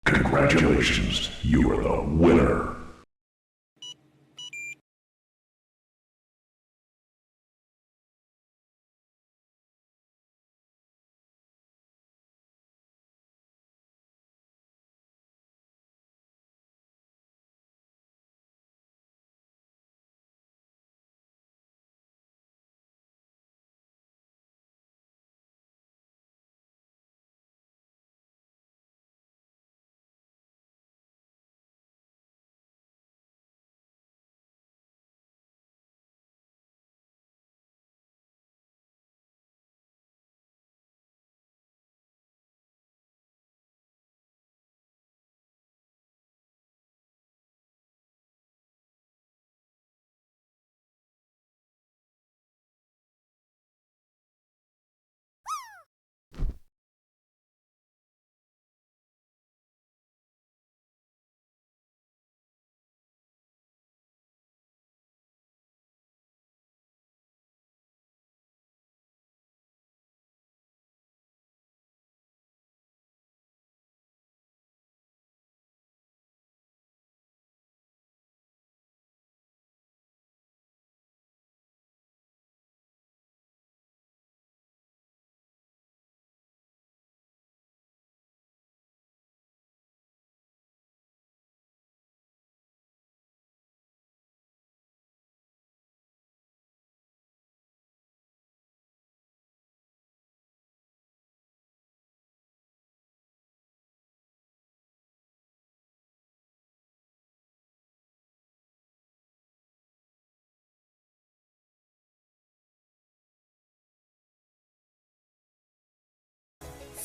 Congratulations, you are the winner.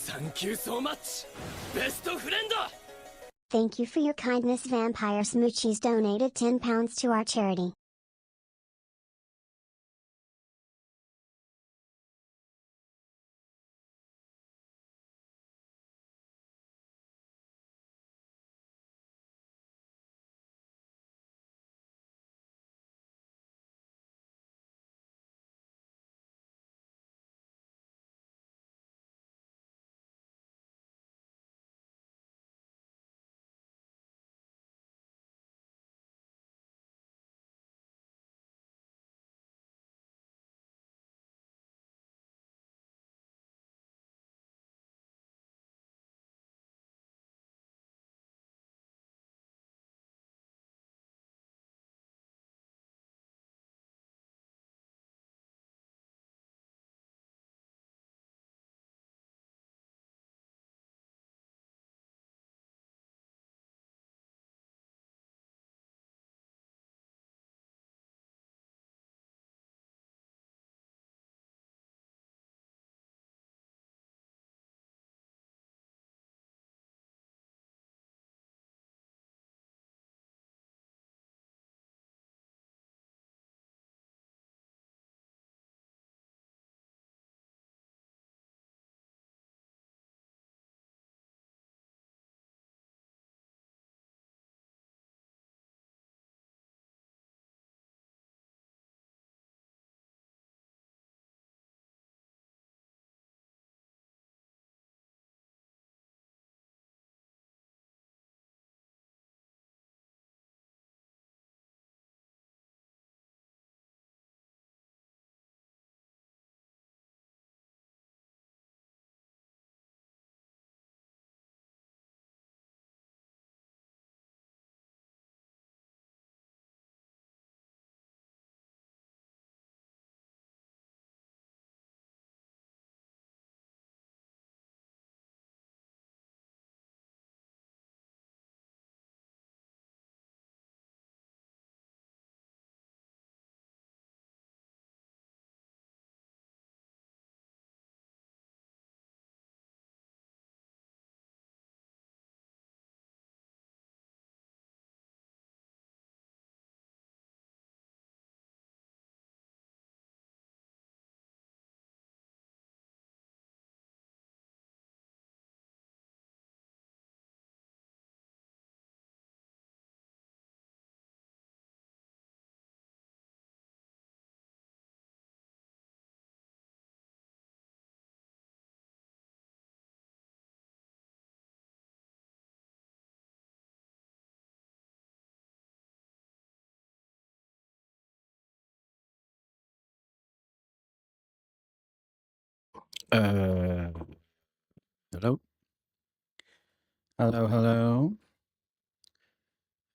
Thank you so much, best friend! Thank you for your kindness. Vampire Smoochies donated £10 to our charity. Hello? Hello, hello.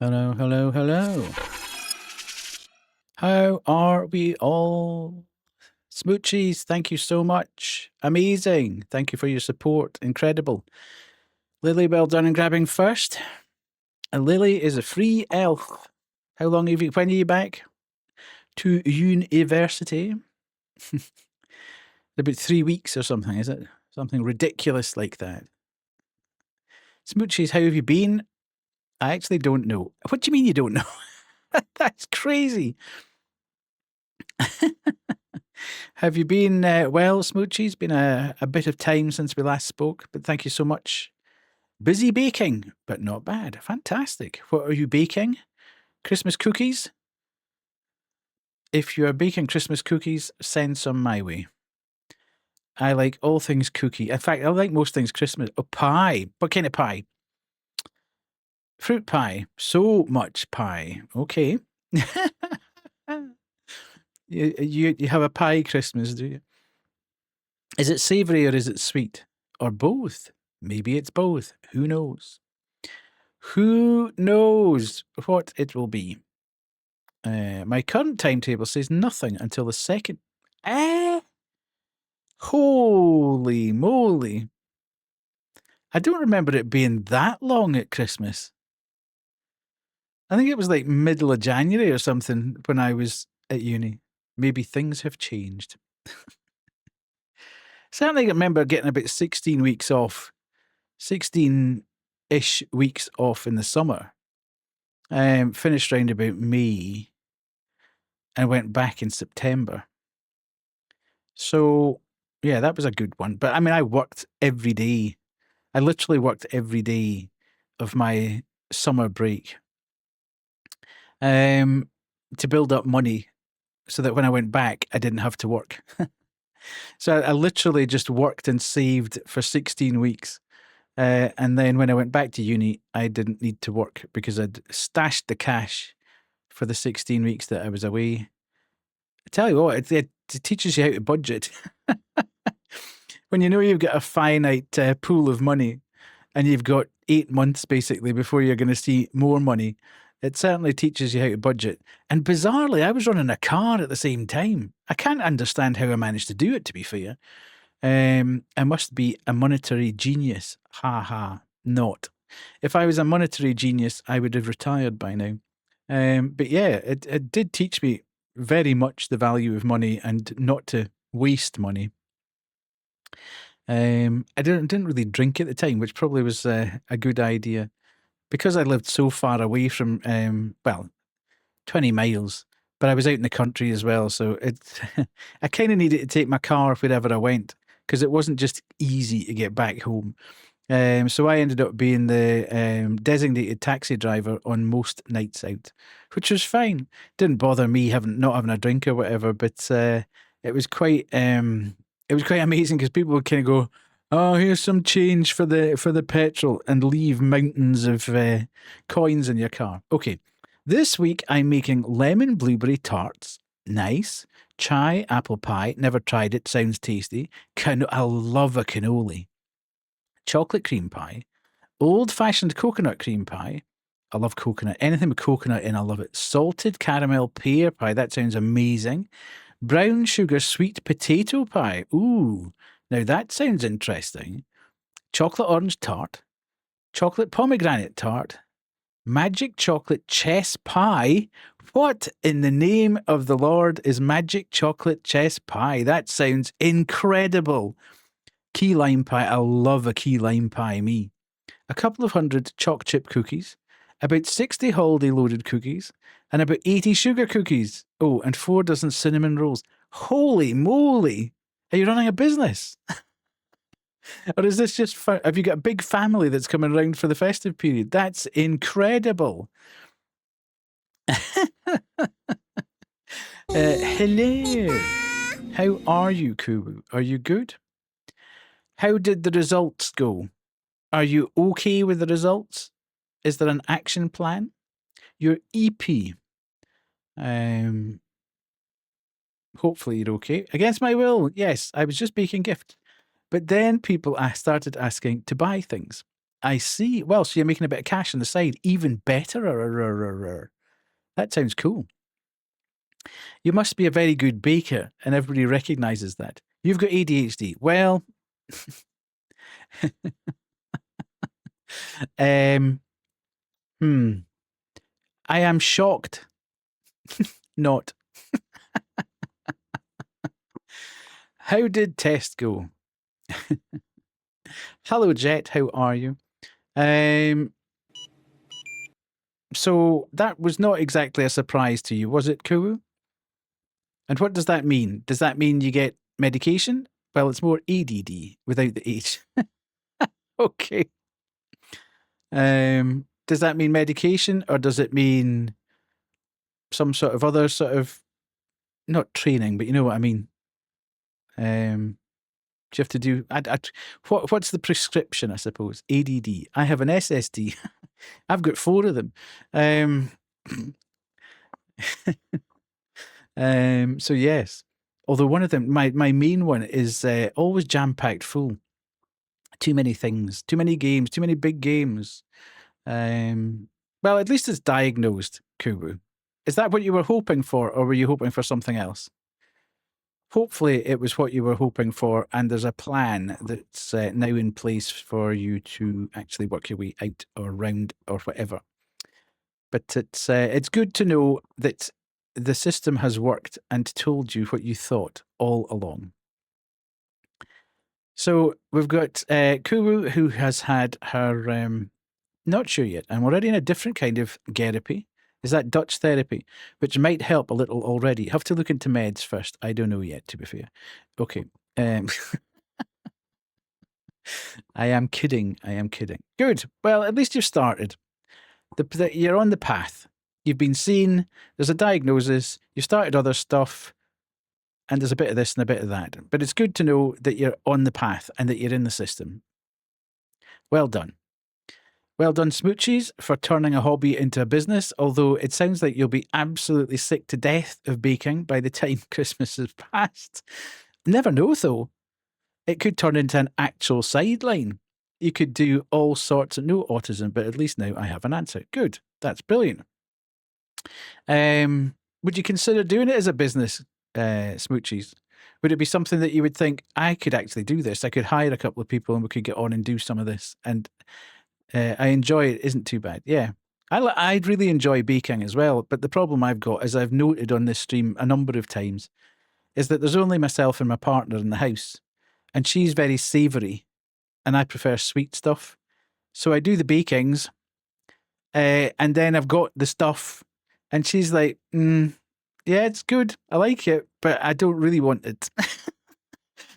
Hello, hello, hello. How are we all? Smoochies, thank you so much. Amazing. Thank you for your support. Incredible. Lily, well done in grabbing first. And Lily is a free elf. How long have you, when are you back? To university? About 3 weeks or something, is it? Something ridiculous like that. Smoochies, how have you been? I actually don't know. What do you mean you don't know? That's crazy. Have you been well, Smoochies? Been a bit of time since we last spoke, but thank you so much. Busy baking, but not bad. Fantastic. What are you baking? Christmas cookies? If you are baking Christmas cookies, send some my way. I like all things cookie. In fact, I like most things Christmas. Oh, pie. What kind of pie? Fruit pie. So much pie. Okay. You have a pie Christmas, do you? Is it savoury or is it sweet? Or both? Maybe it's both. Who knows? Who knows what it will be? My current timetable says nothing until the 2nd. Holy moly. I don't remember it being that long at Christmas. I think it was like middle of January or something when I was at uni. Maybe things have changed. Certainly I remember getting about 16 weeks off, 16-ish weeks off in the summer. Finished round about May and went back in September. So, yeah, that was a good one. But I mean, I worked every day. I literally worked every day of my summer break to build up money so that when I went back, I didn't have to work. So I literally just worked and saved for 16 weeks. And then when I went back to uni, I didn't need to work because I'd stashed the cash for the 16 weeks that I was away. I tell you what, it teaches you how to budget. When you know you've got a finite pool of money and you've got 8 months basically before you're going to see more money, it certainly teaches you how to budget. And bizarrely, I was running a car at the same time. I can't understand how I managed to do it, to be fair. I must be a monetary genius. Ha ha, not. If I was a monetary genius, I would have retired by now. But yeah, it did teach me very much the value of money and not to waste money. I didn't really drink at the time, which probably was a good idea. Because I lived so far away from, 20 miles, but I was out in the country as well. So I kind of needed to take my car wherever I went because it wasn't just easy to get back home. So I ended up being the designated taxi driver on most nights out, which was fine. Didn't bother me not having a drink or whatever, but it was quite amazing because people would kind of go, "Oh, here's some change for the petrol," and leave mountains of coins in your car. Okay, this week I'm making lemon blueberry tarts. Nice. Chai apple pie. Never tried it. Sounds tasty. I love a cannoli. Chocolate cream pie, old-fashioned coconut cream pie. I love coconut. Anything with coconut in, I love it. Salted caramel pear pie. That sounds amazing. Brown sugar sweet potato pie. Ooh, now that sounds interesting. Chocolate orange tart. Chocolate pomegranate tart. Magic chocolate chess pie. What in the name of the Lord is magic chocolate chess pie? That sounds incredible. Key lime pie. I love a key lime pie, me. A couple of 100 choc chip cookies, about 60 holiday loaded cookies, and about 80 sugar cookies. Oh, and 4 dozen cinnamon rolls. Holy moly! Are you running a business? Or is this just fun? Have you got a big family that's coming around for the festive period? That's incredible. Hello. How are you, Kubu? Are you good? How did the results go? Are you okay with the results? Is there an action plan? Your EP. Hopefully you're okay. Against my will, yes. I was just baking gifts. But then people started asking to buy things. I see. Well, so you're making a bit of cash on the side. Even better. That sounds cool. You must be a very good baker, and everybody recognizes that. You've got ADHD. Well, I am shocked. Not. How did test go? Hello, Jet. How are you? So that was not exactly a surprise to you, was it, Kuru? And what does that mean? Does that mean you get medication? Well, it's more ADD without the H. Okay. Does that mean medication, or does it mean some sort of other sort of, not training, but you know what I mean? Do you have to do what's the prescription? I suppose ADD. I have an SSD. I've got 4 of them. So yes, although one of them, my main one is always jam packed full. Too many things, too many games, too many big games. Well, at least it's diagnosed, Kubu. Is that what you were hoping for, or were you hoping for something else? Hopefully it was what you were hoping for, and there's a plan that's now in place for you to actually work your way out or round or whatever. But it's good to know that the system has worked and told you what you thought all along. So we've got Kuru, who has had her, not sure yet, I'm already in a different kind of therapy. Is that Dutch therapy? Which might help a little already. Have to look into meds first. I don't know yet, to be fair. Okay. I am kidding. Good. Well, at least you've started. You're on the path. You've been seen. There's a diagnosis. You've started other stuff. And there's a bit of this and a bit of that. But it's good to know that you're on the path and that you're in the system. Well done. Well done, Smoochies, for turning a hobby into a business, although it sounds like you'll be absolutely sick to death of baking by the time Christmas has passed. Never know, though. It could turn into an actual sideline. You could do all sorts of no autism, but at least now I have an answer. Good. That's brilliant. Would you consider doing it as a business, Smoochies? Would it be something that you would think, I could actually do this? I could hire a couple of people and we could get on and do some of this. And I enjoy it. Isn't too bad. Yeah. I really enjoy baking as well. But the problem I've got, as I've noted on this stream a number of times, is that there's only myself and my partner in the house. And she's very savoury. And I prefer sweet stuff. So I do the bakings. And then I've got the stuff. And she's like, yeah, it's good. I like it. But I don't really want it.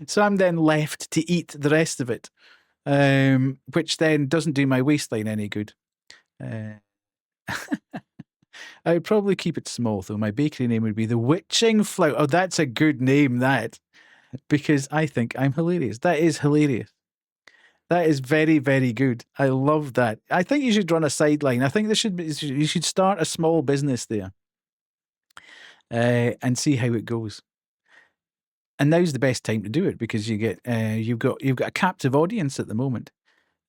So I'm then left to eat the rest of it. Which then doesn't do my waistline any good. I would probably keep it small, though. My bakery name would be the Witching Flower. Oh, that's a good name, that. Because I think I'm hilarious. That is hilarious. That is very, very good. I love that. I think you should run a sideline. I think you should start a small business there and see how it goes. And now's the best time to do it because you've got a captive audience at the moment.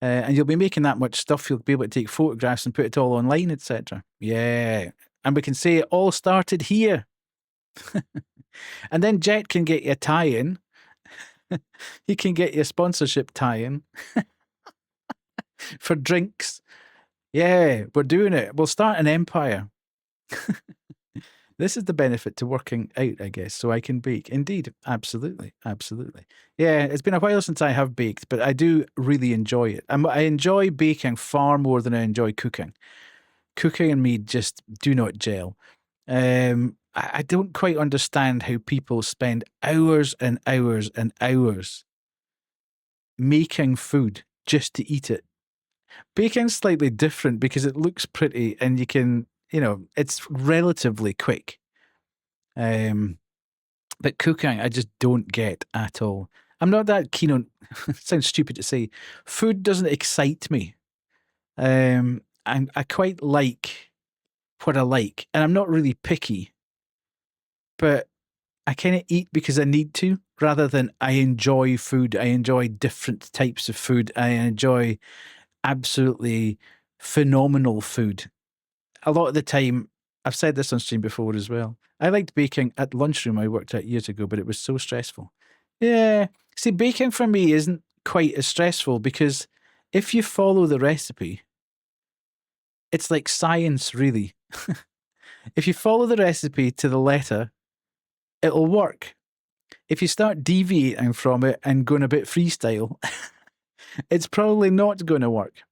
And you'll be making that much stuff, you'll be able to take photographs and put it all online, etc. Yeah. And we can say it all started here. And then Jet can get you a tie-in. He can get you a sponsorship tie-in for drinks. Yeah, we're doing it. We'll start an empire. This is the benefit to working out, I guess, so I can bake. Indeed, absolutely. Yeah, it's been a while since I have baked, but I do really enjoy it. I enjoy baking far more than I enjoy cooking. Cooking and me just do not gel. I don't quite understand how people spend hours and hours and hours making food just to eat it. Baking's slightly different because it looks pretty and you can, it's relatively quick. But cooking, I just don't get at all. I'm not that keen on, it sounds stupid to say, food doesn't excite me. I quite like what I like, and I'm not really picky, but I kind of eat because I need to, rather than I enjoy food. I enjoy different types of food. I enjoy absolutely phenomenal food. A lot of the time, I've said this on stream before as well. I liked baking at lunchroom I worked at years ago, but it was so stressful. Yeah. See, baking for me isn't quite as stressful because if you follow the recipe, it's like science, really. If you follow the recipe to the letter, it'll work. If you start deviating from it and going a bit freestyle, it's probably not going to work.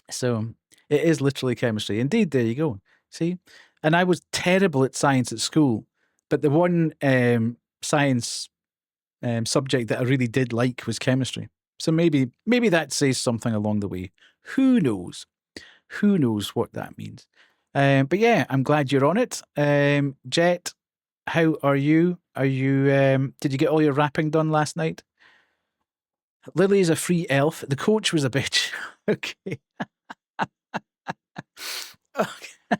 So it is literally chemistry. Indeed, there you go. See? And I was terrible at science at school, but the one science subject that I really did like was chemistry. So maybe that says something along the way. Who knows? Who knows what that means? But yeah, I'm glad you're on it. Jet, how are you? Are you? Did you get all your rapping done last night? Lily is a free elf. The coach was a bitch. Okay. Okay.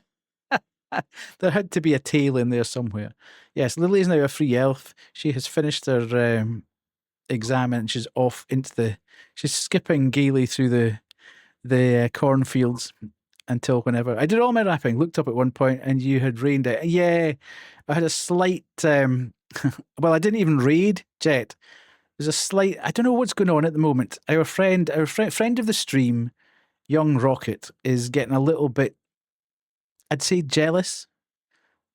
There had to be a tail in there somewhere. Yes, Lily is now a free elf. She has finished her exam and she's off into the. She's skipping gaily through the cornfields until whenever. I did all my rapping. Looked up at one point and you had rained it. Yeah, I had a slight. Well, I didn't even raid, Jet. There's a slight. I don't know what's going on at the moment. Our friend of the stream, Young Rocket, is getting a little bit, I'd say, jealous.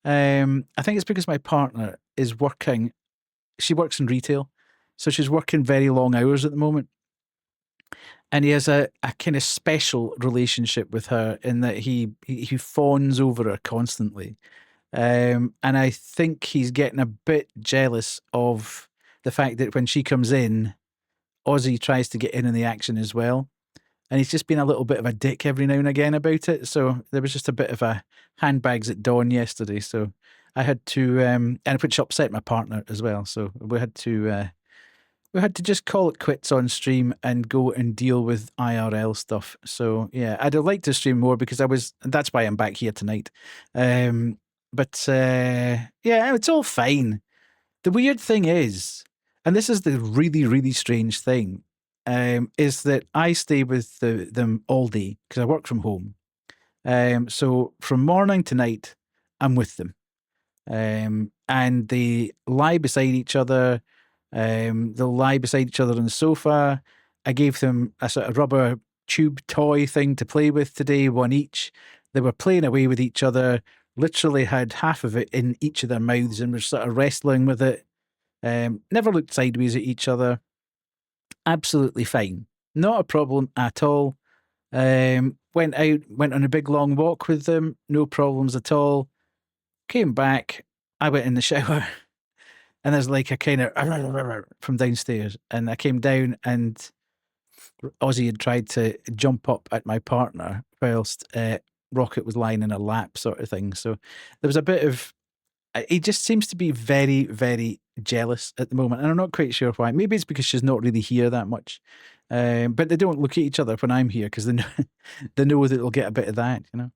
I think it's because my partner is working. She works in retail, so she's working very long hours at the moment. And he has a kind of special relationship with her in that he fawns over her constantly. And I think he's getting a bit jealous of the fact that when she comes in, Ozzy tries to get in on the action as well. And he's just been a little bit of a dick every now and again about it. So there was just a bit of a handbags at dawn yesterday. So I had to, and which upset my partner as well. So we had to just call it quits on stream and go and deal with IRL stuff. So yeah, I'd have liked to stream more because that's why I'm back here tonight. But yeah, it's all fine. The weird thing is, and this is the really, really strange thing, is that I stay with them all day because I work from home. So from morning to night, I'm with them. And they lie beside each other. They'll lie beside each other on the sofa. I gave them a sort of rubber tube toy thing to play with today, one each. They were playing away with each other, literally had half of it in each of their mouths and were sort of wrestling with it. Never looked sideways at each other. Absolutely fine. Not a problem at all. Went on a big long walk with them. No problems at all. Came back. I went in the shower and there's like a kind of from downstairs. And I came down and Ozzy had tried to jump up at my partner whilst Rocket was lying in her lap, sort of thing. So there was a bit of. He just seems to be very, very jealous at the moment. And I'm not quite sure why. Maybe it's because she's not really here that much. But they don't look at each other when I'm here because they know that they'll get a bit of that, you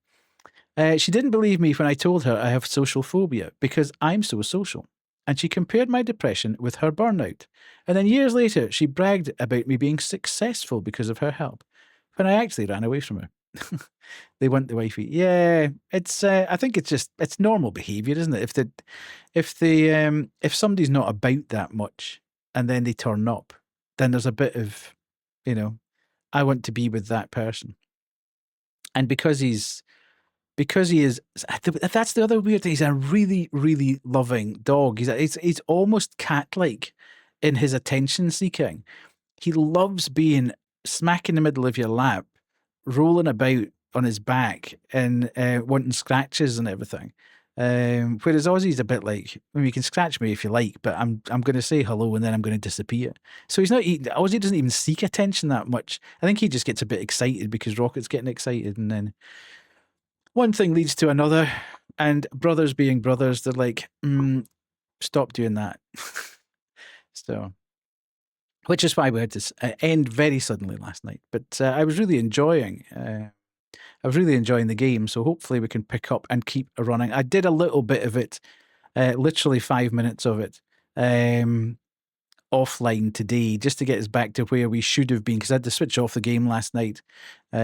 know. She didn't believe me when I told her I have social phobia because I'm so social. And she compared my depression with her burnout. And then years later, she bragged about me being successful because of her help, when I actually ran away from her. They want the wifey. Yeah, it's. I think it's normal behaviour, isn't it? If somebody's not about that much and then they turn up, then there's a bit of, I want to be with that person. And because he is, that's the other weird thing. He's a really, really loving dog. He's almost cat-like in his attention seeking. He loves being smack in the middle of your lap, rolling about on his back and wanting scratches and everything. Whereas Ozzy's a bit like, you can scratch me if you like, but I'm going to say hello and then I'm going to disappear. So Ozzy doesn't even seek attention that much. I think he just gets a bit excited because Rocket's getting excited, and then one thing leads to another, and brothers being brothers, they're like, stop doing that. So, which is why we had to end very suddenly last night. But I was really enjoying. I was really enjoying the game, so hopefully we can pick up and keep running. I did a little bit of it literally 5 minutes of it. Offline today just to get us back to where we should have been, because I had to switch off the game last night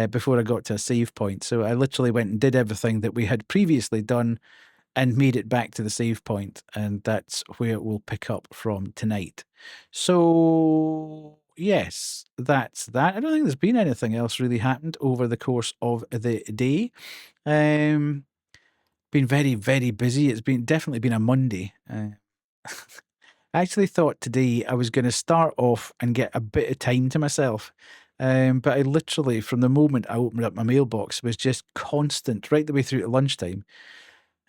before I got to a save point. So I literally went and did everything that we had previously done and made it back to the save point, and that's where we'll pick up from tonight. So yes, that's that. I don't think there's been anything else really happened over the course of the day. Been very, very busy. It's definitely been a Monday. I actually thought today I was going to start off and get a bit of time to myself. But I literally, from the moment I opened up my mailbox, was just constant right the way through to lunchtime.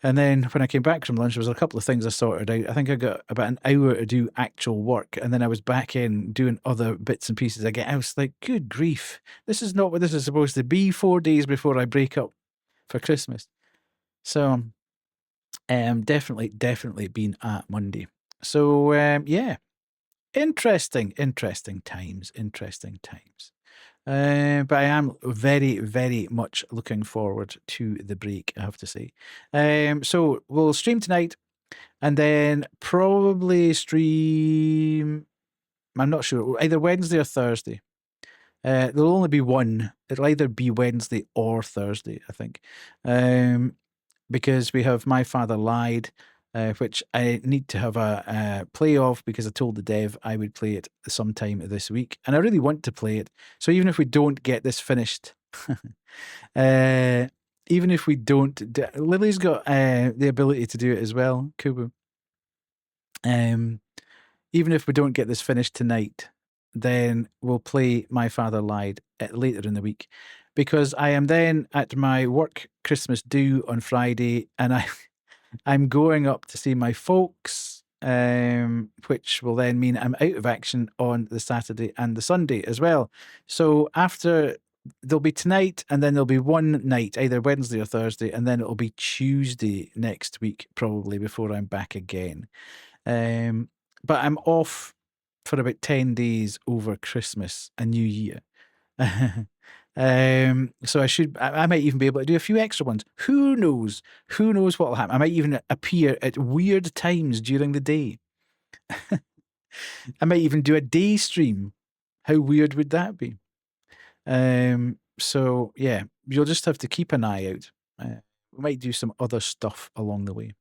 And then when I came back from lunch, there was a couple of things I sorted out. I think I got about an hour to do actual work. And then I was back in doing other bits and pieces again. I was like, good grief. This is not what this is supposed to be 4 days before I break up for Christmas. So definitely been at Monday. So yeah, interesting times. But I am very, very much looking forward to the break, I have to say. So we'll stream tonight and then probably stream, I'm not sure, either Wednesday or Thursday. There'll only be one. It'll either be Wednesday or Thursday, I think. Because we have My Father Lied, which I need to have a play of, because I told the dev I would play it sometime this week. And I really want to play it. So even if we don't get this finished, even if we don't, Lily's got the ability to do it as well, Kubu. Even if we don't get this finished tonight, then we'll play My Father Lied later in the week, because I am then at my work Christmas do on Friday, and I'm going up to see my folks, which will then mean I'm out of action on the Saturday and the Sunday as well. So after, there'll be tonight, and then there'll be one night, either Wednesday or Thursday, and then it'll be Tuesday next week probably before I'm back again. But I'm off for about 10 days over Christmas and New Year. So I might even be able to do a few extra ones. Who knows what will happen. I might even appear at weird times during the day. I might even do a day stream. How weird would that be? So yeah, you'll just have to keep an eye out. We might do some other stuff along the way.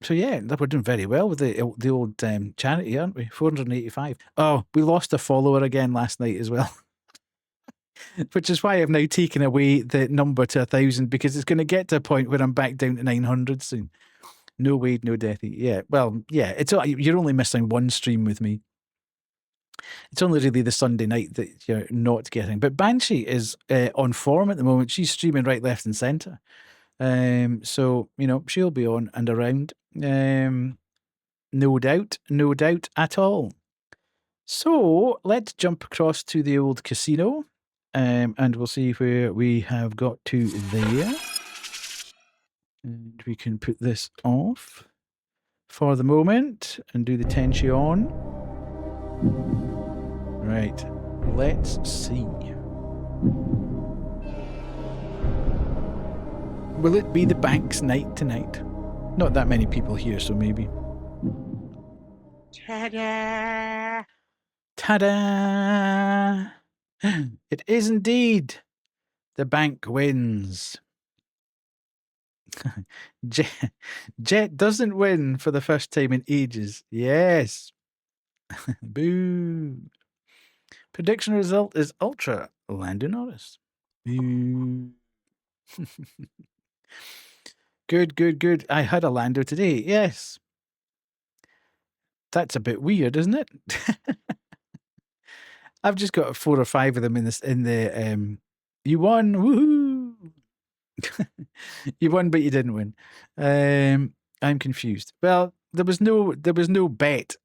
So yeah, we're doing very well with the old charity, aren't we? 485. Oh, we lost a follower again last night as well. Which is why I've now taken away the number to 1,000, because it's going to get to a point where I'm back down to 900 soon. No Wade, no Deathy. Yeah, well, yeah, you're only missing one stream with me. It's only really the Sunday night that you're not getting. But Banshee is on form at the moment. She's streaming right, left, and centre. So, she'll be on and around. No doubt at all. So let's jump across to the old casino, and we'll see where we have got to there. And we can put this off for the moment and do the tension. Right, let's see. Will it be the bank's night tonight? Not that many people here, so maybe. Ta-da! Ta-da! It is indeed. The bank wins. Jet doesn't win for the first time in ages. Yes. Boo. Prediction result is Ultra Lando Norris. Boo. Good. I had a Lando today. Yes. That's a bit weird, isn't it? I've just got 4 or 5 of them in the you won, woohoo! You won, but you didn't win. I'm confused. Well, there was no bet.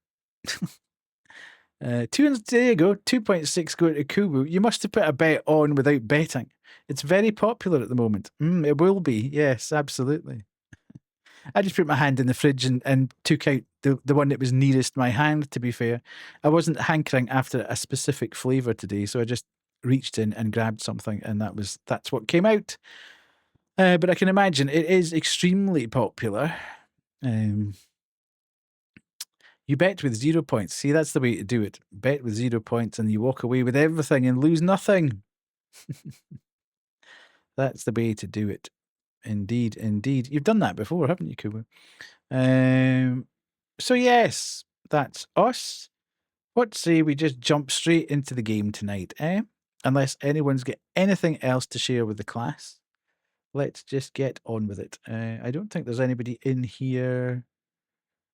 There you go. 2.6 go to Kubu. You must have put a bet on without betting. It's very popular at the moment. It will be. Yes, absolutely. I just put my hand in the fridge and took out the one that was nearest my hand, to be fair. I wasn't hankering after a specific flavour today, so I just reached in and grabbed something, and that's what came out. But I can imagine it is extremely popular. You bet with 0 points. See, that's the way to do it. Bet with 0 points and you walk away with everything and lose nothing. That's the way to do it. Indeed, indeed. You've done that before, haven't you, Kuba? So yes, that's us. What say we just jump straight into the game tonight, eh? Unless anyone's got anything else to share with the class. Let's just get on with it. I don't think there's anybody in here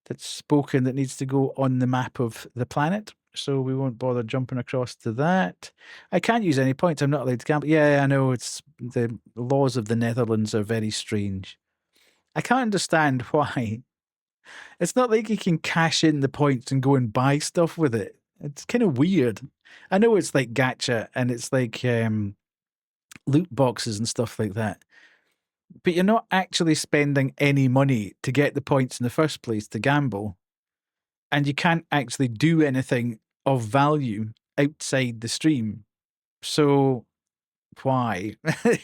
that's spoken that needs to go on the map of the planet, so we won't bother jumping across to that. I can't use any points. I'm not allowed to gamble. Yeah, I know. It's the laws of the Netherlands are very strange. I can't understand why. It's not like you can cash in the points and go and buy stuff with it. It's kind of weird. I know it's like gacha and it's like loot boxes and stuff like that. But you're not actually spending any money to get the points in the first place to gamble. And you can't actually do anything of value outside the stream. So why? But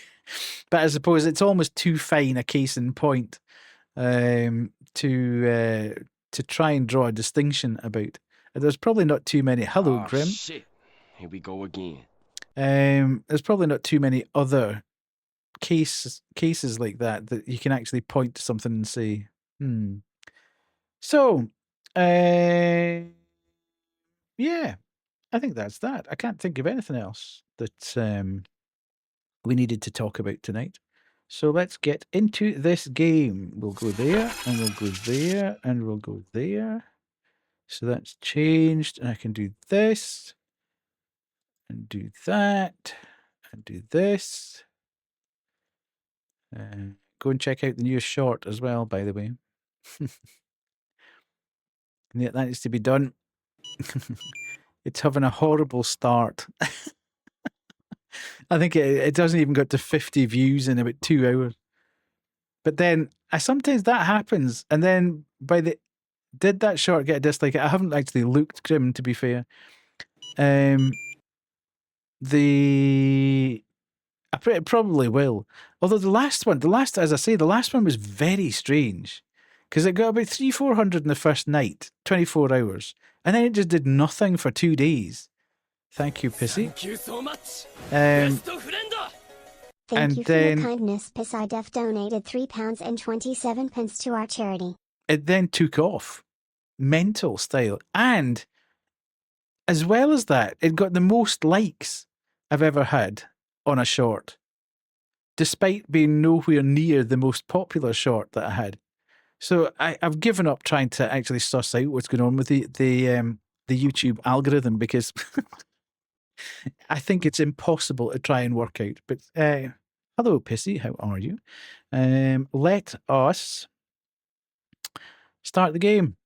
I suppose it's almost too fine a case in point to try and draw a distinction about. There's probably not too many. Hello, Grim. Shit. Here we go again. There's probably not too many other cases like that you can actually point to something and say, So, yeah, I think that's that. I can't think of anything else that we needed to talk about tonight. So let's get into this game. We'll go there, and we'll go there, and we'll go there. So that's changed, and I can do this, and do that, and do this. Go and check out the newest short as well, by the way. Yeah, that needs to be done. It's having a horrible start. I think it doesn't even get to 50 views in about 2 hours. But then sometimes that happens, and then did that short get a dislike? I haven't actually looked, Grim, to be fair. It probably will. Although the last one was very strange because it got about 300-400 in the first night, 24 hours, and then it just did nothing for 2 days. Thank you, Pissy. Thank you so much. Thank And you for then- your kindness. Pisidef donated £3.27 to our charity. It then took off, mental style, and as well as that, it got the most likes I've ever had on a short, despite being nowhere near the most popular short that I had. So I've given up trying to actually suss out what's going on with the YouTube algorithm because I think it's impossible to try and work out. But hello, Pissy, how are you? Let us start the game.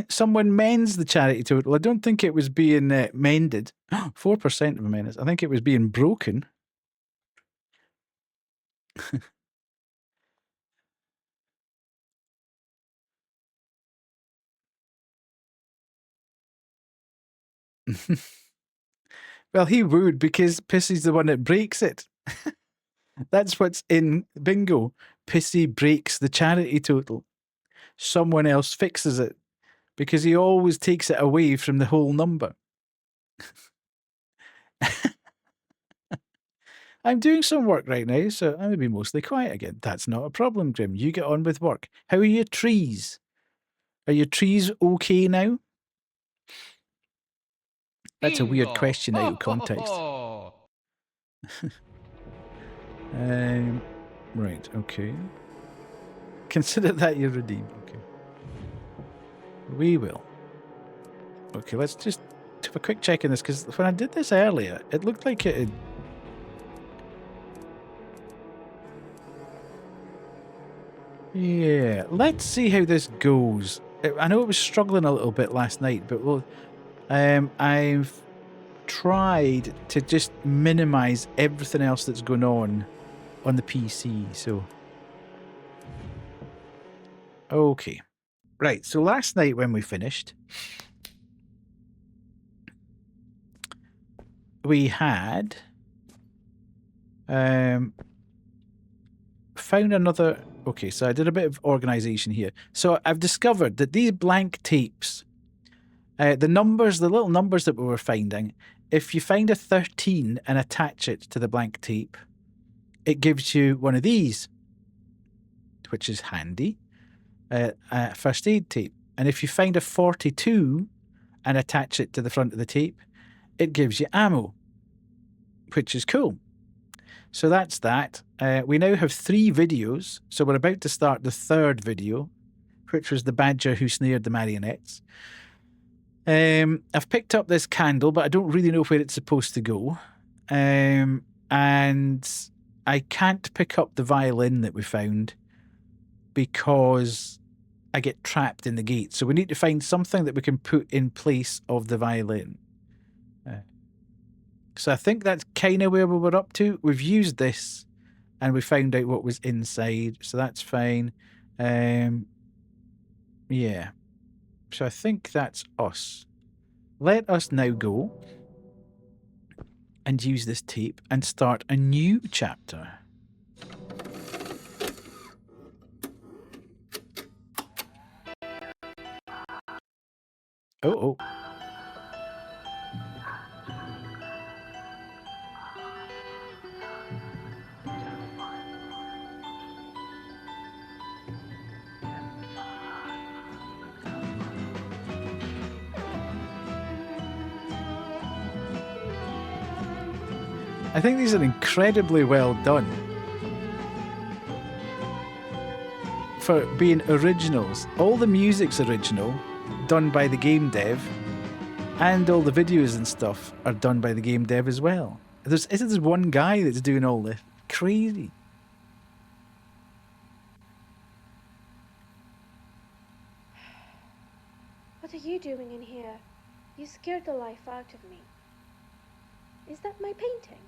Someone mends the charity total. I don't think it was being mended. 4% of a menace. I think it was being broken. Well, he would because Pissy's the one that breaks it. That's what's in bingo. Pissy breaks the charity total. Someone else fixes it because he always takes it away from the whole number. I'm doing some work right now, so I'm going to be mostly quiet again. That's not a problem, Grim. You get on with work. How are your trees? Are your trees okay now? That's a weird question out of context. Right, okay. Consider that your redeem. Okay. We will. Okay, let's just have a quick check in this, because when I did this earlier, it looked like it had... Yeah, let's see how this goes. I know it was struggling a little bit last night, but we'll... I've tried to just minimize everything else that's going on the PC, so... Okay. Right, so last night when we finished, we had found another... Okay, so I did a bit of organization here. So I've discovered that these blank tapes, the numbers, the little numbers that we were finding, if you find a 13 and attach it to the blank tape, it gives you one of these, which is handy, first aid tape. And if you find a 42 and attach it to the front of the tape, it gives you ammo, which is cool. So that's that. We now have 3 videos. So we're about to start the 3rd video, which was the badger who snared the marionettes. I've picked up this candle, but I don't really know where it's supposed to go. And I can't pick up the violin that we found because I get trapped in the gate. So we need to find something that we can put in place of the violin. So I think that's kind of where we were up to. We've used this and we found out what was inside. So that's fine. Yeah. So I think that's us. Let us now go and use this tape and start a new chapter. Oh. I think these are incredibly well done for being originals. All the music's original, done by the game dev, and all the videos and stuff are done by the game dev as well. Isn't there one guy that's doing all this? Crazy. What are you doing in here? You scared the life out of me. Is that my painting?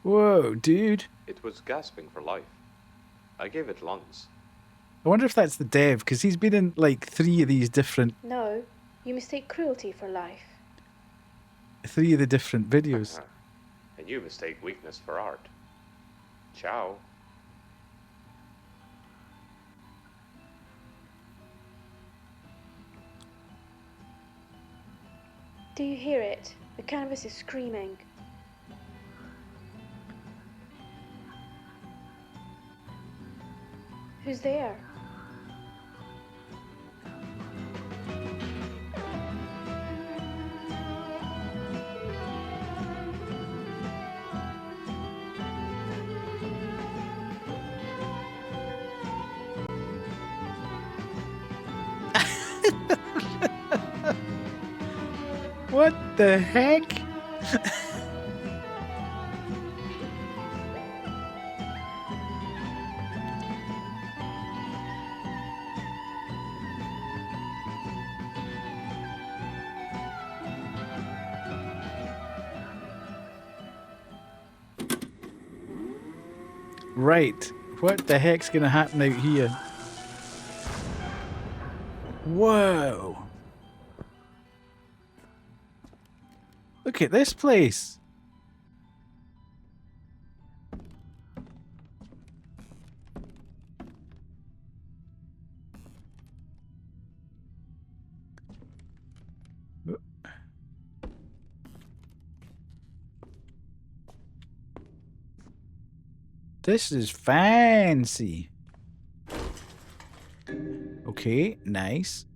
Whoa, dude. It was gasping for life. I gave it lungs. I wonder if that's the dev, because he's been in like 3 of these different... No, you mistake cruelty for life. 3 of the different videos. And you mistake weakness for art. Ciao. Do you hear it? The canvas is screaming. Who's there? What the heck? Right. What the heck's gonna happen out here? Whoa. Look at this place. This is fancy. Okay, nice.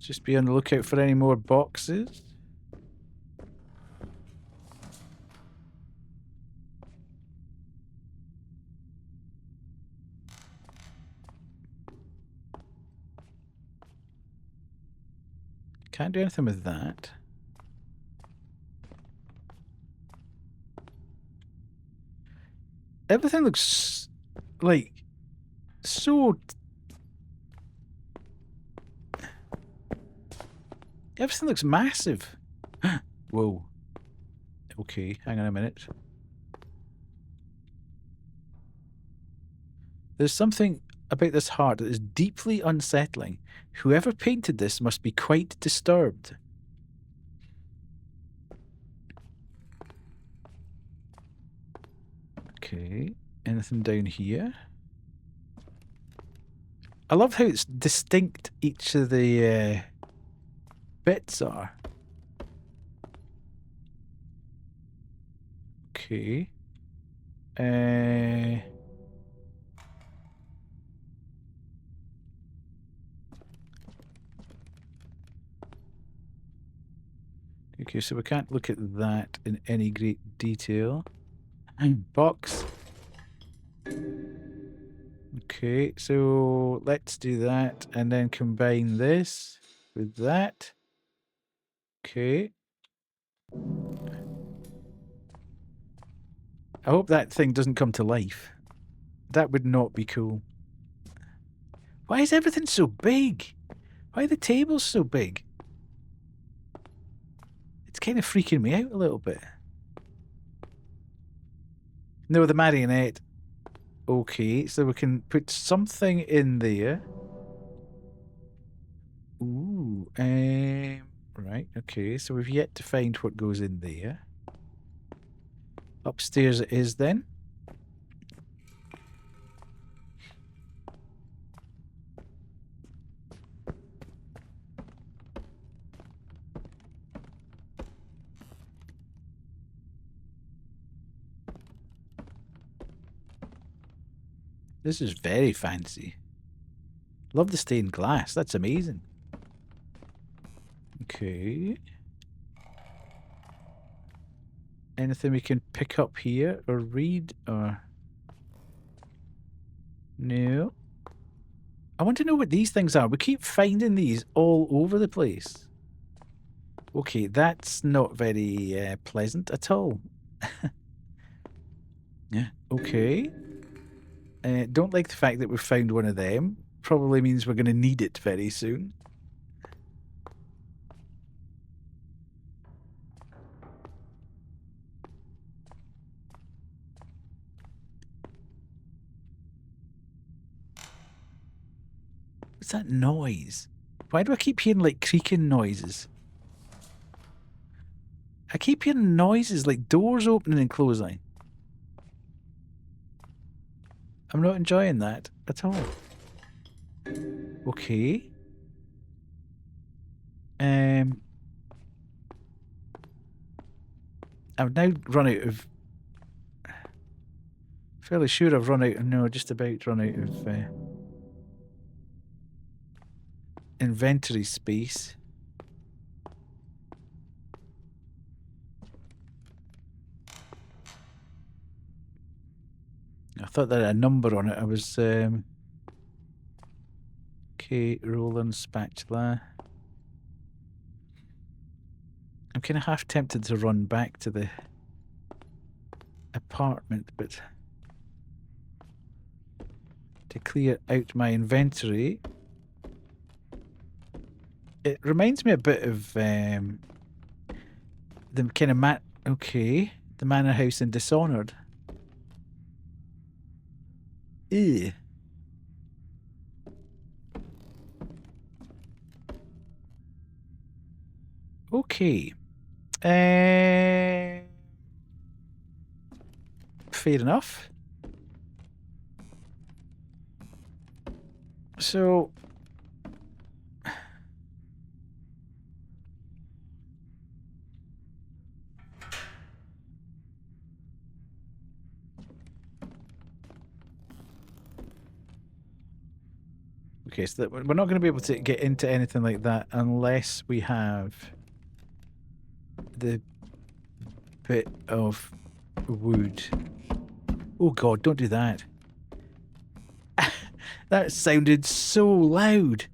Just be on the lookout for any more boxes. Can't do anything with that. Everything looks like so... Everything looks massive. Whoa. Okay, hang on a minute. There's something about this heart that is deeply unsettling. Whoever painted this must be quite disturbed. Okay, anything down here? I love how it's distinct each of the bits are. Okay. Okay, so we can't look at that in any great detail. Box. Okay, so let's do that and then combine this with that. Okay. I hope that thing doesn't come to life. That would not be cool. Why is everything so big? Why are the tables so big? It's kind of freaking me out a little bit. No, the marionette. Okay, so we can put something in there. Ooh, right, okay, so we've yet to find what goes in there. Upstairs it is then. This is very fancy. Love the stained glass, that's amazing. Okay. Anything we can pick up here or read or... No. I want to know what these things are. We keep finding these all over the place. Okay, that's not very pleasant at all. Yeah, okay. Don't like the fact that we've found one of them. Probably means we're going to need it very soon. What's that noise? Why do I keep hearing like creaking noises? I keep hearing noises like doors opening and closing. I'm not enjoying that at all. Okay. I've now run out of... Fairly sure I've run out of... No, just about run out of inventory space. I thought that had a number on it. I was... Okay, rolling spatula. I'm kind of half tempted to run back to the apartment, but to clear out my inventory. It reminds me a bit of the kind of the manor house in Dishonored. Ew. Okay. Fair enough. So... Okay, so we're not going to be able to get into anything like that unless we have the bit of wood. Oh god, don't do that. That sounded so loud.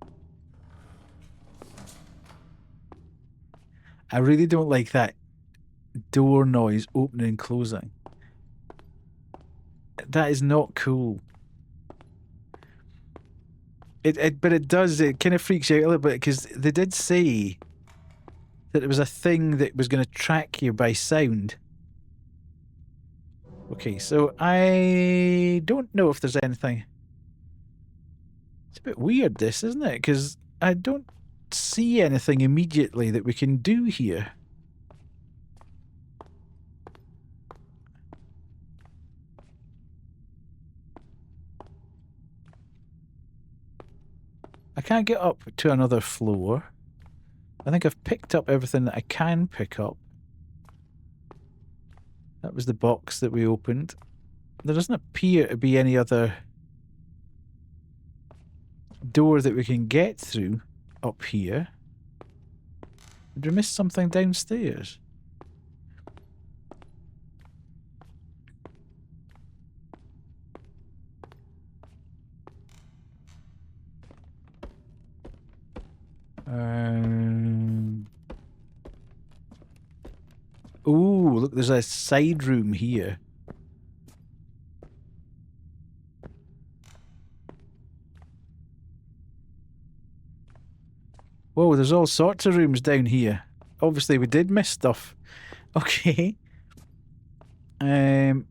I really don't like that door noise opening and closing. That is not cool. But it does, it kind of freaks you out a little bit because they did say that it was a thing that was going to track you by sound. Okay, so I don't know if there's anything It's a bit weird, this, isn't it? Because I don't see anything immediately that we can do here. I can't get up to another floor. I think I've picked up everything that I can pick up. That was the box that we opened. There doesn't appear to be any other door that we can get through up here. Did we miss something downstairs? Ooh, look, there's a side room here. Whoa, there's all sorts of rooms down here. Obviously, we did miss stuff. Okay. So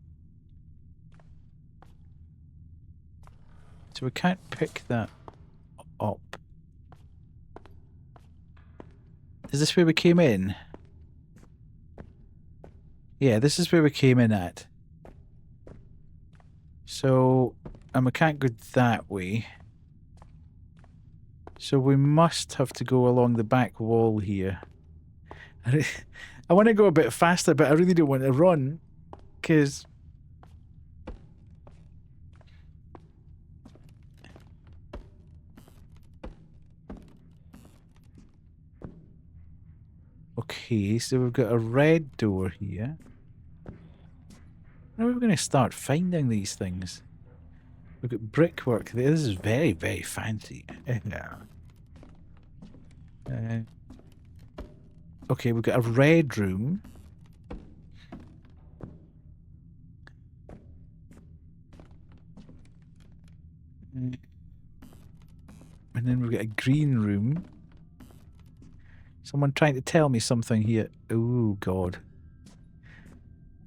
we can't pick that up. Is this where we came in? Yeah, this is where we came in at. So, and we can't go that way. So we must have to go along the back wall here. I want to go a bit faster, but I really don't want to run. Because... Okay, so we've got a red door here. How are we going to start finding these things? We've got brickwork there. This is very, very fancy. Okay, we've got a red room. And then we've got a green room. Someone trying to tell me something here. Oh, God.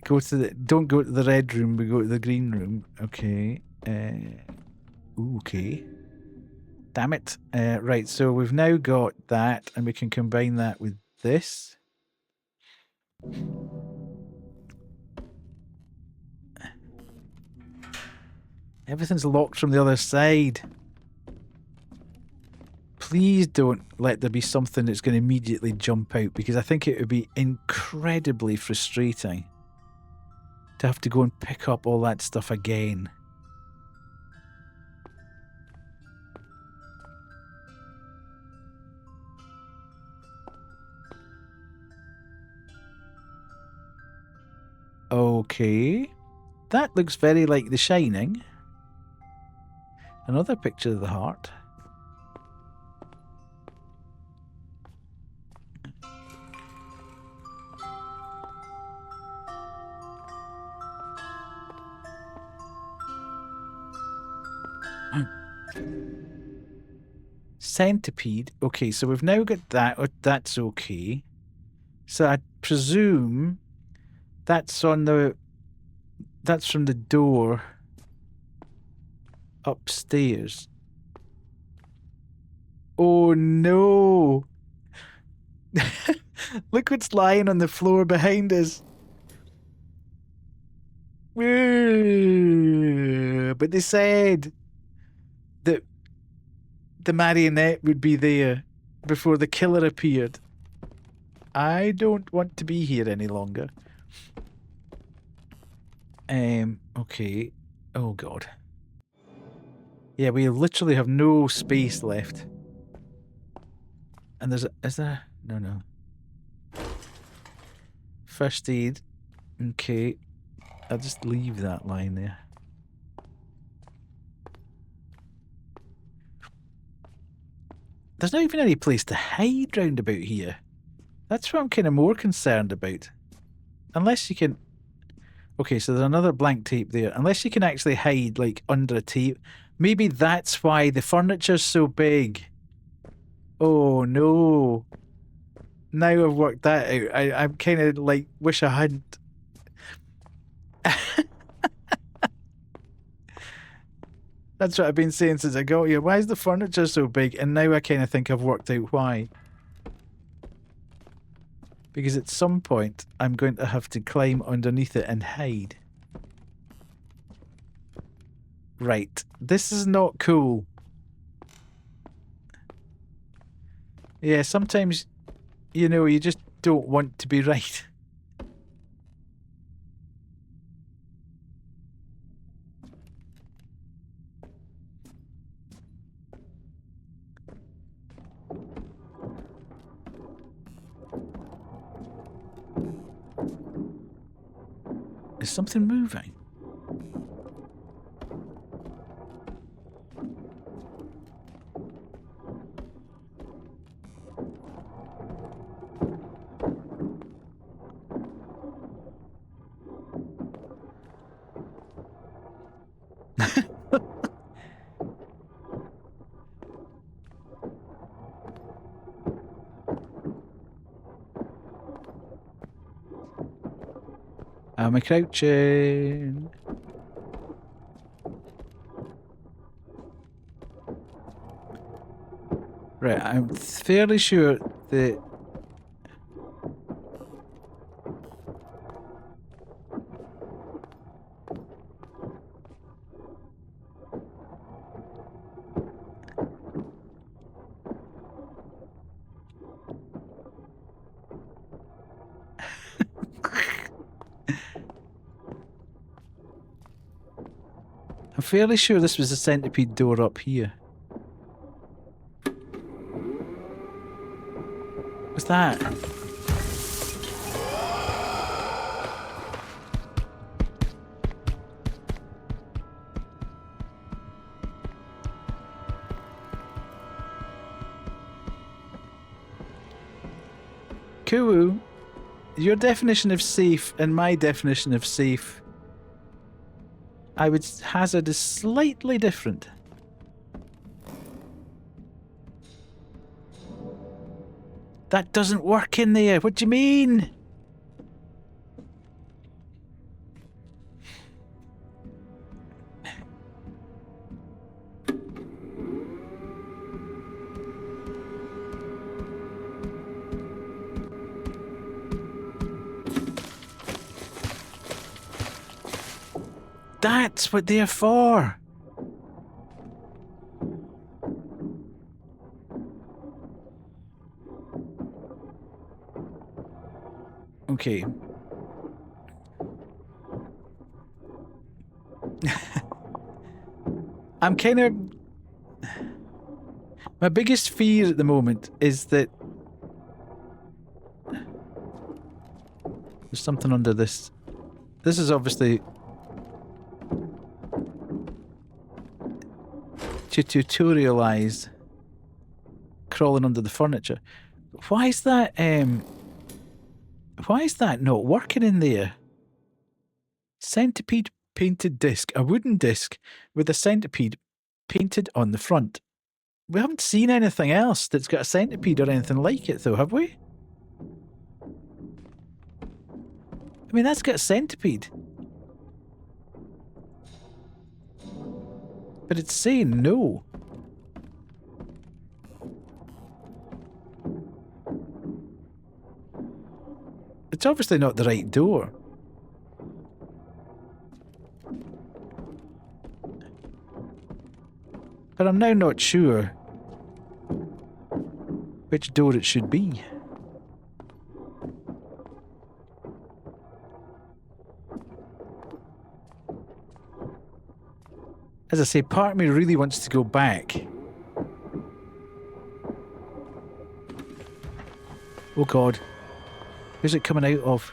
Go to the... Don't go to the red room, we go to the green room. Okay. Okay. Damn it. Right, so we've now got that, and we can combine that with this. Everything's locked from the other side. Please don't let there be something that's going to immediately jump out, because I think it would be incredibly frustrating to have to go and pick up all that stuff again. Okay. That looks very like The Shining. Another picture of the heart. Centipede. Okay, so we've now got that. That's okay. So I presume that's on the... That's from the door upstairs. Oh no! Look what's lying on the floor behind us. But they said that the marionette would be there before the killer appeared. I don't want to be here any longer. Okay. Oh God. Yeah, we literally have no space left. And there's a... Is there... No. First aid. Okay. I'll just leave that line there. There's not even any place to hide round about here. That's what I'm kind of more concerned about. Unless you can... Okay, so there's another blank tape there. Unless you can actually hide, like, under a tape. Maybe that's why the furniture's so big. Oh, no. Now I've worked that out. I'm kind of, like, wish I hadn't. That's what I've been saying since I got here. Why is the furniture so big? And now I kind of think I've worked out why. Because at some point, I'm going to have to climb underneath it and hide. Right. This is not cool. Yeah, sometimes, you know, you just don't want to be right. Is something moving? Am I crouching? Right, I'm fairly sure that... I'm fairly sure this was the centipede door up here. What's that? Cool. Your definition of safe and my definition of safe, I would hazard, is slightly different. That doesn't work in there. What do you mean? That's what they're for. Okay. I'm kind of... My biggest fear at the moment is that... There's something under this. This is obviously... to tutorialize crawling under the furniture. Why is that not working in there? Centipede painted disc. A wooden disc with a centipede painted on the front. We haven't seen anything else that's got a centipede or anything like it though, have we? I mean, that's got a centipede. But it's saying no. It's obviously not the right door. But I'm now not sure which door it should be. As I say, part of me really wants to go back. Oh God. Where's it coming out of?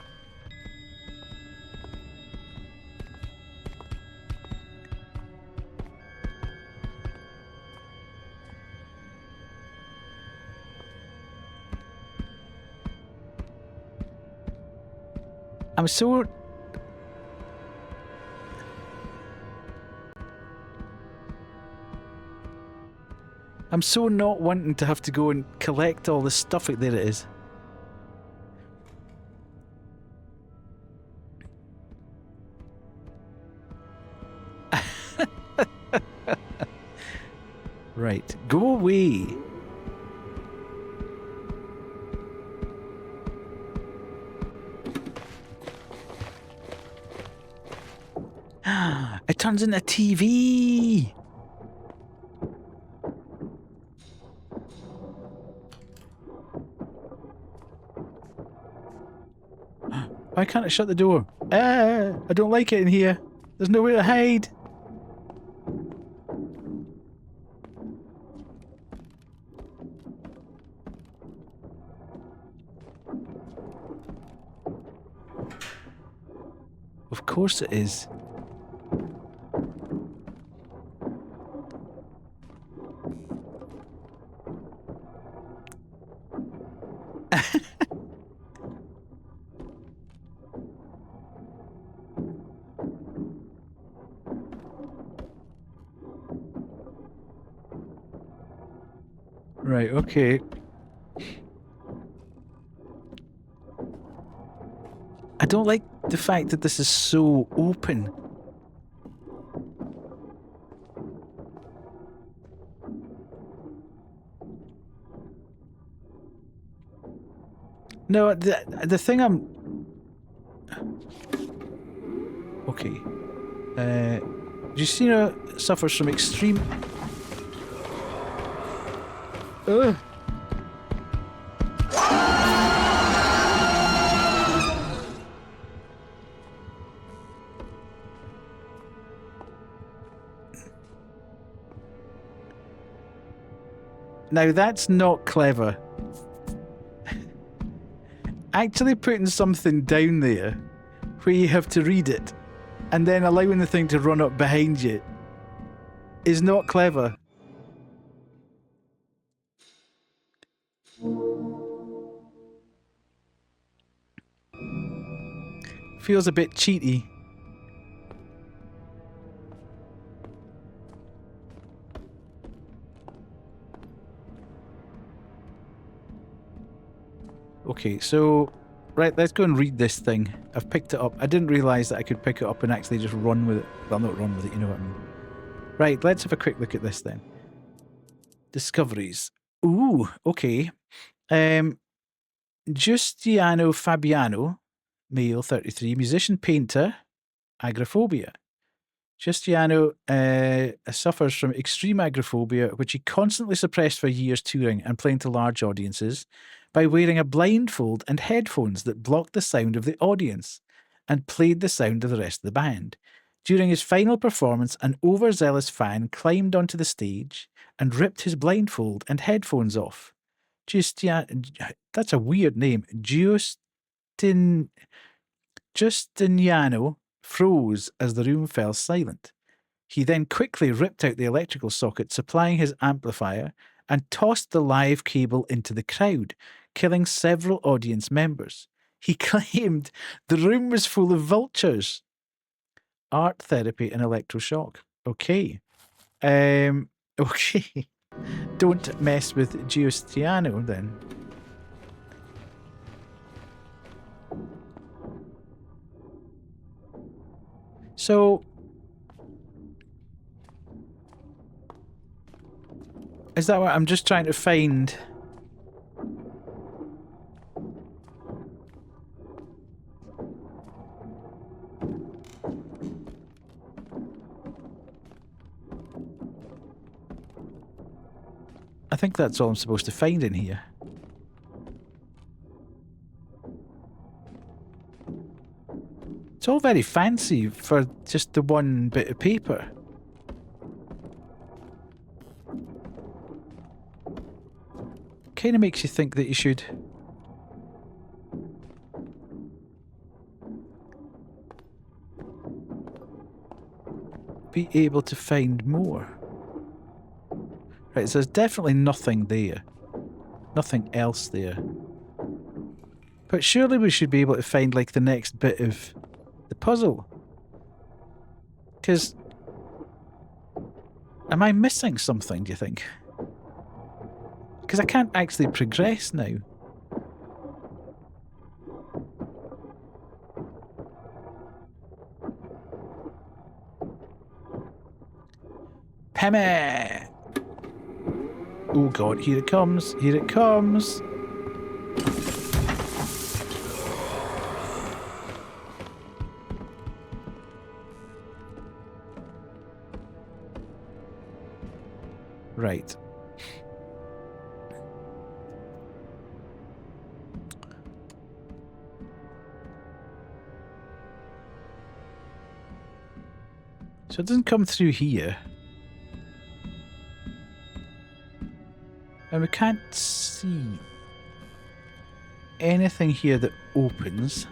I'm so not wanting to have to go and collect all this stuff. There it is. Right. Go away. It turns into a TV. Why can't I shut the door? I don't like it in here. There's nowhere to hide. Of course it is. Right, okay. I don't like the fact that this is so open. No, the thing I'm... Okay. Justina suffers from extreme... Ugh. Now that's not clever. Actually putting something down there where you have to read it and then allowing the thing to run up behind you is not clever. Feels a bit cheaty. Okay, so... Right, let's go and read this thing. I've picked it up. I didn't realise that I could pick it up and actually just run with it. Well, not run with it, you know what I mean. Right, let's have a quick look at this then. Discoveries. Ooh, okay. Giustiano Fabiano, male, 33, musician, painter, agoraphobia. Giustiano suffers from extreme agoraphobia, which he constantly suppressed for years touring and playing to large audiences by wearing a blindfold and headphones that blocked the sound of the audience and played the sound of the rest of the band. During his final performance, an overzealous fan climbed onto the stage and ripped his blindfold and headphones off. That's a weird name. Giustiniano froze as the room fell silent. He then quickly ripped out the electrical socket supplying his amplifier and tossed the live cable into the crowd, killing several audience members. He claimed the room was full of vultures. Art therapy and electroshock. Okay. Okay. Don't mess with Giustiano then. So, is that what I'm just trying to find? I think that's all I'm supposed to find in here. It's all very fancy for just the one bit of paper. Kind of makes you think that you should be able to find more. Right, so there's definitely nothing there. Nothing else there. But surely we should be able to find, like, the next bit of the puzzle. Because... am I missing something, do you think? Because I can't actually progress now. Pemme! Oh god, here it comes. Here it comes. Right. So it doesn't come through here. And we can't see anything here that opens.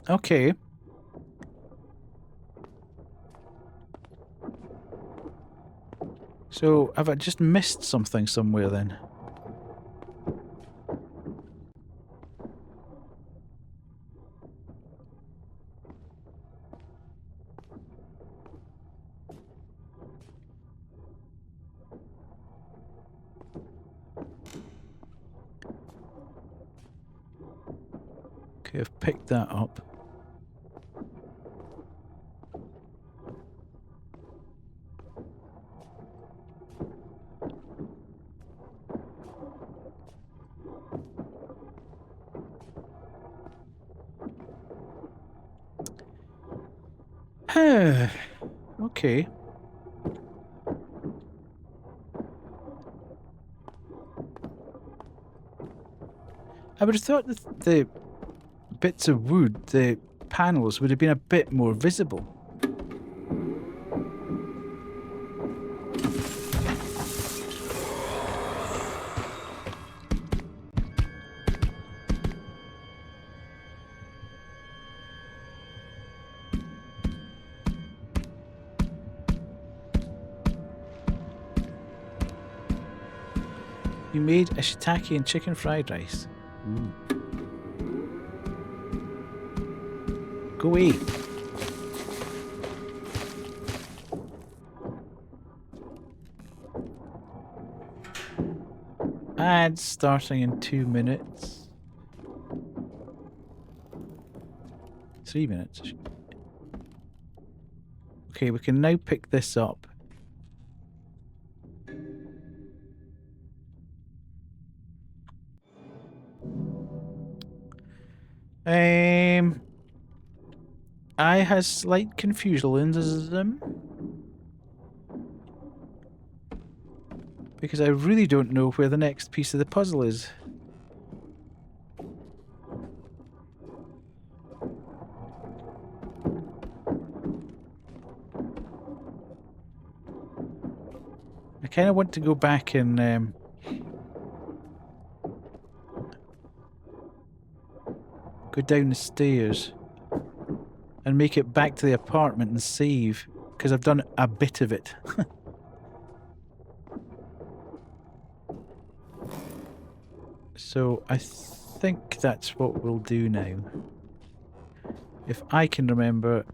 Okay. So, have I just missed something somewhere then? Okay, I've picked that up. Okay. I would have thought that the bits of wood, the panels, would have been a bit more visible. You made a shiitake and chicken fried rice. Ooh. Go away. Ads starting in 2 minutes. 3 minutes. Okay, we can now pick this up. I has slight confusionism because I really don't know where the next piece of the puzzle is. I kind of want to go back and go down the stairs and make it back to the apartment and save, because I've done a bit of it. So I think that's what we'll do now. If I can remember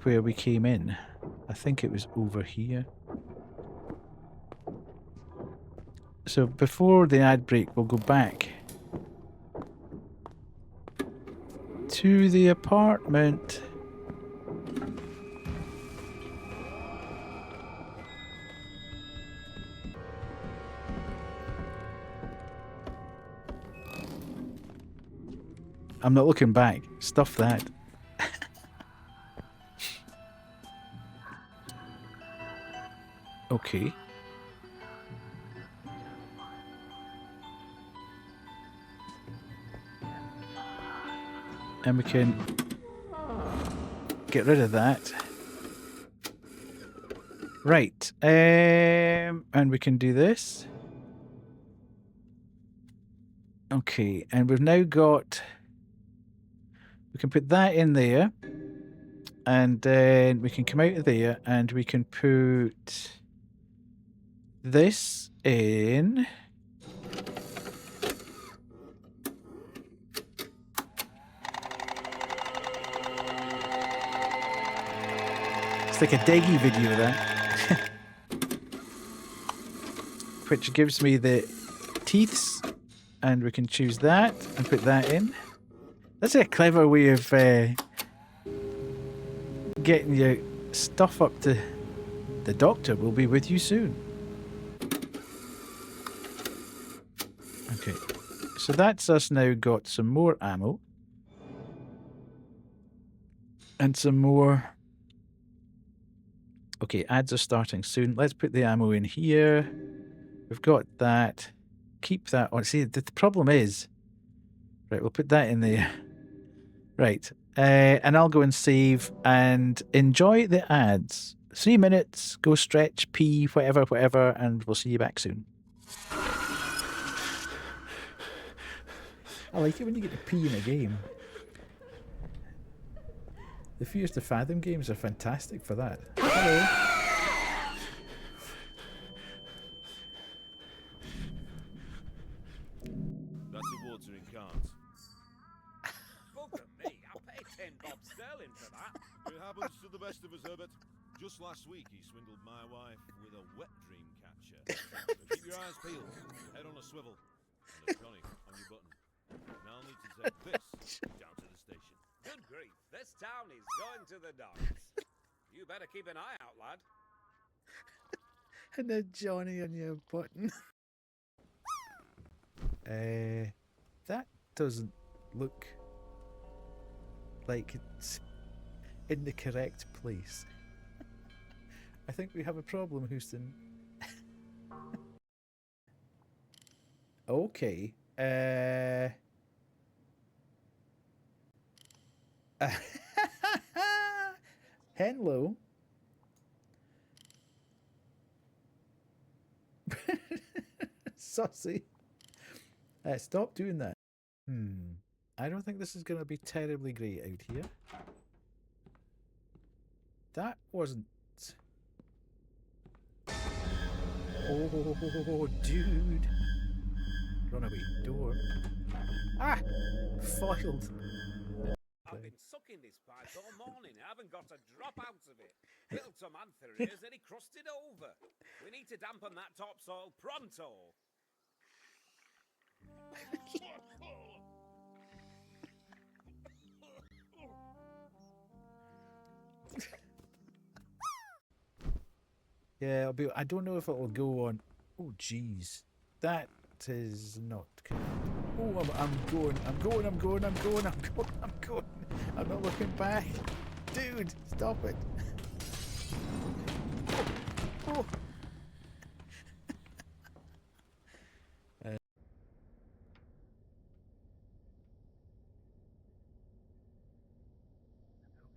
where we came in. I think it was over here. So before the ad break, we'll go back to the apartment. I'm not looking back. Stuff that. Okay. And we can get rid of that. Right. And we can do this. Okay. And we've now got... We can put that in there. And then we can come out of there and we can put this in. It's like a Deggy video, that. Which gives me the teeths, and we can choose that and put that in. That's a clever way of getting your stuff up to the doctor. Will be with you soon. Okay, so that's us now got some more ammo. And some more. Okay, ads are starting soon. Let's put the ammo in here. We've got that. Keep that on. See, the problem is... Right, we'll put that in there. Right. And I'll go and save and enjoy the ads. 3 minutes, go stretch, pee, whatever, and we'll see you back soon. I like it when you get to pee in a game. The Fears to Fathom games are fantastic for that. Hello. That's the watering cans. Bugger me, I'll pay 10 bob sterling for that. It happens to the best of us, Herbert. Just last week, he swindled my wife with a wet dream catcher. So keep your eyes peeled, head on a swivel, and a tonic on your button. Now I'll need to take this down to the station. Good grief, this town is going to the dogs. You better keep an eye out, lad. And a Johnny on your button. That doesn't look like it's in the correct place. I think we have a problem, Houston. Okay. Hello. Sussy. Stop doing that. I don't think this is going to be terribly great out here. That wasn't... Oh, dude. Runaway door. Ah! Foiled. I've been sucking this pipe all morning. I haven't got a drop out of it. Little Samantha here has nearly crusted over. We need to dampen that topsoil pronto. Yeah, it'll be... I don't know if it'll go on... Oh, jeez. That is not correct. Oh, I'm going. I'm not looking back. Dude, stop it. Oh.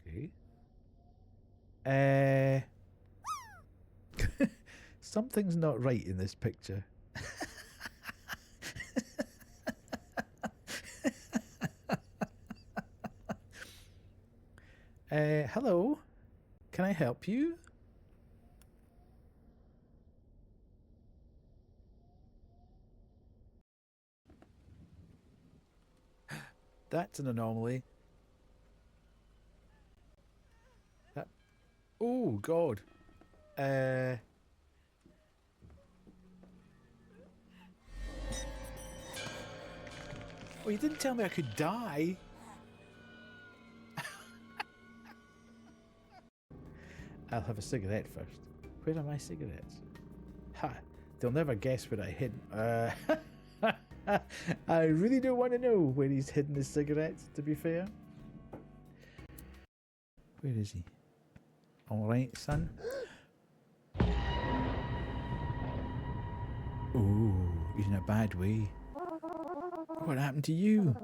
Okay. Something's not right in this picture. Hello. Can I help you? That's an anomaly. That... Oh, God. Oh, you didn't tell me I could die. I'll have a cigarette first. Where are my cigarettes? Ha! They'll never guess where I hid. I really don't want to know where he's hidden his cigarettes, to be fair. Where is he? Alright, son. Ooh, he's in a bad way. What happened to you?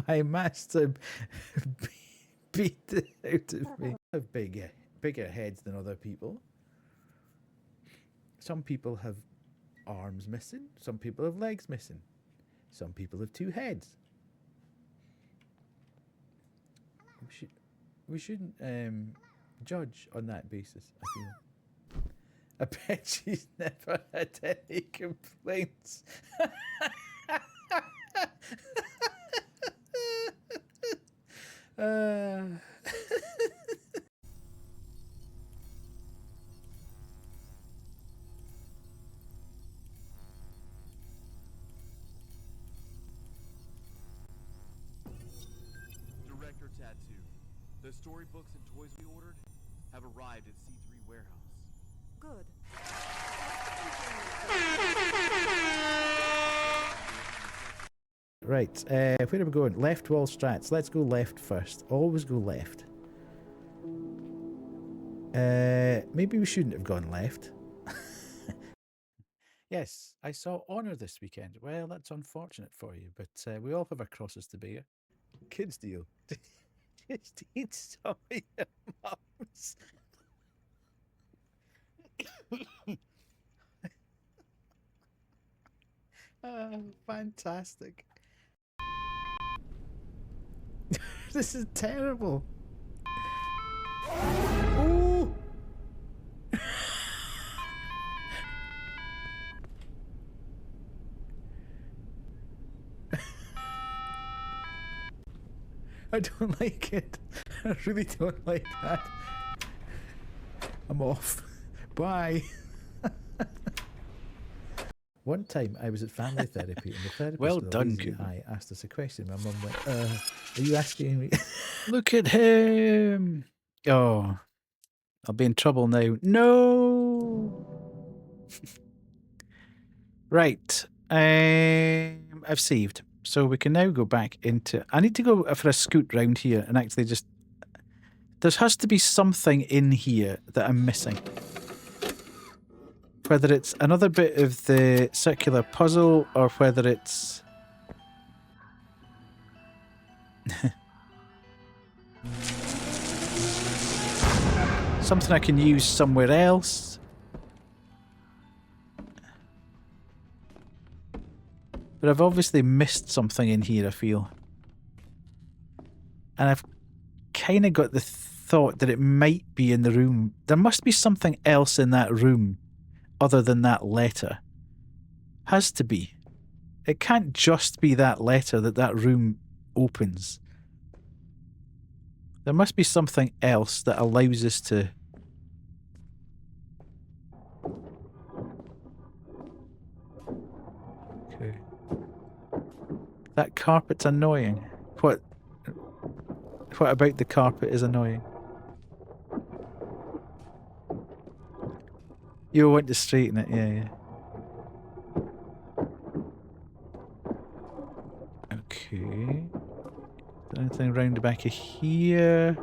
My master beat it out of me. I have bigger heads than other people. Some people have arms missing. Some people have legs missing. Some people have 2 heads. We shouldn't judge on that basis, I feel. I bet she's never had any complaints. The storybooks and toys we ordered have arrived at C3 Warehouse. Good. Right, where are we going? Left wall strats. Let's go left first. Always go left. Maybe we shouldn't have gone left. Yes, I saw Honour this weekend. Well, that's unfortunate for you, but we all have our crosses to bear. Kids deal. Just eat some of your mums. Fantastic. This is terrible. Ooh. I don't like it. I really don't like that. I'm off. Bye. One time I was at family therapy and the therapist Well with a done, lazy Cooper. eye asked us a question. My mum went, are you asking me? Look at him. Oh, I'll be in trouble now. No. Right. I've saved. So we can now go back into... I need to go for a scoot round here and actually just... There has to be something in here that I'm missing. Whether it's another bit of the circular puzzle or whether it's... something I can use somewhere else. But I've obviously missed something in here, I feel. And I've kind of got the thought that it might be in the room. There must be something else in that room other than that letter. Has to be. It can't just be that letter that room opens. There must be something else that allows us to... Okay. That carpet's annoying. What about the carpet is annoying? You want to straighten it, yeah. Okay. Anything round the back of here?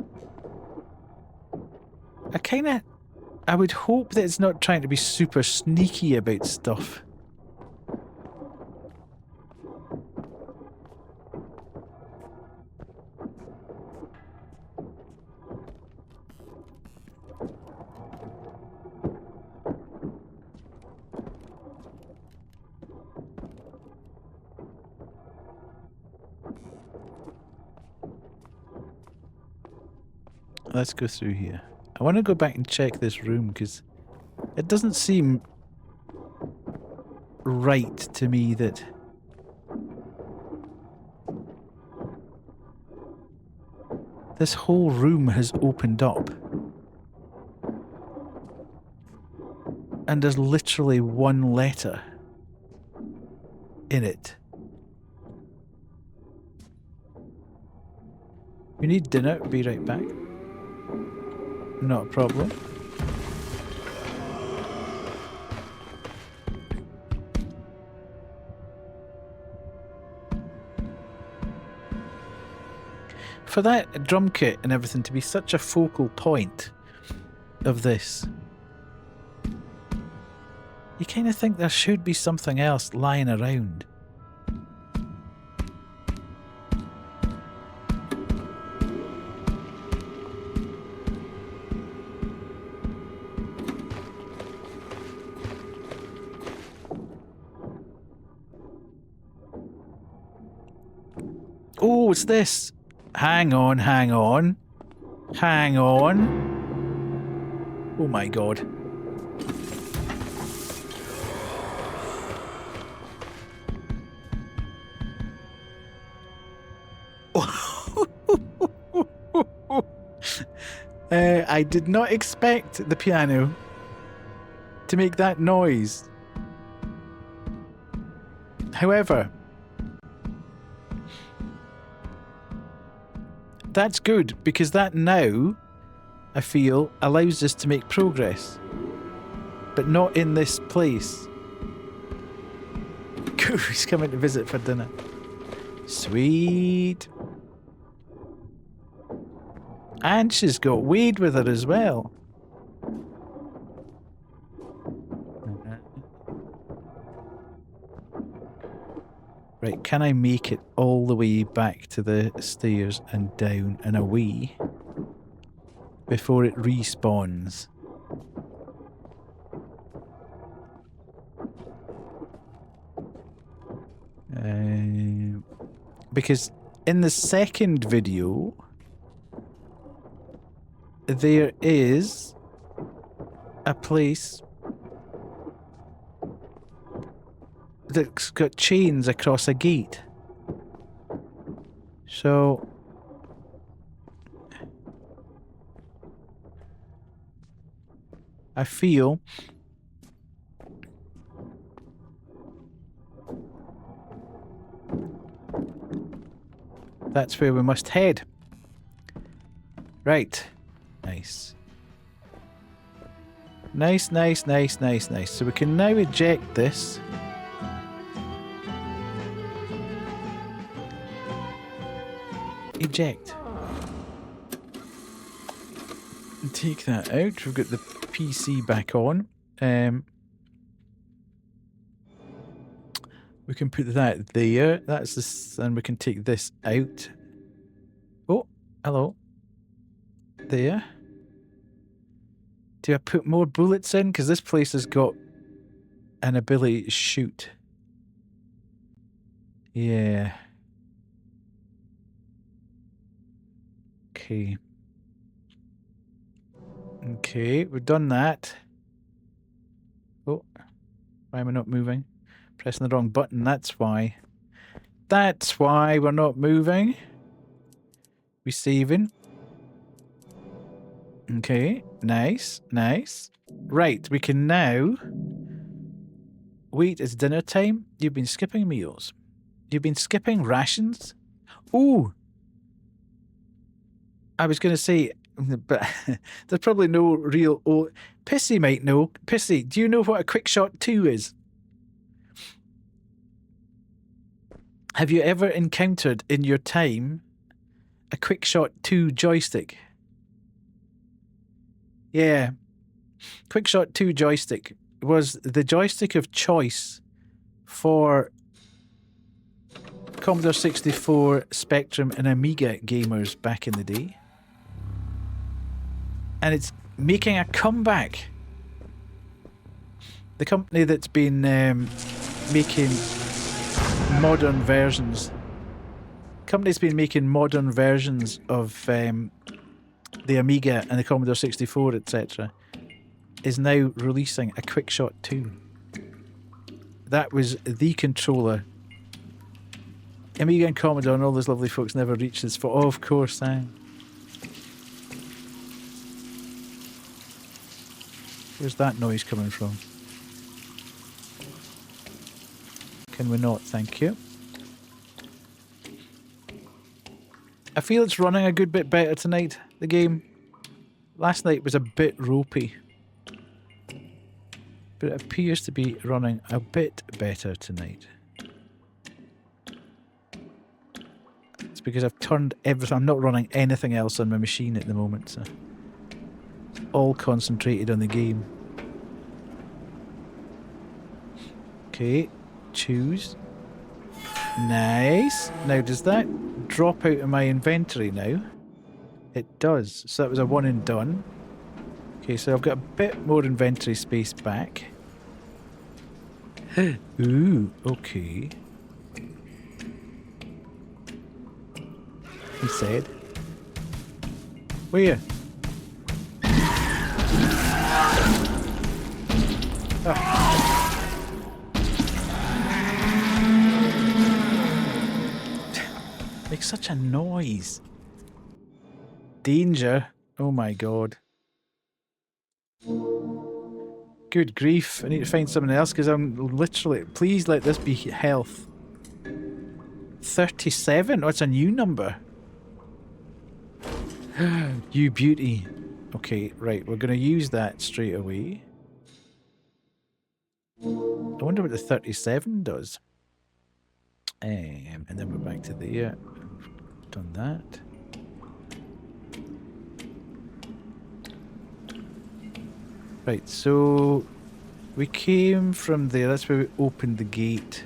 I would hope that it's not trying to be super sneaky about stuff. Let's go through here. I want to go back and check this room because it doesn't seem right to me that this whole room has opened up and there's literally one letter in it. We need dinner. Be right back. Not a problem. For that drum kit and everything to be such a focal point of this, you kind of think there should be something else lying around. Oh, it's this. Hang on, hang on. Hang on. Oh my god. I did not expect the piano to make that noise. However, That's good, because that now, I feel, allows us to make progress. But not in this place. Cool, he's coming to visit for dinner. Sweet. And she's got Wade with her as well. Right, can I make it all the way back to the stairs and down and away before it respawns? Because in the second video, there is a place that's got chains across a gate. So I feel that's where we must head. Right. Nice. Nice, nice, nice, nice, nice. So we can now eject this. Eject. And take that out. We've got the PC back on. We can put that there. That's this, and we can take this out. Oh, hello. There. Do I put more bullets in? Because this place has got an ability to shoot. Yeah. Okay. Okay, we've done that. Oh, why am I not moving? Pressing the wrong button, that's why. That's why we're not moving. We're saving. Okay, nice, nice. Right, we can now... Wait, it's dinner time? You've been skipping meals. You've been skipping rations? Ooh! I was going to say, but there's probably no real... Oh, Pissy might know. Pissy, do you know what a Quick Shot 2 is? Have you ever encountered in your time a Quick Shot 2 joystick? Yeah. Quick Shot 2 joystick was the joystick of choice for Commodore 64, Spectrum and Amiga gamers back in the day. And it's making a comeback. The company that's been making modern versions. Company's been making modern versions of the Amiga and the Commodore 64, etc. is now releasing a Quick Shot 2. That was the controller. Amiga and Commodore and all those lovely folks never reached this for. Oh, of course, Where's that noise coming from? Can we not? Thank you. I feel it's running a good bit better tonight, the game. Last night was a bit ropey. But it appears to be running a bit better tonight. It's because I've turned everything. I'm not running anything else on my machine at the moment, so it's all concentrated on the game. Okay, choose. Nice. Now, does that drop out of my inventory now? It does. So that was a one and done. Okay, so I've got a bit more inventory space back. Ooh, okay. He said. Where? Makes such a noise. Danger. Oh my god. Good grief. I need to find something else because I'm literally... Please let this be health. 37? Oh, it's a new number. You beauty. Okay, right. We're going to use that straight away. I wonder what the 37 does. And then we're back to there. Done that. Right, so we came from there. That's where we opened the gate.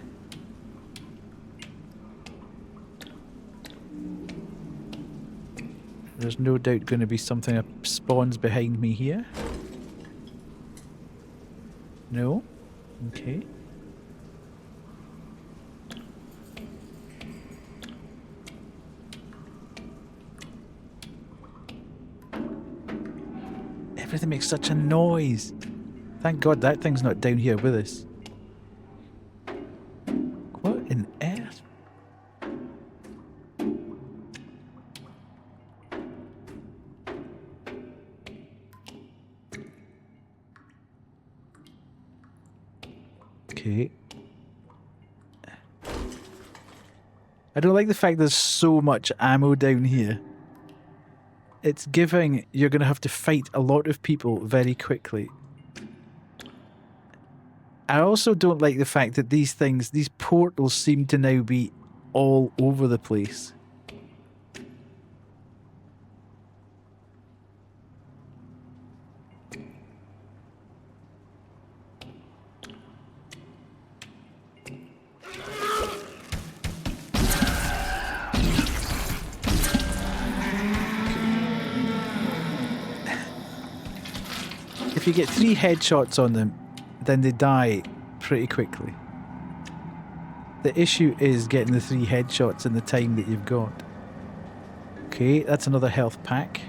There's no doubt going to be something that spawns behind me here. No? Okay. Everything makes such a noise. Thank God that thing's not down here with us. What in earth? Okay. I don't like the fact there's so much ammo down here. It's giving you're going to have to fight a lot of people very quickly. I also don't like the fact that these things, these portals seem to now be all over the place. If you get 3 headshots on them, then they die pretty quickly. The issue is getting the 3 headshots in the time that you've got. Okay, that's another health pack.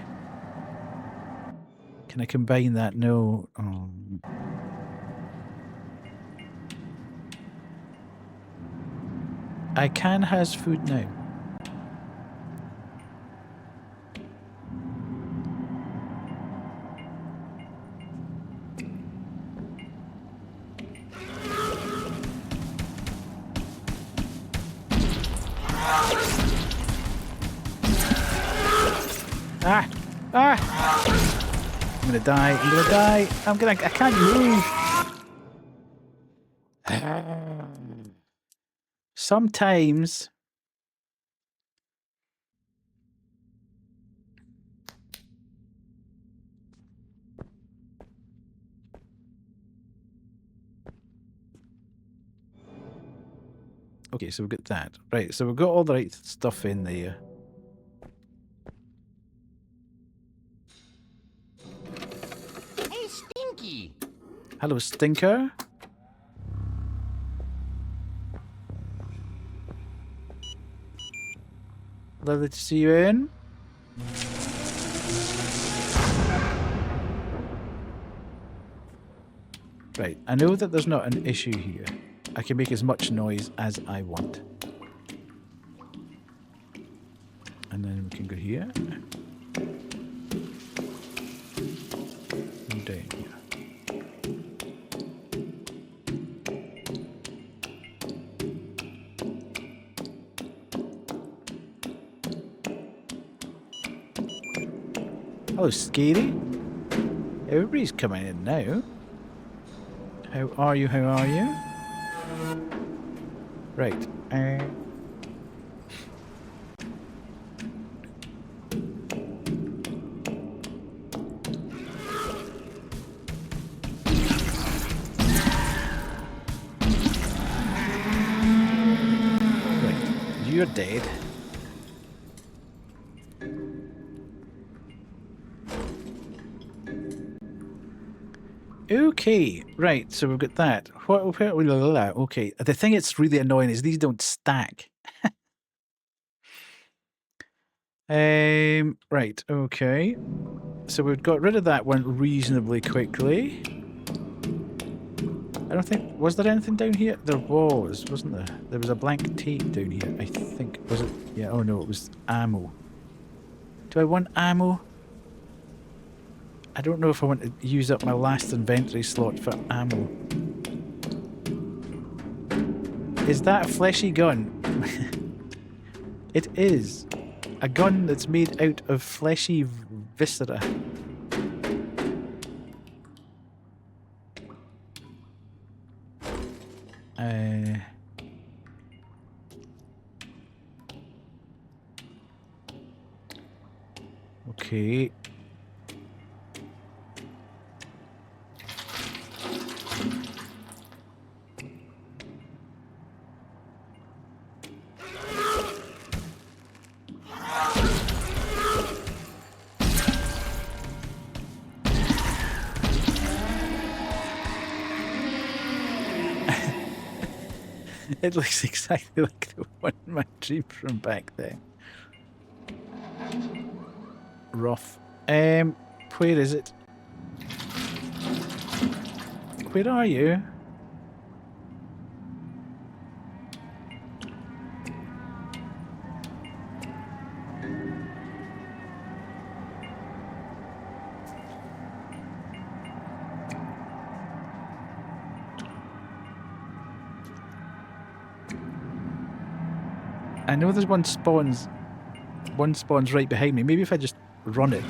Can I combine that? No. I can has food now. I'm gonna die. I'm gonna die. I can't move. Sometimes. Okay, so we've got that. Right, so we've got all the right stuff in there. Hey, Stinky! Hello, Stinker. Lovely to see you in. Right, I know that there's not an issue here. I can make as much noise as I want. And then we can go here. And down here. Hello, Scary. Everybody's coming in now. How are you? How are you? Right. Right. You're dead. Okay, right, so we've got that. Okay, the thing that's really annoying is these don't stack. Right, okay. So we've got rid of that one reasonably quickly. I don't think... Was there anything down here? There was, wasn't there? There was a blank tape down here, I think. Was it? Yeah, oh no, it was ammo. Do I want ammo? I don't know if I want to use up my last inventory slot for ammo. Is that a fleshy gun? It is. A gun that's made out of fleshy viscera. Okay. It looks exactly like the one in my dream from back there. Rough. Where is it? Where are you? I know there's one spawns right behind me. Maybe if I just run it.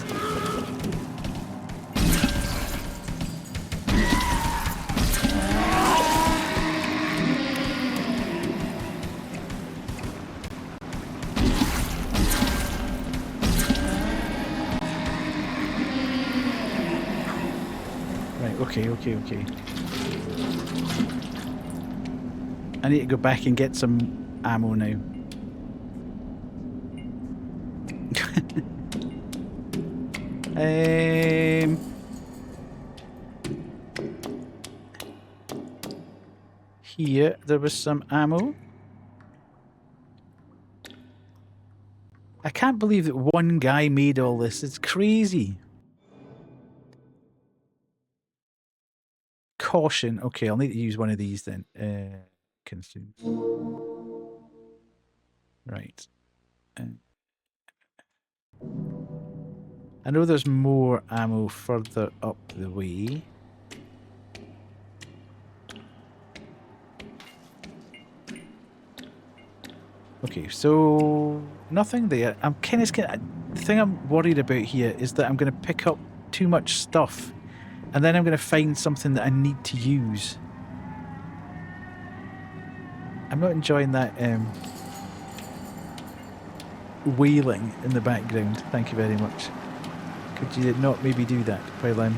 Okay. I need to go back and get some ammo now. Here, there was some ammo. I can't believe that one guy made all this. It's crazy. Caution. Okay, I'll need to use one of these then. Consume. Right. I know there's more ammo further up the way. Okay, so nothing there. I'm kind of scared. The thing I'm worried about here is that I'm going to pick up too much stuff, and then I'm going to find something that I need to use. I'm not enjoying that wailing in the background. Thank you very much. Could you not maybe do that while I'm...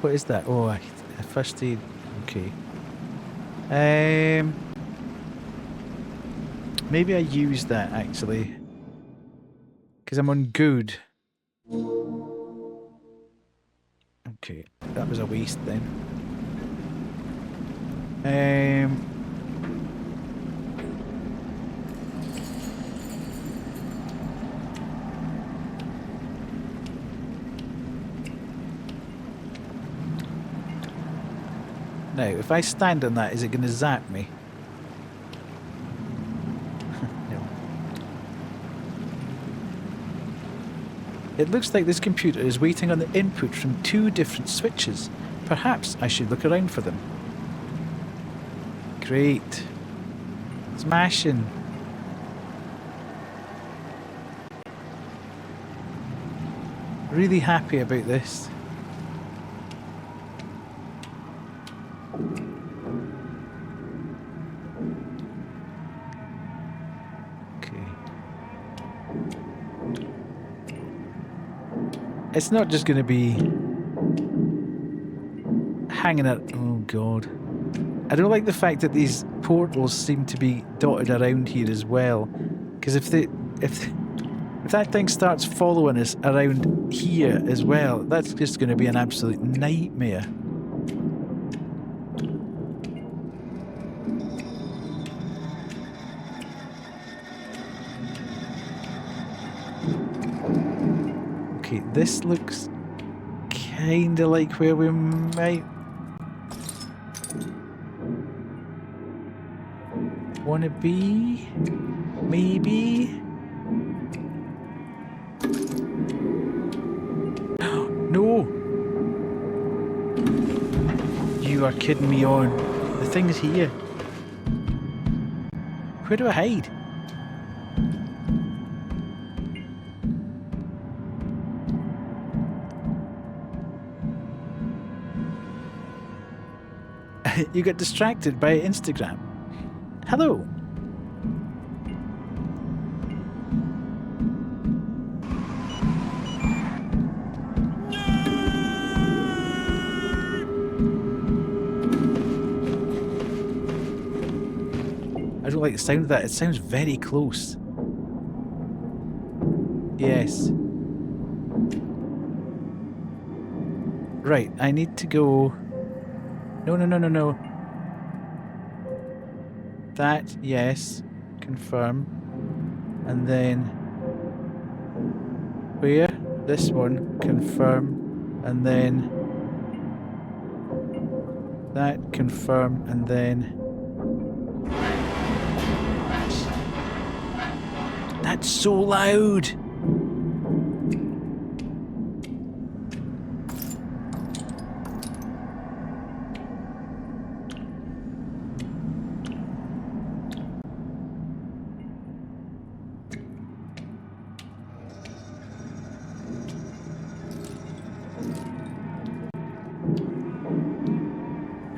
What is that? Oh, a first aid. Okay. Maybe I use that actually, because I'm on good. Okay, that was a waste then. Now, if I stand on that, is it going to zap me? No. It looks like this computer is waiting on the input from 2 different switches. Perhaps I should look around for them. Great. Smashing. Really happy about this. It's not just going to be hanging out. Oh god. I don't like the fact that these portals seem to be dotted around here as well. Because if that thing starts following us around here as well, that's just going to be an absolute nightmare. Okay, this looks kinda like where we might wanna be, maybe. no! You are kidding me on. The thing's here. Where do I hide? You got distracted by Instagram. Hello. I don't like the sound of that. It sounds very close. Yes. Right, I need to go... No, no, no, no, no. That, yes. Confirm. And then... Where? This one. Confirm. And then... That, confirm. And then... That's so loud!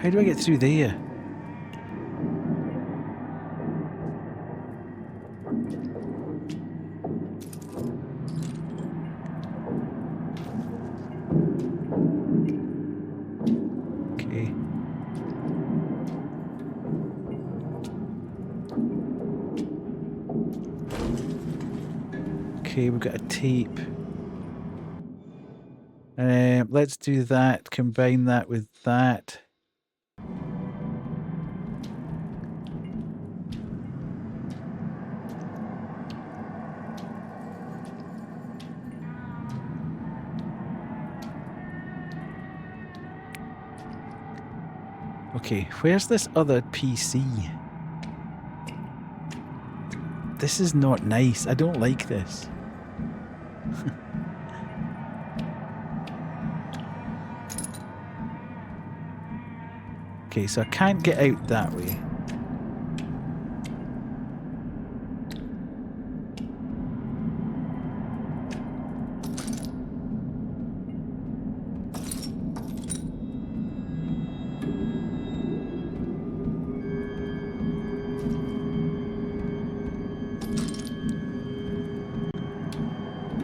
How do I get through there? Okay. Okay, we've got a tape. Let's do that. Combine that with that. Okay, where's this other PC? This is not nice. I don't like this. Okay, so I can't get out that way.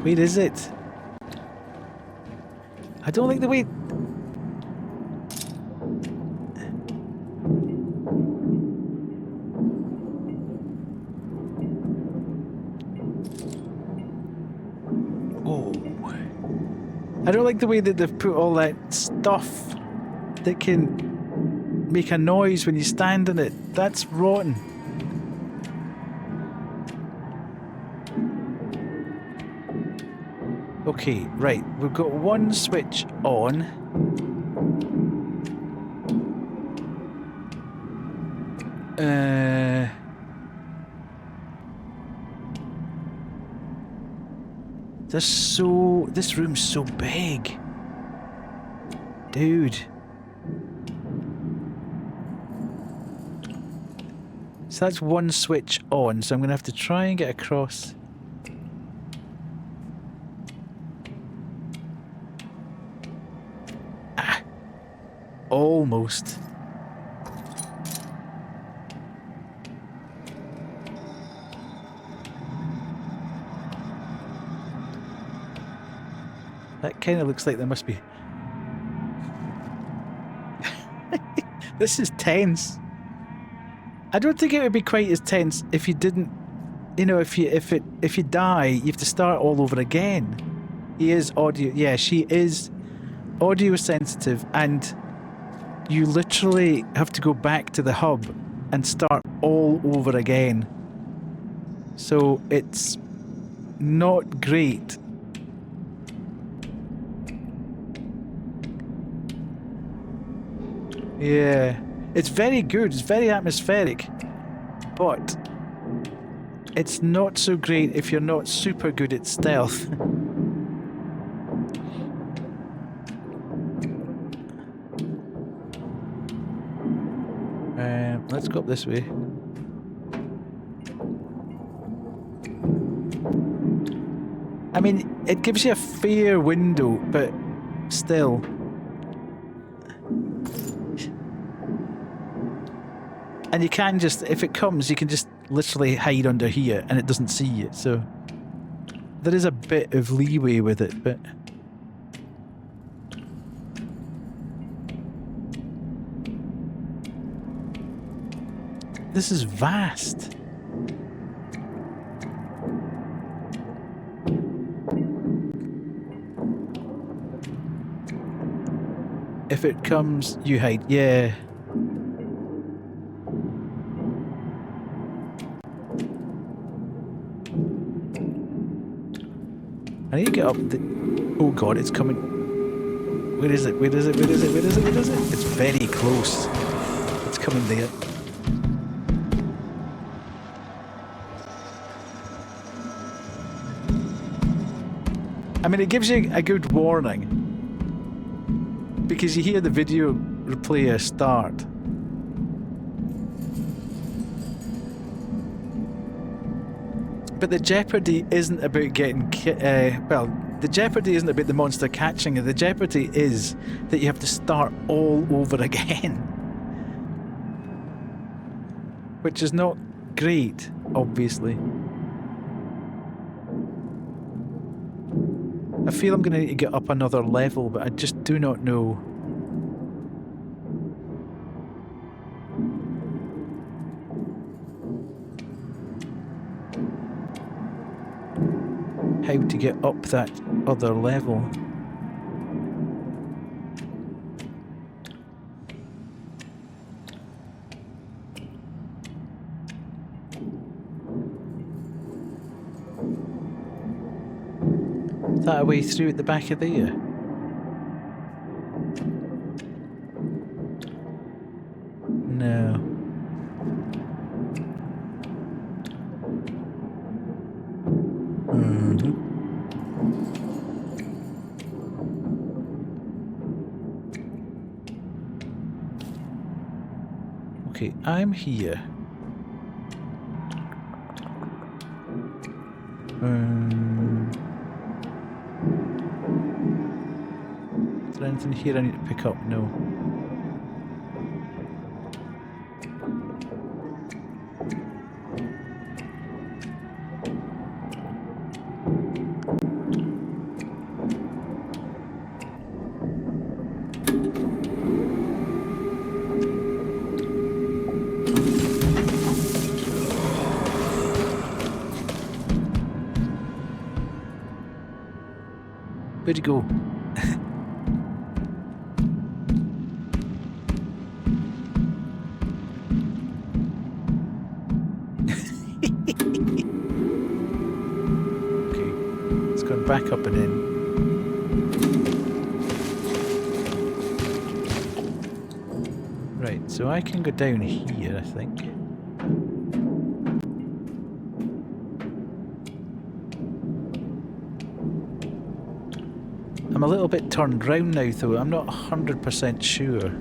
Where is it? I don't like the way... Oh. I don't like the way that they've put all that stuff that can make a noise when you stand in it. That's rotten. Okay, right, we've got one switch on. This room's so big. Dude. So that's one switch on, so I'm going to have to try and get across. Almost. That kind of looks like there must be... This is tense. I don't think it would be quite as tense if you didn't... You know, if you die, you have to start all over again. He is audio... Yeah, she is audio sensitive, and you literally have to go back to the hub and start all over again. So it's not great. Yeah, it's very good, it's very atmospheric, but it's not so great if you're not super good at stealth. Let's go up this way. I mean, it gives you a fair window, but still. And you can just, if it comes, you can just literally hide under here and it doesn't see you. So there is a bit of leeway with it, but... This is vast. If it comes, you hide. Yeah. I need to get up the... Oh god, it's coming. Where is it? Where is it? Where is it? Where is it? Where is it? It's very close. It's coming there. I mean, it gives you a good warning. Because you hear the video replayer start. But the jeopardy isn't about getting... well, the jeopardy isn't about the monster catching you. The jeopardy is that you have to start all over again. Which is not great, obviously. I feel I'm going to need to get up another level, but I just do not know. How to get up that other level. Is that a way through at the back of there? No. Okay, I'm here. Is there anything here I need to pick up? No. Where'd you go? Okay, it's gone back up and in. Right, so I can go down here, I think. I'm a little bit turned round now, though. I'm not 100% sure.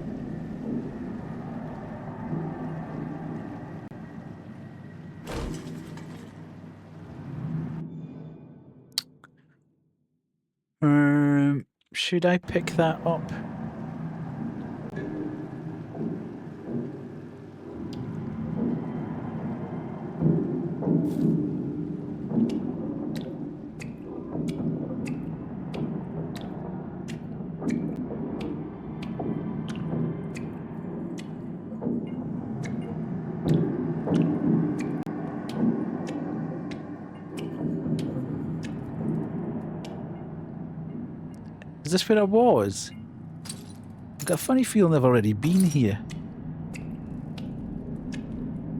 Should I pick that up? Is this where I was? I've got a funny feeling I've already been here.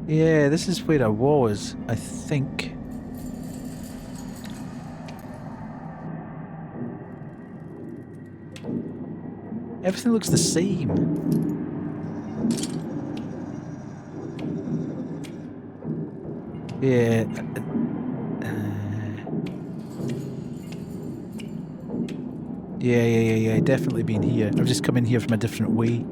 Yeah, this is where I was, I think. Everything looks the same. Yeah. Yeah, definitely been here. I've just come in here from a different way.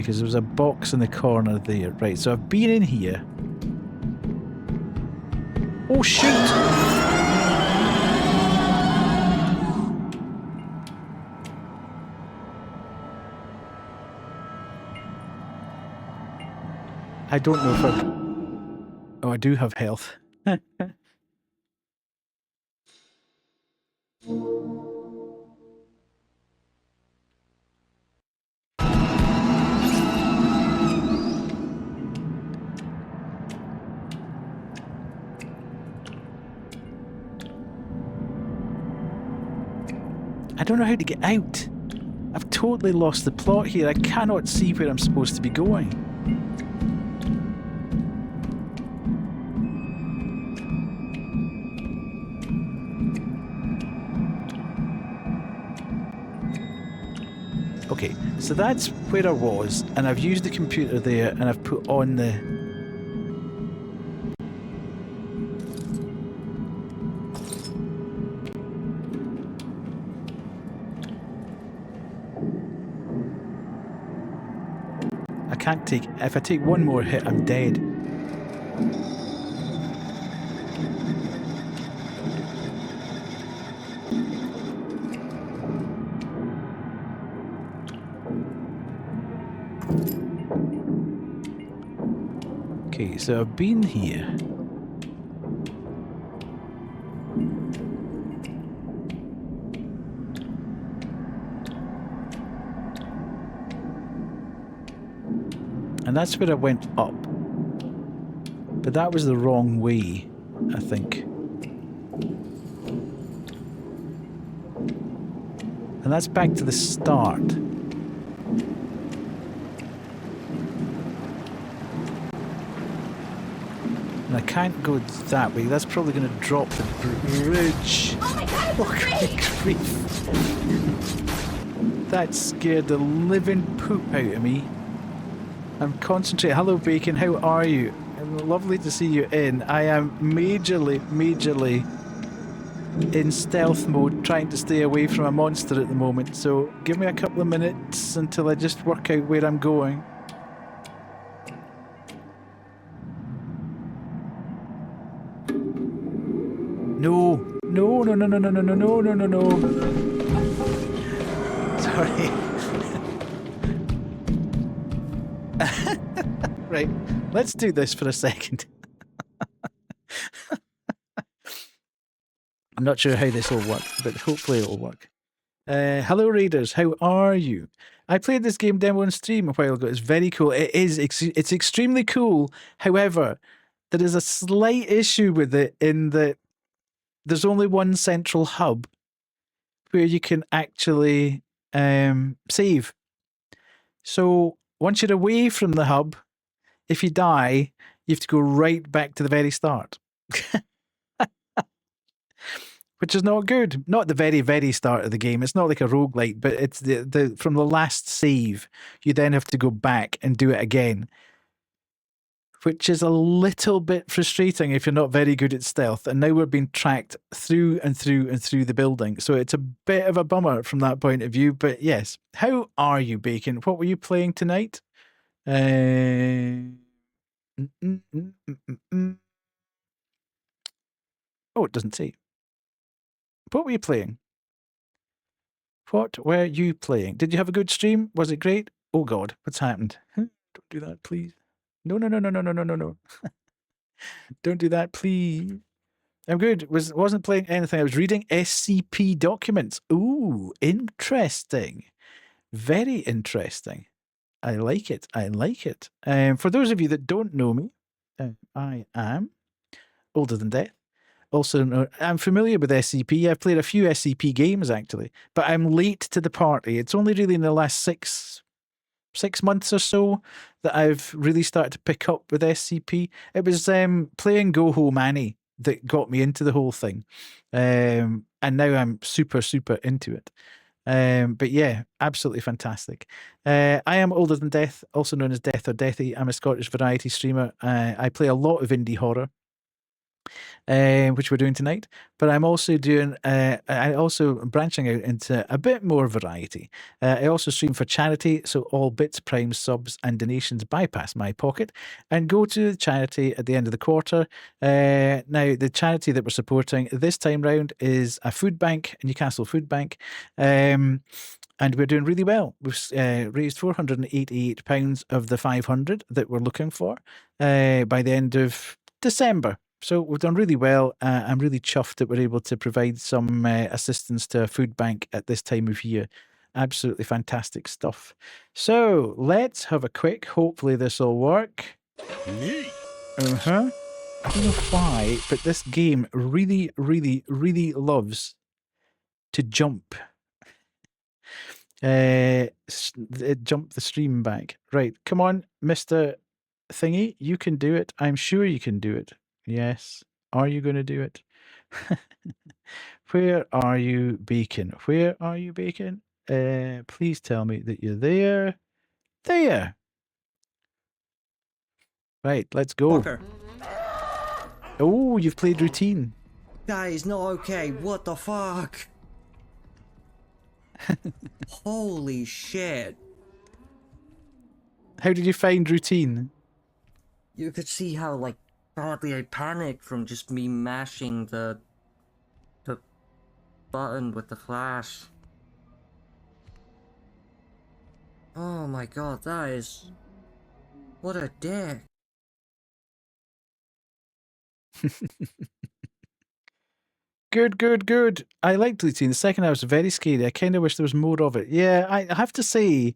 because there was a box in the corner there. Right, so I've been in here. Oh, shoot! I don't know if I... Oh, I do have health. I don't know how to get out. I've totally lost the plot here. I cannot see where I'm supposed to be going. Okay, so that's where I was, and I've used the computer there, and I've put on the... I can't take... If I take one more hit, I'm dead. Okay, so I've been here. And that's where I went up. But that was the wrong way, I think. And that's back to the start. And I can't go that way. That's probably going to drop the bridge. Oh my god, Oh, grief. That scared the living poop out of me. I'm concentrating. Hello, Bacon. How are you? Lovely to see you in. I am majorly in stealth mode, trying to stay away from a monster at the moment. So give me a couple of minutes until I just work out where I'm going. No, no, no, no, no, no, no, no, no, no, no, no. Sorry. Right, let's do this for a second. I'm not sure how this will work, but hopefully it'll work. Hello, Raiders. How are you? I played this game demo on stream a while ago. It's very cool. It's extremely cool. However, there is a slight issue with it in that there's only one central hub where you can actually save. So once you're away from the hub, if you die, you have to go right back to the very start. Which is not good. Not the very, very start of the game. It's not like a roguelite, but it's the from the last save, you then have to go back and do it again. Which is a little bit frustrating if you're not very good at stealth. And now we're being tracked through and through and through the building. So it's a bit of a bummer from that point of view. But yes, how are you, Bacon? What were you playing tonight? Oh, it doesn't say. What were you playing? What were you playing? Did you have a good stream? Was it great? Oh God, what's happened? Don't do that, please. No, no, no, no, no, no, no, no, no. Don't do that, please. I'm good. Wasn't playing anything. I was reading SCP documents. Ooh, interesting. Very interesting. I like it. I like it. For those of you that don't know me, I am older than death. Also, I'm familiar with SCP. I've played a few SCP games, actually, but I'm late to the party. It's only really in the last six months or so that I've really started to pick up with SCP. It was playing Go Home Annie that got me into the whole thing. And now I'm super, super into it. But yeah, absolutely fantastic. I am older than death, also known as Death or Deathy. I'm a Scottish variety streamer. I play a lot of indie horror. which we're doing tonight. But I'm also doing, I also branching out into a bit more variety. I also stream for charity, so all bits, primes, subs, and donations bypass my pocket and go to the charity at the end of the quarter. Now, the charity that we're supporting this time round is a food bank, a Newcastle food bank. And we're doing really well. We've raised £488 of the 500 that we're looking for by the end of December. So we've done really well. I'm really chuffed that we're able to provide some assistance to a food bank at this time of year. Absolutely fantastic stuff. So let's have a quick. Hopefully this will work. Neat. I don't know why, but this game really, really, really loves to jump. It jumped the stream back. Right, come on, Mr. Thingy, you can do it. I'm sure you can do it. Yes. Are you going to do it? Where are you, Bacon? Where are you, Bacon? Please tell me that you're there. There. Right, let's go. Fucker. Oh, you've played routine. That is not okay. What the fuck? Holy shit. How did you find routine? You could see how, like, badly I panicked from just me mashing the button with the flash. Oh my god, that is... What a dick. Good. I liked routine. The second hour was very scary. I kind of wish there was more of it. Yeah, I have to say,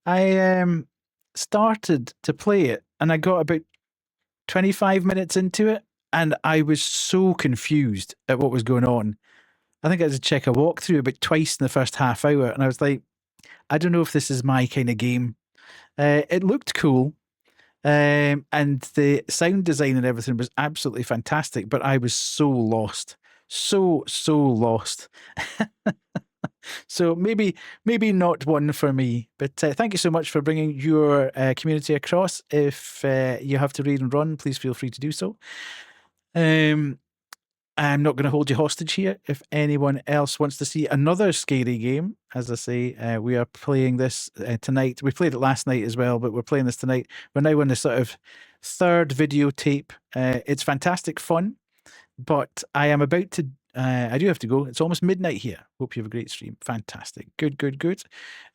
I started to play it and I got about 25 minutes into it and I was so confused at what was going on. I think I had to check a walkthrough about twice in the first half hour and I was like, I don't know if this is my kind of game. It looked cool. And the sound design and everything was absolutely fantastic, but I was so lost. So lost. So maybe not one for me, but thank you so much for bringing your community across. If you have to read and run, please feel free to do so. I'm not going to hold you hostage here. If anyone else wants to see another scary game, as I say, we are playing this tonight. We played it last night as well, but we're playing this tonight. We're now on the sort of third videotape. It's fantastic fun, but I am about to... I do have to go. It's almost midnight here. Hope you have a great stream. Fantastic. Good.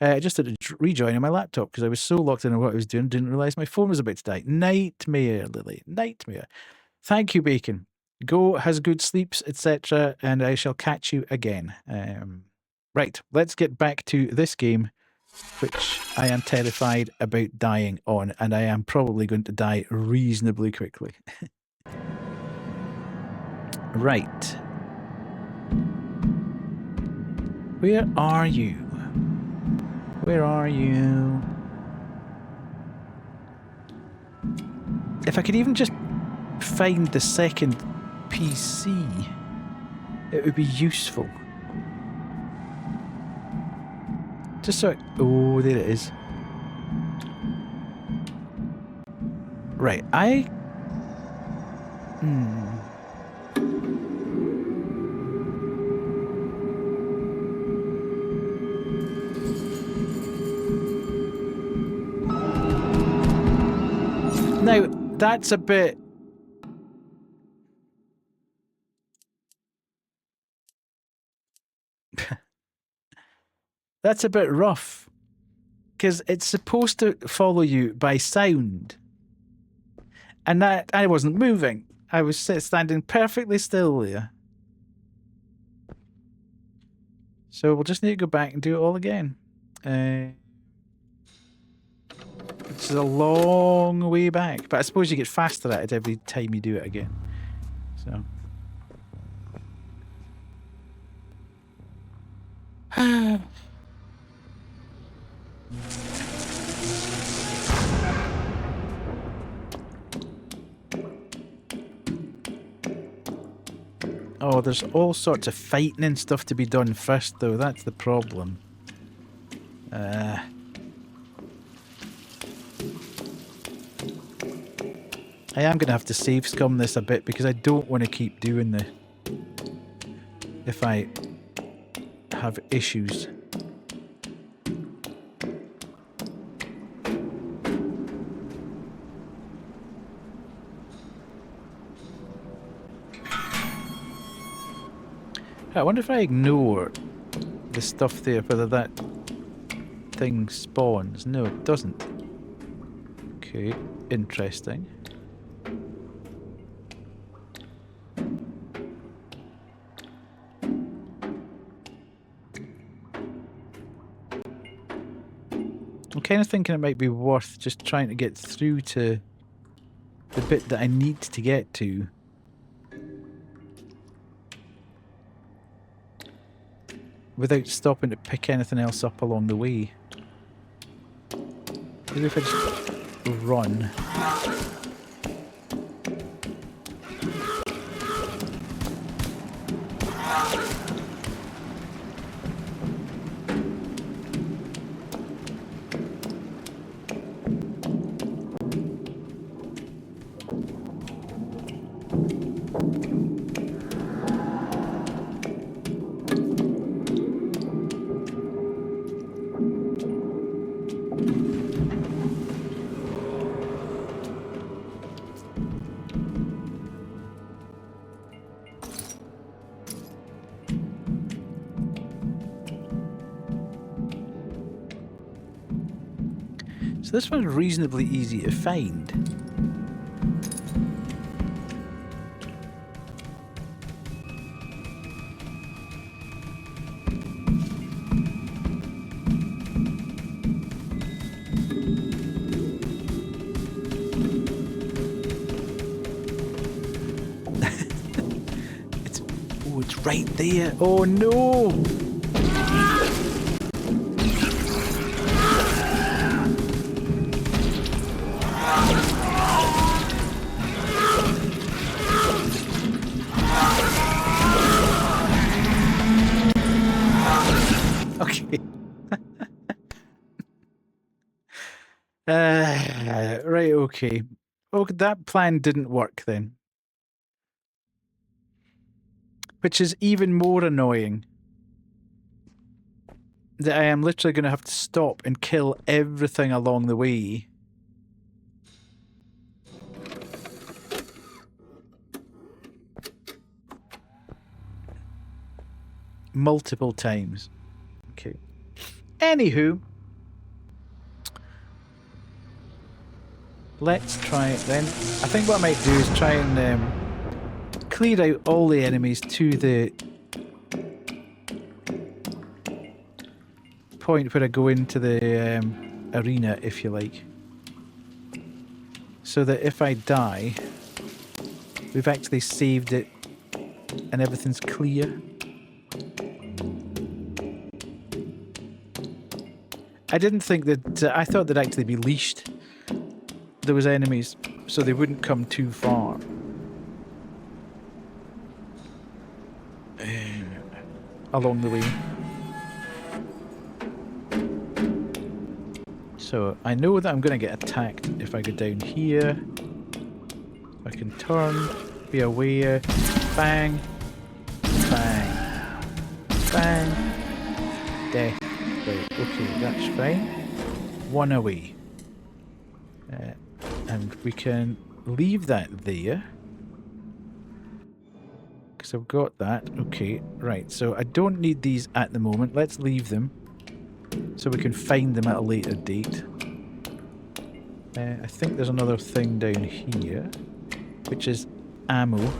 I just had to rejoin on my laptop because I was so locked in on what I was doing, didn't realise my phone was about to die. Nightmare, Lily. Nightmare. Thank you, Bacon. Go, has good sleeps, etc. And I shall catch you again. Right, let's get back to this game, which I am terrified about dying on, and I am probably going to die reasonably quickly. Right. Where are you? Where are you? If I could even just find the second PC, it would be useful. Just so oh, there it is. Right, Now, that's a bit... That's a bit rough. Because it's supposed to follow you by sound. And that I wasn't moving. I was standing perfectly still there. So we'll just need to go back and do it all again. It's a long way back, but I suppose you get faster at it every time you do it again. So. Oh, there's all sorts of fighting and stuff to be done first, though. That's the problem. I am going to have to save scum this a bit because I don't want to keep doing the... if I have issues. I wonder if I ignore the stuff there, whether that thing spawns. No, it doesn't. Okay, interesting. I'm kind of thinking it might be worth just trying to get through to the bit that I need to get to. Without stopping to pick anything else up along the way. Maybe if I just run. So this one's reasonably easy to find. It's right there. Oh no! Right, okay. Oh, that plan didn't work then. Which is even more annoying. That I am literally going to have to stop and kill everything along the way. Multiple times. Okay. Anywho. Let's try it then. I think what I might do is try and clear out all the enemies to the point where I go into the arena, if you like. So that if I die, we've actually saved it and everything's clear. I didn't think that... I thought they'd actually be leashed. There was enemies, so they wouldn't come too far. Along the way. So I know that I'm going to get attacked if I go down here. I can turn, be aware, bang, bang, bang, death. Right, okay, that's fine. One away. And we can leave that there. Because I've got that. Okay, right. So I don't need these at the moment. Let's leave them. So we can find them at a later date. I think there's another thing down here. Which is ammo.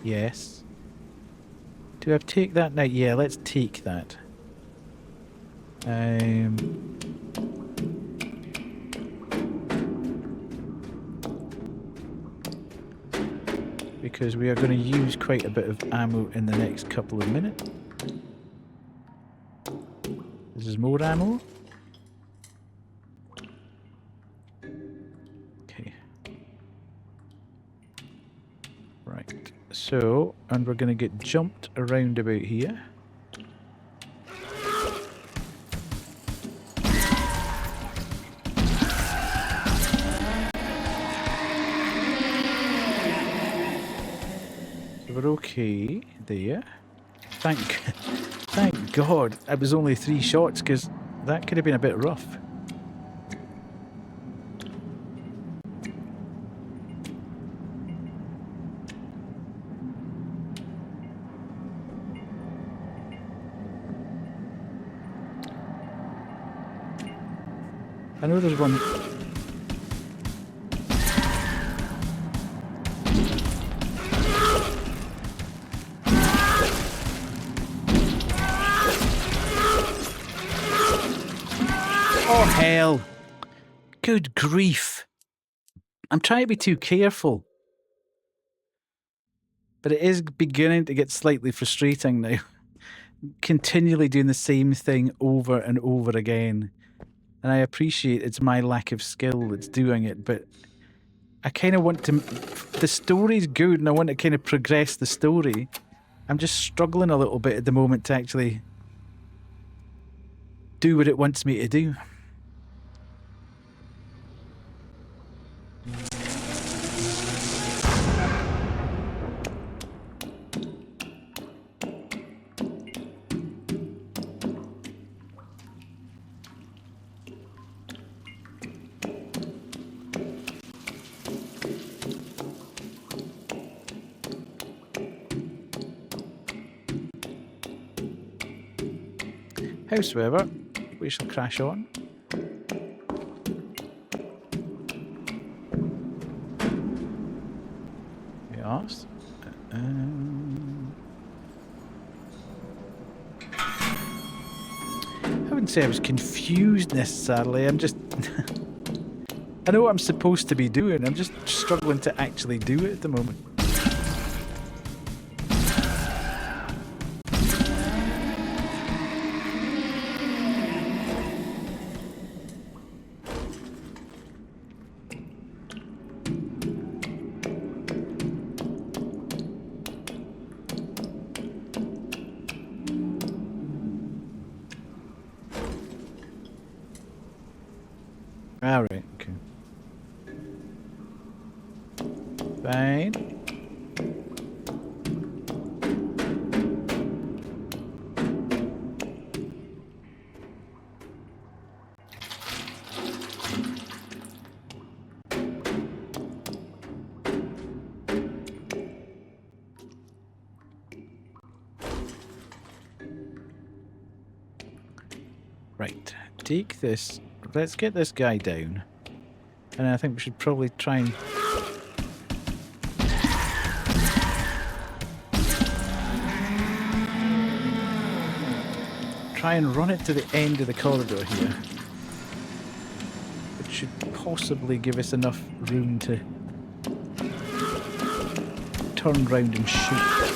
Yes. Do I take that now? Yeah, let's take that. Because we are going to use quite a bit of ammo in the next couple of minutes. This is more ammo. Okay. Right. So, and we're going to get jumped around about here. we're okay there. Thank God it was only 3 shots, because that could have been a bit rough. I know there's one. Oh, hell. Good grief. I'm trying to be too careful. But it is beginning to get slightly frustrating now. Continually doing the same thing over and over again. And I appreciate it's my lack of skill that's doing it, but I kind of want to... The story's good and I want to kind of progress the story. I'm just struggling a little bit at the moment to actually do what it wants me to do. Howsoever, we shall crash on. Yes. I wouldn't say I was confused necessarily. I'm just... I know what I'm supposed to be doing. I'm just struggling to actually do it at the moment. Alright, okay. Fine. Right, take this. Let's get this guy down. And I think we should probably try and... try and run it to the end of the corridor here. Which should possibly give us enough room to turn round and shoot.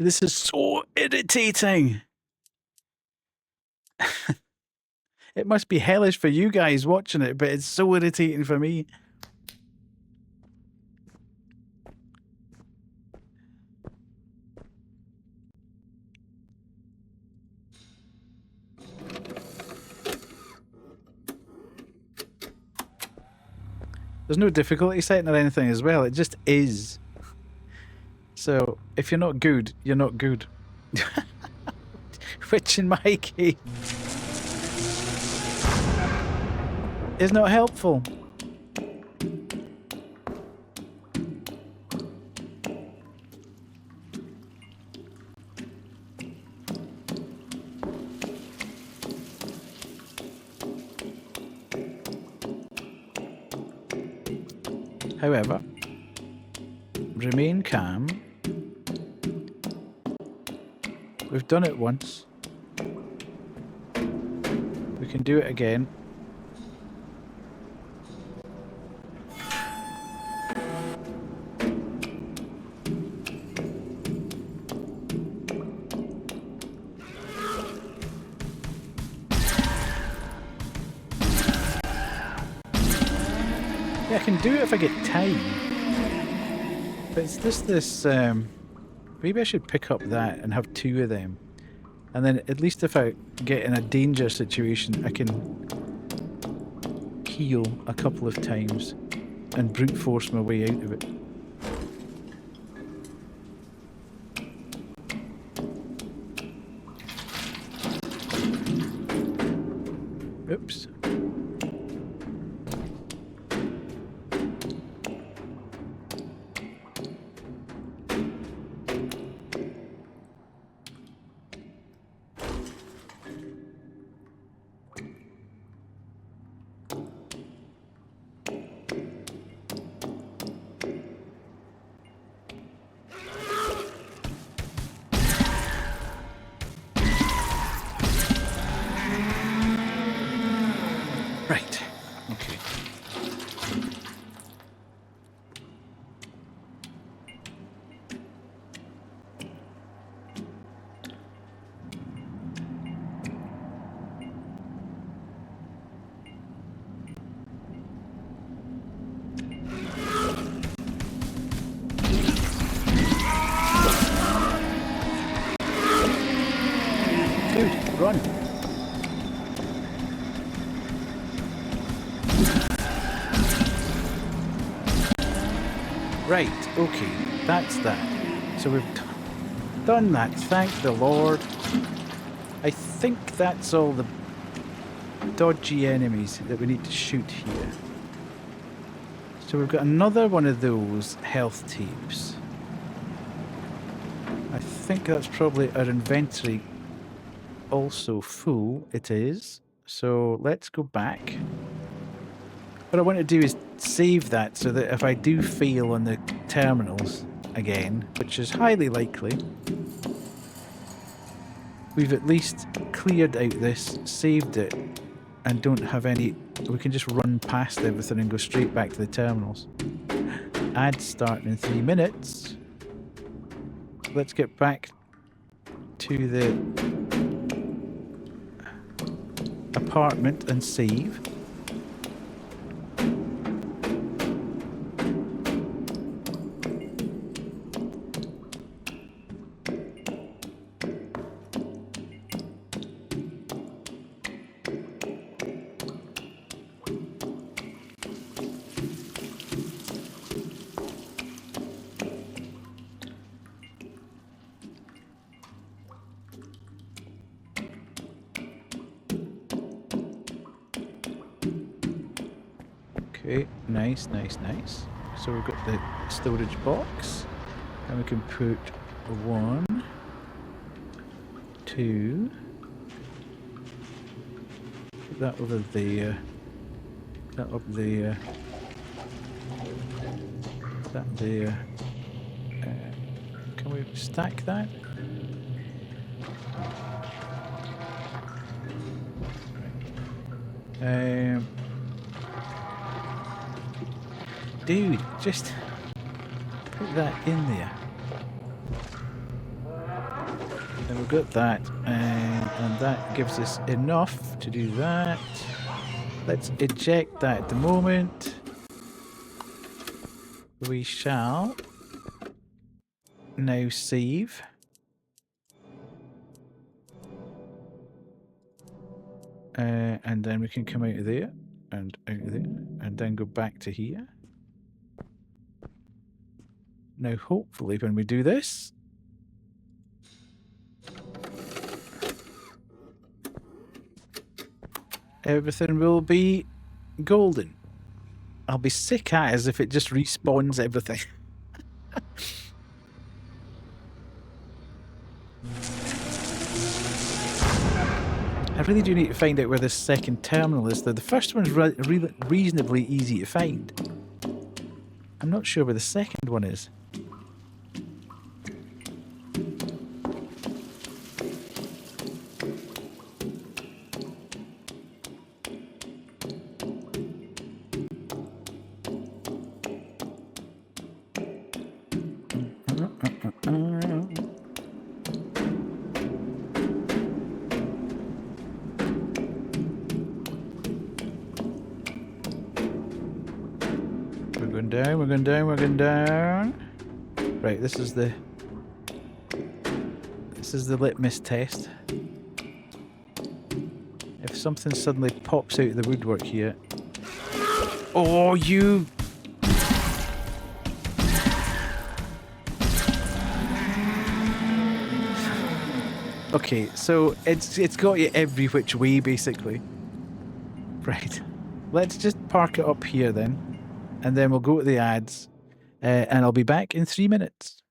This is so irritating. It must be hellish for you guys watching it, but it's so irritating for me. There's no difficulty setting or anything as well. It just is. So, if you're not good, you're not good. Which in my case is not helpful. However, remain calm. We've done it once. We can do it again. Yeah, I can do it if I get time. But it's just this, maybe I should pick up that and have 2 of them. And then at least if I get in a danger situation, I can heal a couple of times and brute force my way out of it. Oops. Right. Okay. Dude, run. Right, okay, that's that. So we've done that, thank the Lord. I think that's all the dodgy enemies that we need to shoot here. So we've got another one of those health tapes. I think that's probably our inventory also full. It is. So let's go back. What I want to do is save that so that if I do fail on the terminals again, which is highly likely, we've at least cleared out this, saved it, and don't have any... We can just run past everything and go straight back to the terminals. Ad starting in 3 minutes. Let's get back to the apartment and save. Okay, nice, nice, nice. So we've got the storage box, and we can put 1, 2, put that over there, that up there, that there. Can we stack that? Dude, just put that in there. And we've got that, and that gives us enough to do that. Let's eject that at the moment. We shall now save. And then we can come out of there, and out of there, and then go back to here. Now, hopefully, when we do this, everything will be golden. I'll be sick at as if it just respawns everything. I really do need to find out where this second terminal is, though. The first one's reasonably easy to find. I'm not sure where the second one is. going down, we're going down, we're going down. Right, this is the litmus test. If something suddenly pops out of the woodwork here. Oh, you... Okay, so it's got you every which way, basically. Right. Let's just park it up here then. And then we'll go to the ads. And I'll be back in 3 minutes.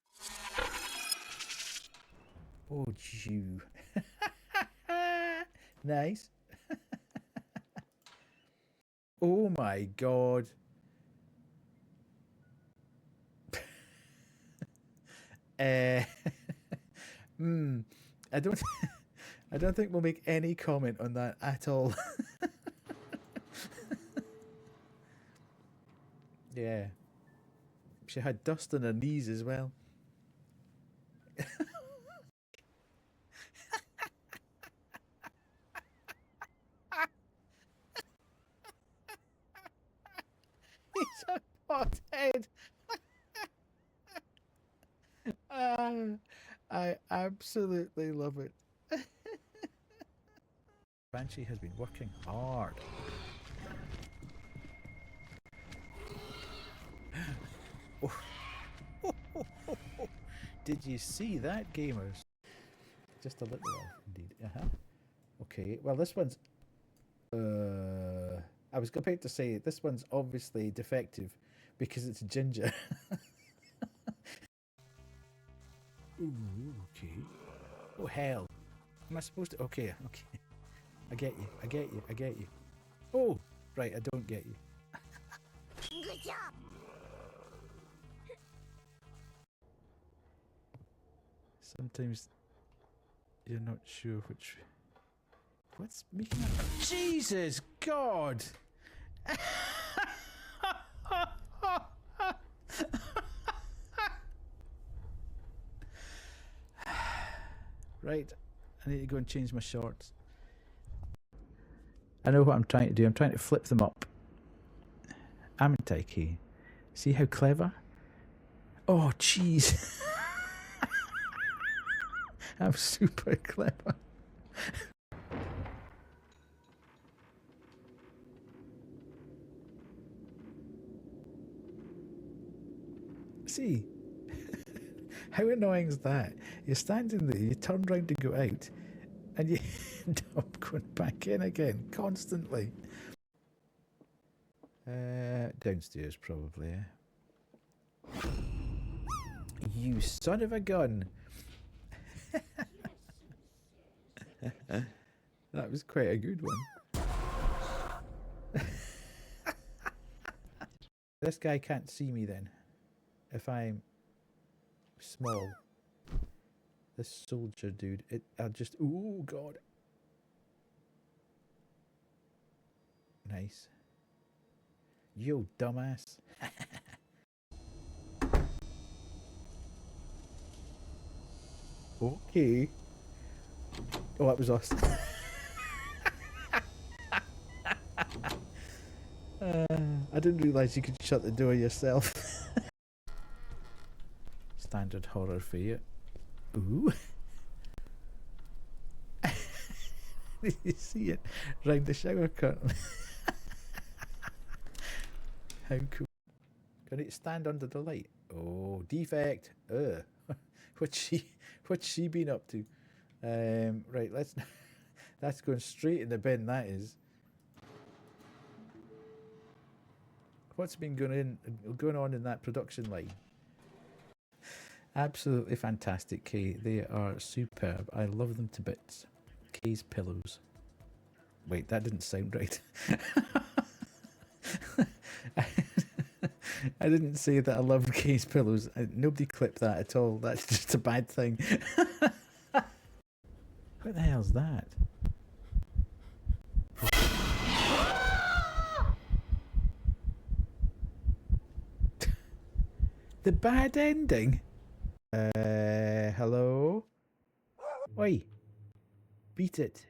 Oh, you. Nice. Oh my god. I don't I don't think we'll make any comment on that at all. Yeah. She had dust on her knees as well. He's a pothead. I absolutely love it. Banshee has been working hard. Oh. Did you see that, gamers? Just a little off, indeed. Okay, well this one's... I was about to say, this one's obviously defective because it's ginger. Ooh, okay. Oh, hell. Am I supposed to... Okay, okay. I get you, I get you, I get you. Oh, right, I don't get you. Good job. Sometimes you're not sure which... What's making that... Jesus God! Right, I need to go and change my shorts. I know what I'm trying to do. I'm trying to flip them up. Amintake. See how clever? Oh, jeez. I'm super clever. See? How annoying is that? You're standing there, you turn round to go out, and you end up going back in again, constantly. Downstairs, probably, eh? You son of a gun! That was quite a good one. This guy can't see me then, if I'm small. This soldier dude, I'll just... Ooh, God. Nice. Yo, dumbass. Okay. Oh, that was us. I didn't realise you could shut the door yourself. Standard horror for you. Ooh. Did you see it? Round the shower curtain. How cool. Can it stand under the light? Oh, defect. Ugh. What's she been up to? Right, that's going straight in the bin, that is. What's been going on in that production line? Absolutely fantastic, Kay. They are superb. I love them to bits. Kay's pillows. Wait, that didn't sound right. I didn't say that I loved Kay's pillows. Nobody clipped that at all. That's just a bad thing. What the hell's that? The bad ending? Hello? Oi. Beat it.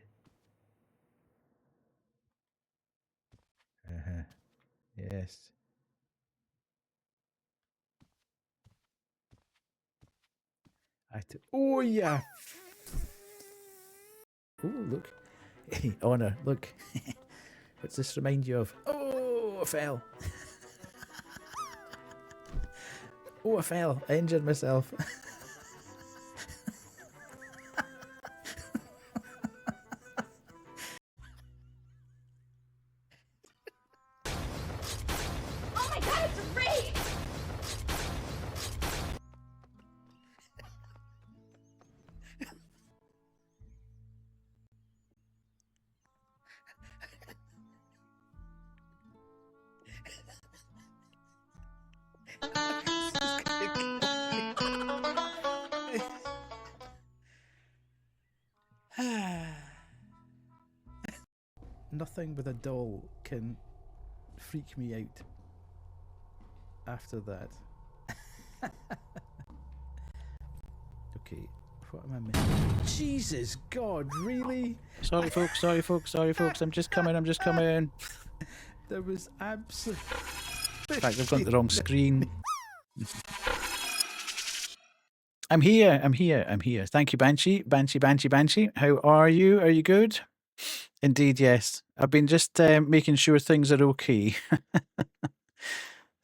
Yes. Oh yeah. Oh look, Honor. Look, what's this remind you of? Oh, I fell. Oh, I fell. I injured myself. Oh my god, it's a raid! Nothing with a doll can freak me out after that. Okay, what am I missing? Jesus God, really? Sorry folks, sorry folks, sorry folks, I'm just coming. There was absolutely... In fact, I've gone to the wrong screen. I'm here. Thank you, Banshee. How are you? Are you good? Indeed, yes. I've been just making sure things are okay.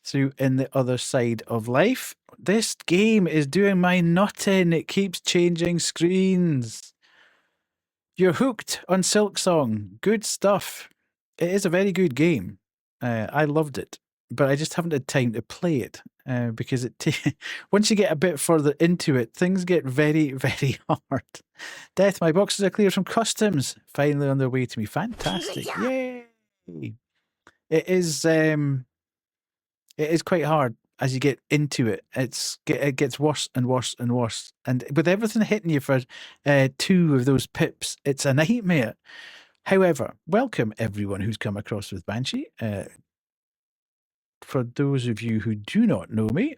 Through in the other side of life. This game is doing my nutting. It keeps changing screens. You're hooked on Silksong. Good stuff. It is a very good game. I loved it, but I just haven't had time to play it because once you get a bit further into it, things get very, very hard. Death, my boxes are clear from customs. Finally on their way to me. Fantastic. Yay. It is quite hard as you get into it. It gets worse and worse and worse. And with everything hitting you for 2 of those pips, it's a nightmare. However, welcome everyone who's come across with Banshee. For those of you who do not know me,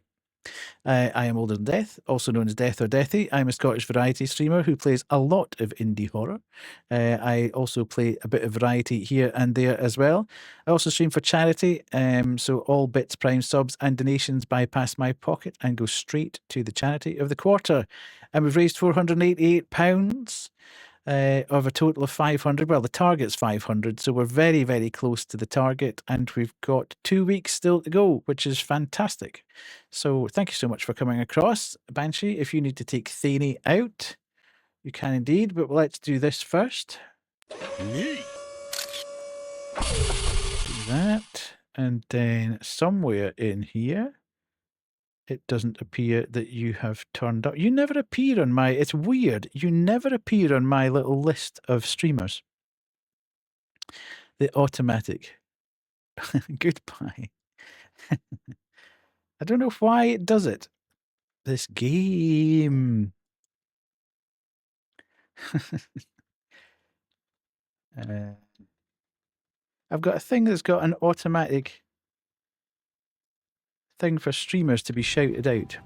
I am Older Than Death, also known as Death or Deathy. I'm a Scottish variety streamer who plays a lot of indie horror. I also play a bit of variety here and there as well. I also stream for charity, so all bits, prime subs, and donations bypass my pocket and go straight to the charity of the quarter. And we've raised £488. Of a total of 500. Well, the target's 500, so we're very, very close to the target, and we've got 2 weeks still to go, which is fantastic. So thank you so much for coming across, Banshee. If you need to take Thaney out, you can indeed, but let's do this first. Do that, and then somewhere in here, it doesn't appear that you have turned up. You never appear on my... It's weird. You never appear on my little list of streamers. The automatic. Goodbye. I don't know why it does it. This game. I've got a thing that's got an automatic thing for streamers to be shouted out.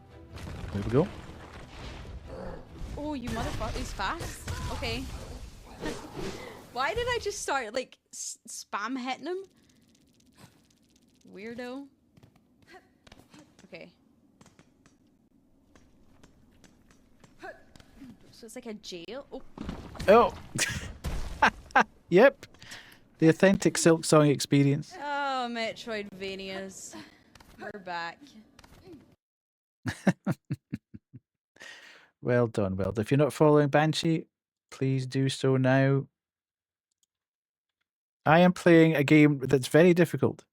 There we go. Oh, you motherfucker, he's fast. Okay. Why did I just start, like, spam hitting him? Weirdo. Okay. So it's like a jail? Oh. Oh! Yep. The authentic Silksong experience. Oh, Metroidvanias. We're back. Well done, well done. If you're not following Banshee, please do so now. I am playing a game that's very difficult.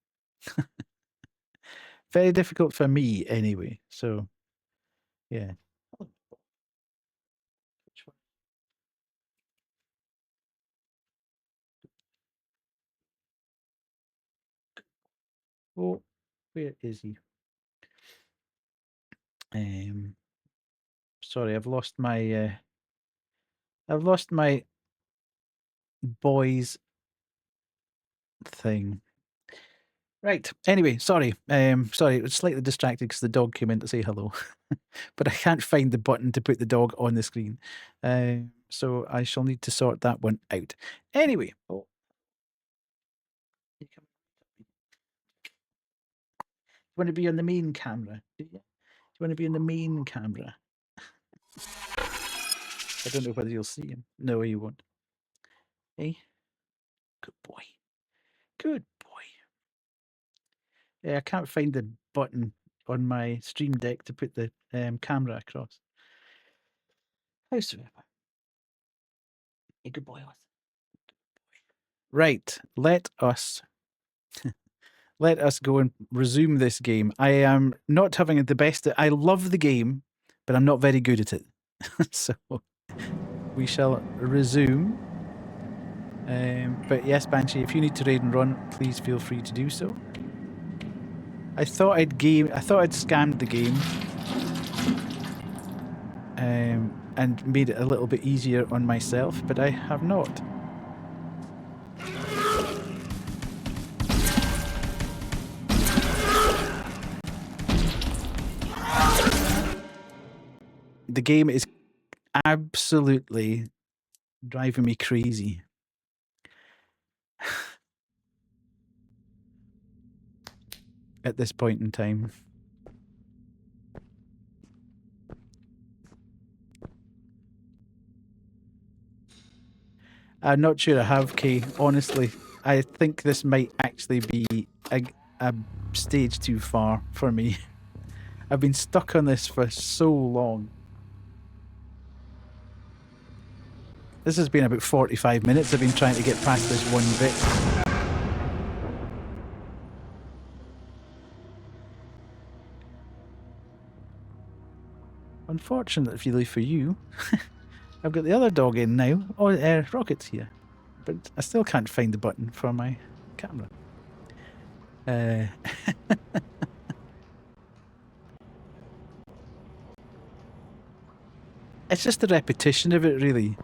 Very difficult for me, anyway. So, yeah. Oh, where is he? Sorry, I've lost my boys thing. Right. Anyway, sorry. Sorry, it was slightly distracted because the dog came in to say hello, but I can't find the button to put the dog on the screen. So I shall need to sort that one out. Anyway. Oh. You want to be on the main camera? Do you want to be on the main camera? I don't know whether you'll see him. No, you won't. Hey, good boy. Good boy. Yeah, I can't find the button on my Stream Deck to put the camera across. Howsoever. Hey, good boy, Oz. Right, let us go and resume this game. I am not having the best. I love the game, but I'm not very good at it. So we shall resume. But yes, Banshee, if you need to raid and run, please feel free to do so. I thought I'd scammed the game and made it a little bit easier on myself, but I have not. The game is absolutely driving me crazy. At this point in time. I'm not sure I have, Kay. Honestly, I think this might actually be a stage too far for me. I've been stuck on this for so long. This has been about 45 minutes. I've been trying to get past this one bit. Unfortunately for you, I've got the other dog in now. Oh, Rocket's here. But I still can't find the button for my camera. It's just the repetition of it, really.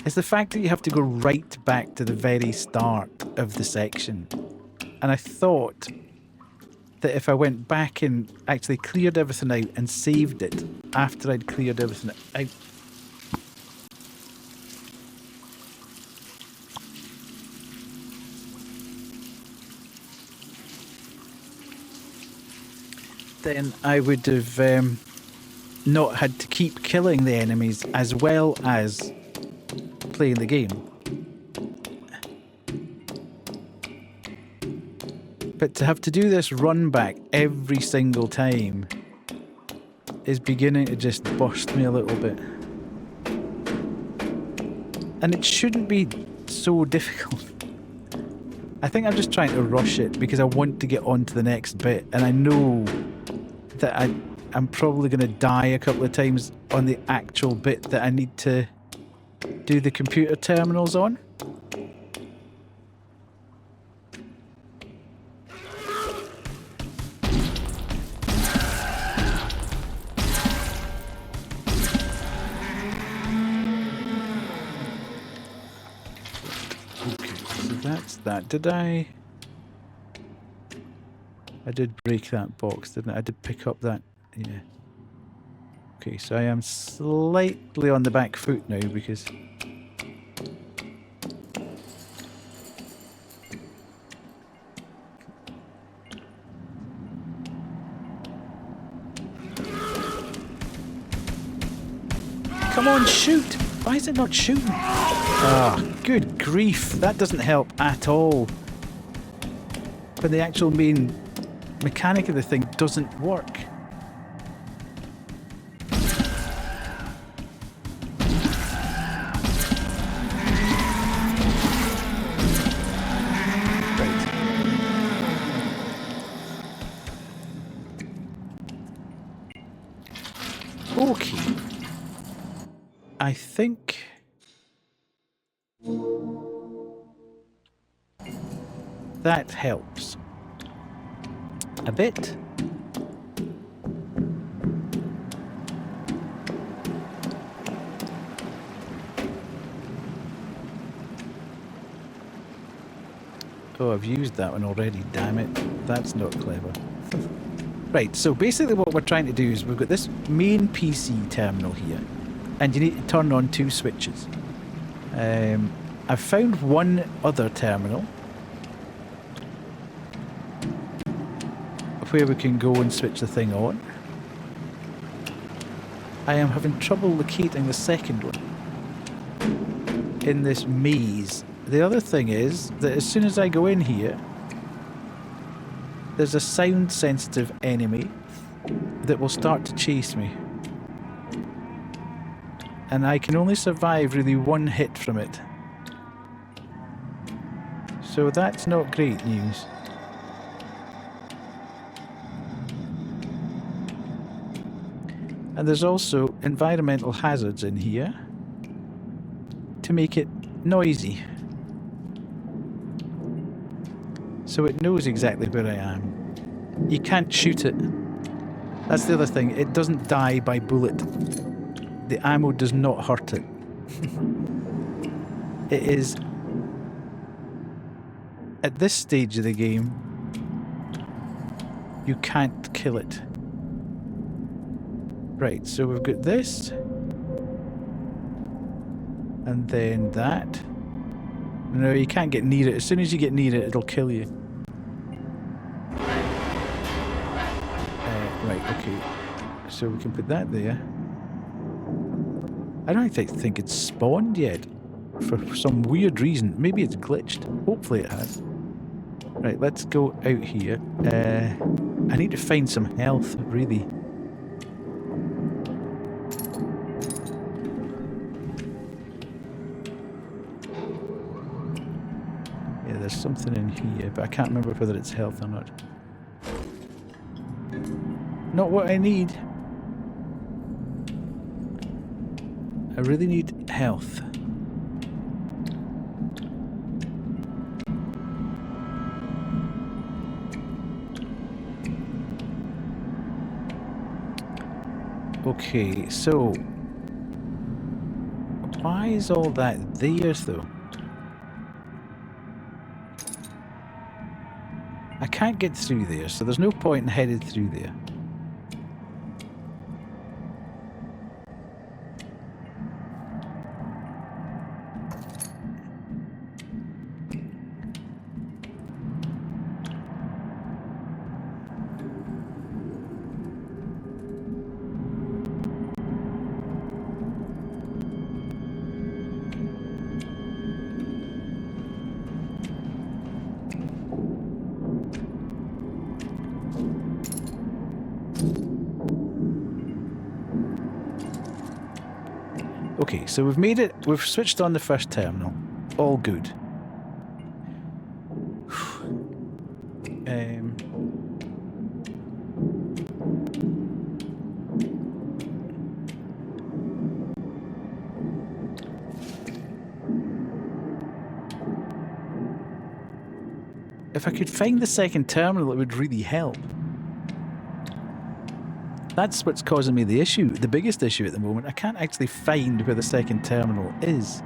It's the fact that you have to go right back to the very start of the section. And I thought that if I went back and actually cleared everything out and saved it after I'd cleared everything out. Then I would have not had to keep killing the enemies as well as playing the game. But to have to do this run back every single time is beginning to just burst me a little bit. And it shouldn't be so difficult. I think I'm just trying to rush it because I want to get on to the next bit, and I know that I'm probably going to die a couple of times on the actual bit that I need to do the computer terminals on. Okay, so that's that. Did I did break that box, didn't I? I did pick up that, yeah. Okay, so I am slightly on the back foot now because come on, shoot! Why is it not shooting? Ah, good grief, that doesn't help at all. But the actual main mechanic of the thing doesn't work. Okay. I think that helps a bit. Oh, I've used that one already, damn it. That's not clever. Right, so basically what we're trying to do is we've got this main PC terminal here, and you need to turn on two switches. I've found one other terminal where we can go and switch the thing on. I am having trouble locating the second one in this maze. The other thing is that as soon as I go in here, there's a sound-sensitive enemy that will start to chase me. And I can only survive really one hit from it. So that's not great news. And there's also environmental hazards in here to make it noisy. So it knows exactly where I am. You can't shoot it. That's the other thing. It doesn't die by bullet. The ammo does not hurt it. It is... At this stage of the game, you can't kill it. Right, so we've got this. And then that. No, you can't get near it. As soon as you get near it, it'll kill you. Right, okay. So we can put that there. I don't think it's spawned yet. For some weird reason. Maybe it's glitched. Hopefully it has. Right, let's go out here. I need to find some health, really. Yeah, there's something in here, but I can't remember whether it's health or not. Not what I need. I really need health. Okay, so why is all that there though? I can't get through there, so there's no point in heading through there. Okay, so we've made it, we've switched on the first terminal. All good. If I could find the second terminal, it would really help. That's what's causing me the issue, the biggest issue at the moment. I can't actually find where the second terminal is.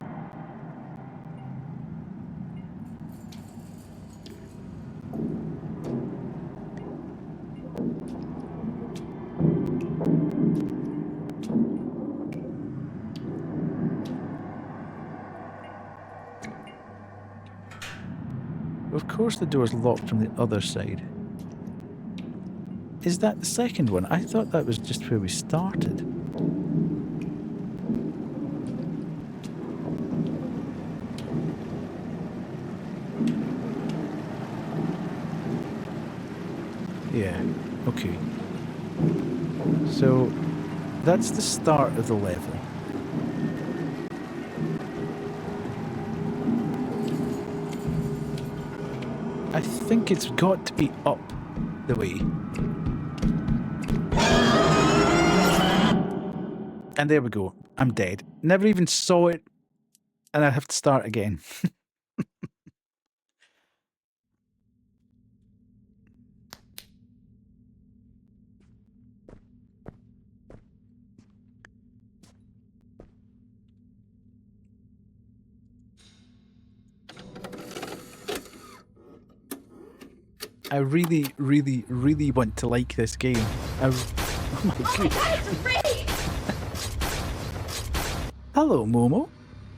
Of course the door's locked from the other side. Is that the second one? I thought that was just where we started. Yeah, okay. So, that's the start of the level. I think it's got to be up the way. And there we go. I'm dead. Never even saw it, and I have to start again. I really, really, really want to like this game. Oh my goodness. Hello, Momo.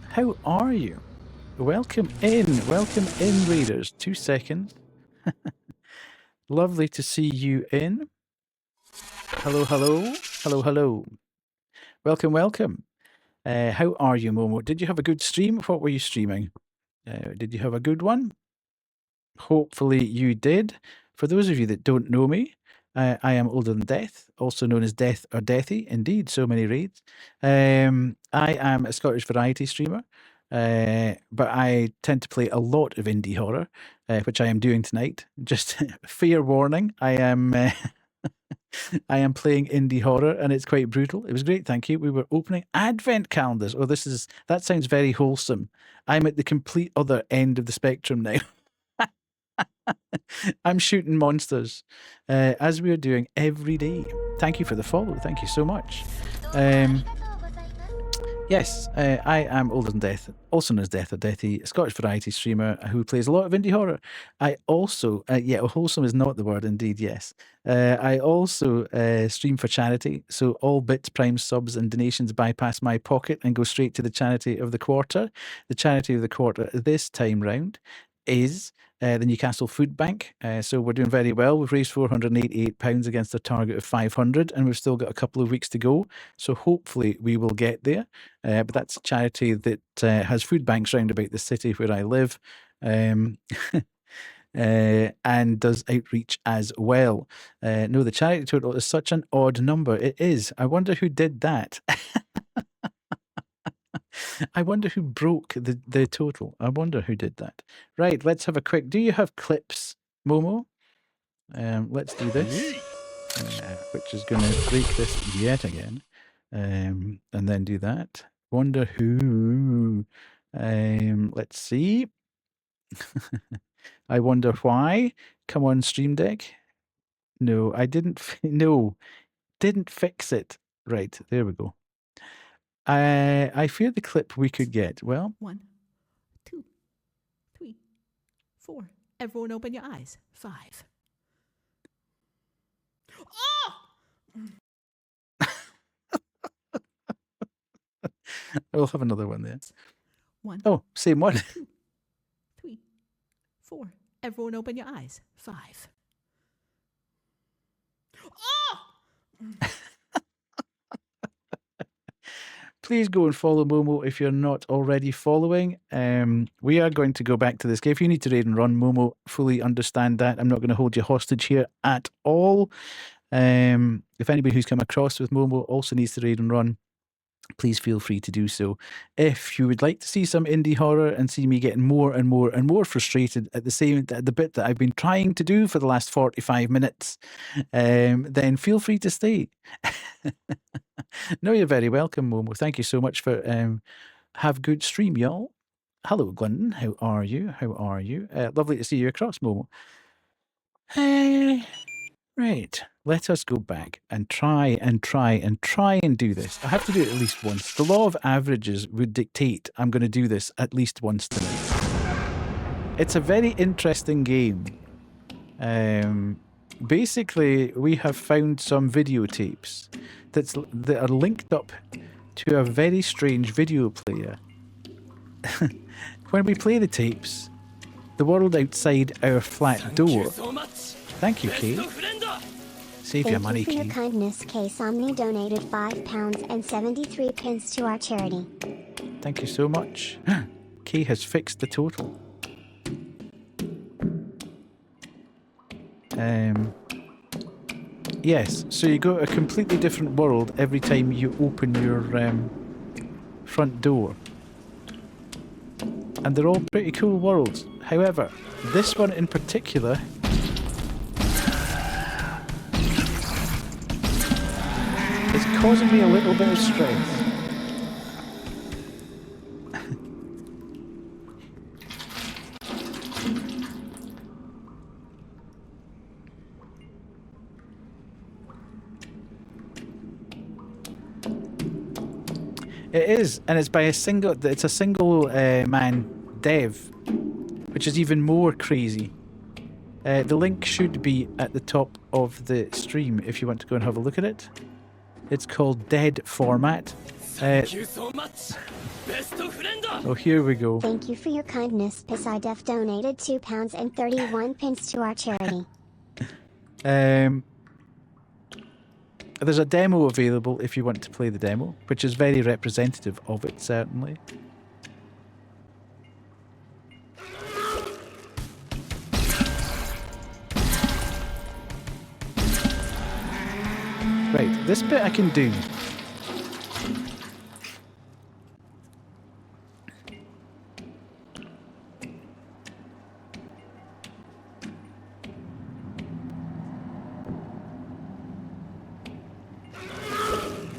How are you? Welcome in, Raiders. 2 seconds. Lovely to see you in. Hello, hello, hello, hello. Welcome, welcome. How are you, Momo? Did you have a good stream? What were you streaming? Did you have a good one? Hopefully you did. For those of you that don't know me, I am Older Than Death, also known as Death or Deathy. Indeed, so many raids. I am a Scottish variety streamer, but I tend to play a lot of indie horror, which I am doing tonight. Just fair warning, I am I am playing indie horror, and it's quite brutal. It was great, thank you. We were opening advent calendars. Oh, that sounds very wholesome. I'm at the complete other end of the spectrum now. I'm shooting monsters, as we are doing every day. Thank you for the follow. Thank you so much. Yes, I am Older Than Death, also known as Death or Deathy, a Scottish variety streamer who plays a lot of indie horror. I also, wholesome is not the word, indeed, yes. I also stream for charity, so all bits, primes, subs, and donations bypass my pocket and go straight to the charity of the quarter. The charity of the quarter this time round is the Newcastle Food Bank. So we're doing very well. We've raised £488 against a target of 500, and we've still got a couple of weeks to go. So hopefully we will get there. But that's a charity that has food banks round about the city where I live. And does outreach as well. No, the charity total is such an odd number. It is. I wonder who did that. I wonder who broke the total. I wonder who did that. Right, let's have a quick. Do you have clips, Momo? Let's do this, which is going to break this yet again. And then do that. Wonder who. Let's see. I wonder why. Come on, Stream Deck. No, I didn't. No, didn't fix it. Right, there we go. I fear the clip we could get. Well, 1, 2, 3, 4. Everyone open your eyes. 5. Oh! I'll have another one there. 1. Oh, same one. 2, 3, 4. Everyone open your eyes. 5. Oh! Please go and follow Momo if you're not already following. We are going to go back to this game. If you need to raid and run, Momo, fully understand that. I'm not going to hold you hostage here at all. If anybody who's come across with Momo also needs to raid and run, please feel free to do so. If you would like to see some indie horror and see me getting more and more and more frustrated at the bit that I've been trying to do for the last 45 minutes, then feel free to stay. No, you're very welcome, Momo. Thank you so much for have good stream, y'all. Hello, Glendon. How are you? How are you? Lovely to see you across, Momo. Right. Let us go back and try and do this. I have to do it at least once. The law of averages would dictate I'm going to do this at least once tonight. It's a very interesting game. Basically, we have found some videotapes that are linked up to a very strange video player. When we play the tapes, the world outside our flat door. Thank you, Kay. Save your money, Thank you Kay. for your kindness, Kay Somni donated £5 and 73 pence to our charity. Thank you so much. Kay has fixed the total. Yes, so you go to a completely different world every time you open your front door. And they're all pretty cool worlds. However, this one in particular is causing me a little bit of stress. It is, and it's by a single man dev, which is even more crazy. The link should be at the top of the stream if you want to go and have a look at it. It's called Dead Format. Thank you so much. Best friend. Oh, here we go. Thank you for your kindness. Pisidef donated £2 and 31 pence to our charity. There's a demo available if you want to play the demo, which is very representative of it, certainly. Right, this bit I can do.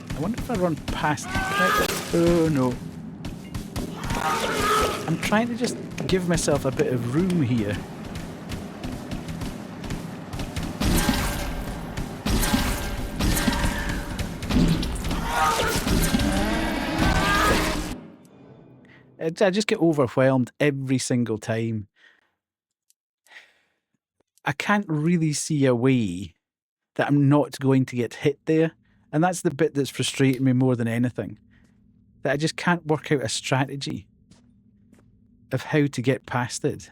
I wonder if I run past... Oh no. I'm trying to just give myself a bit of room here. I just get overwhelmed every single time. I can't really see a way that I'm not going to get hit there. And that's the bit that's frustrating me more than anything. That I just can't work out a strategy of how to get past it.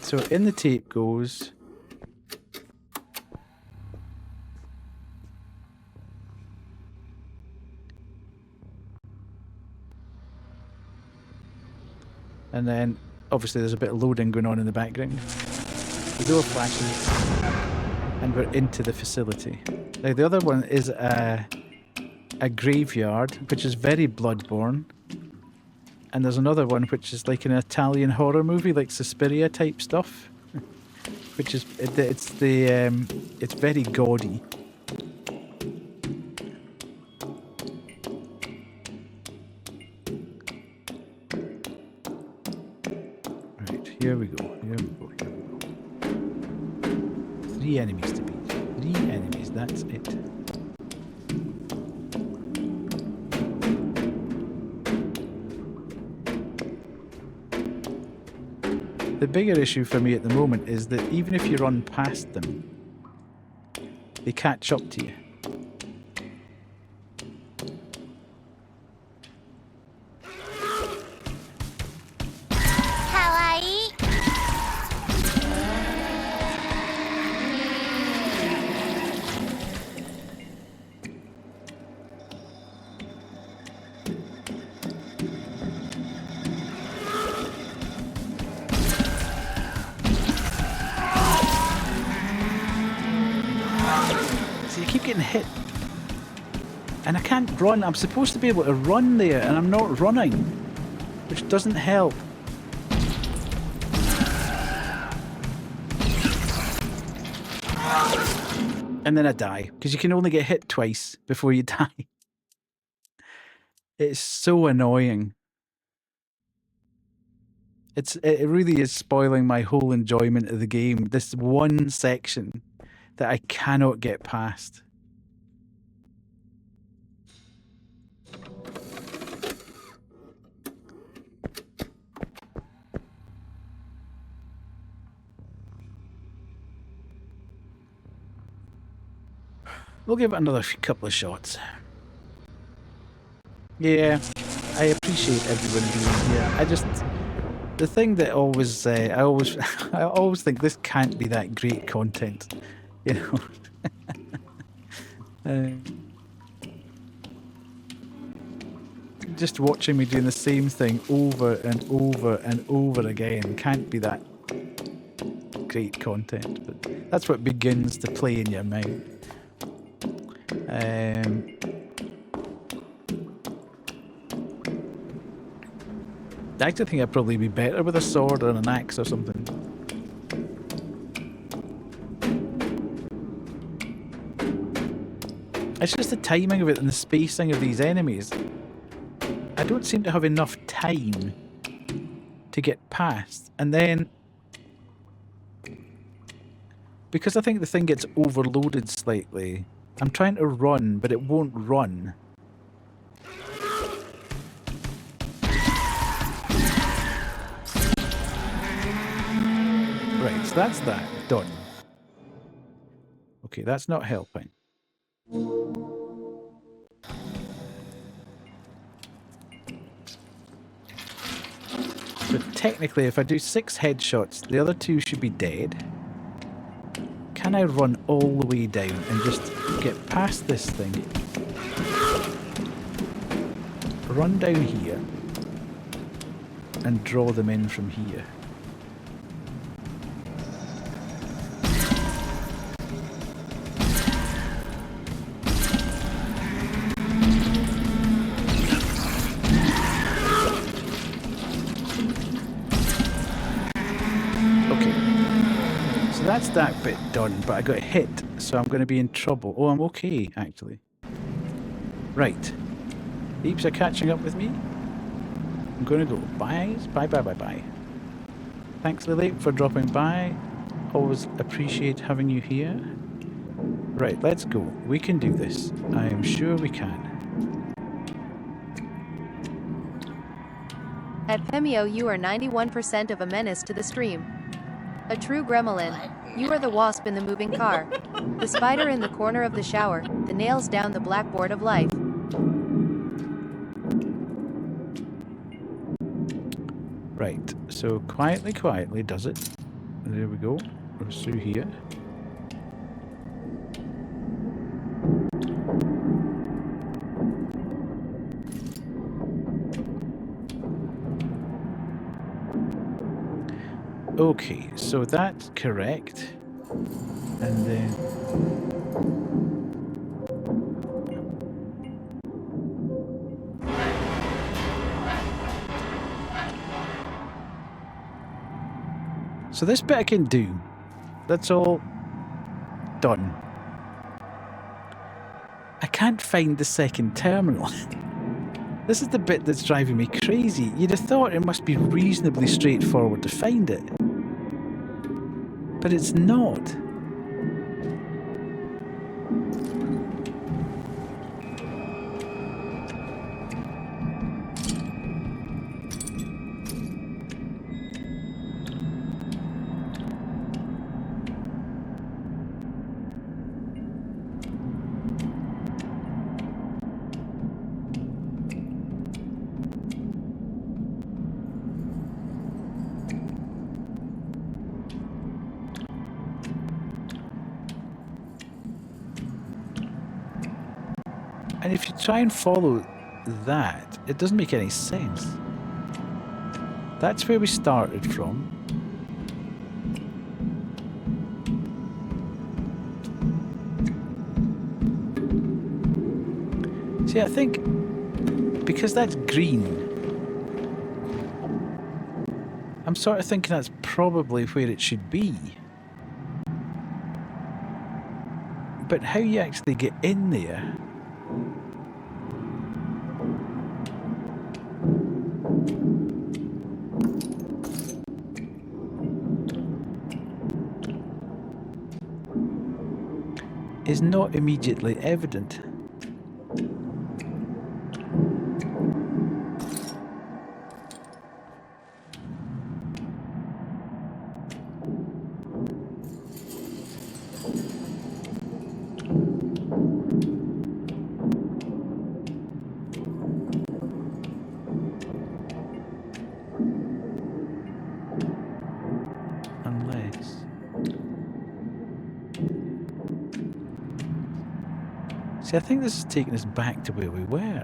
So in the tape goes... And then, obviously, there's a bit of loading going on in the background. The door flashes, and we're into the facility. Now, the other one is a graveyard, which is very Bloodborne. And there's another one which is like an Italian horror movie, like Suspiria type stuff. Which is, it's very gaudy. Here we go, here we go, here we go. 3 enemies to beat. 3 enemies, that's it. The bigger issue for me at the moment is that even if you run past them, they catch up to you. Hit, and I can't run. I'm supposed to be able to run there, and I'm not running, which doesn't help. And then I die, because you can only get hit twice before you die. It's so annoying. It really is spoiling my whole enjoyment of the game. This one section that I cannot get past. We'll give it another couple of shots. Yeah, I appreciate everyone being here. I just, the thing that always, I always think this can't be that great content, you know. Just watching me doing the same thing over and over and over again can't be that great content, but that's what begins to play in your mind. I actually think I'd probably be better with a sword or an axe or something. It's just the timing of it and the spacing of these enemies. I don't seem to have enough time to get past. And then, because I think the thing gets overloaded slightly, I'm trying to run, but it won't run. Right, so that's that. Done. Okay, that's not helping. So technically, if I do 6 headshots, the other 2 should be dead. Can I run all the way down and just get past this thing? Run down here and draw them in from here. That's that bit done, but I got hit, so I'm going to be in trouble. Oh, I'm okay, actually. Right. Heaps are catching up with me. I'm going to go. Bye, bye, bye, bye, bye. Thanks, Lily, for dropping by. Always appreciate having you here. Right, let's go. We can do this. I am sure we can. At Pemio, you are 91% of a menace to the stream. A true gremlin. You are the wasp in the moving car. The spider in the corner of the shower. The nails down the blackboard of life. Right, so quietly does it. There we go. Goes through here. Okay, so that's correct. And then... So this bit I can do. That's all done. I can't find the second terminal. This is the bit that's driving me crazy. You'd have thought it must be reasonably straightforward to find it. But it's not. And if you try and follow that, it doesn't make any sense. That's where we started from. See, I think because that's green, I'm sort of thinking that's probably where it should be. But how you actually get in there... is not immediately evident. See, I think this is taking us back to where we were.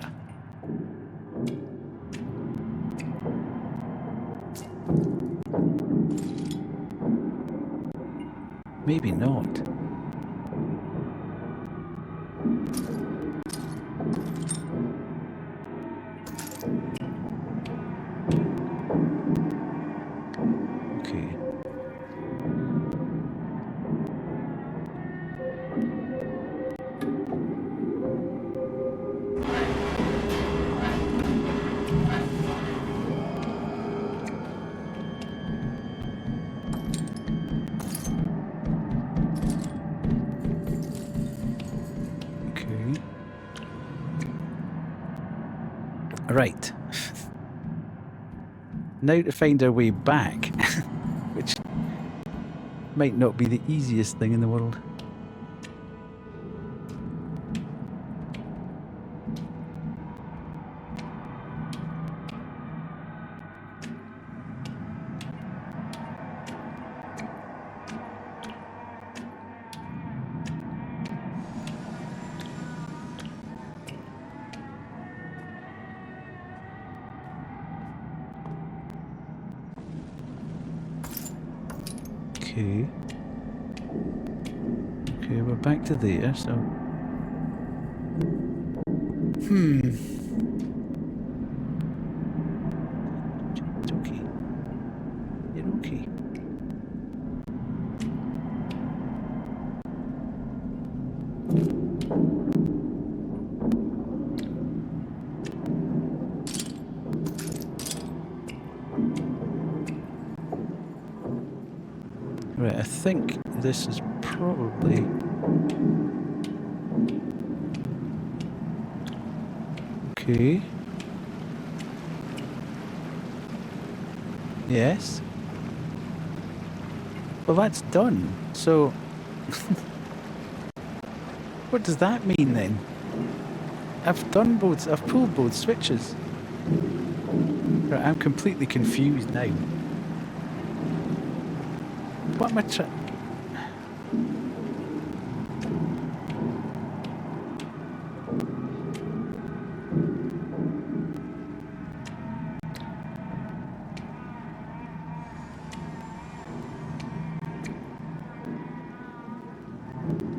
Maybe not. Okay. Right. Now to find our way back, which might not be the easiest thing in the world. Okay. Okay, we're back to there, so... It's okay. You're okay. Right, I think this is probably... Okay. Yes. Well, that's done. So... what does that mean then? I've pulled both switches. Right, I'm completely confused now. What am I trying...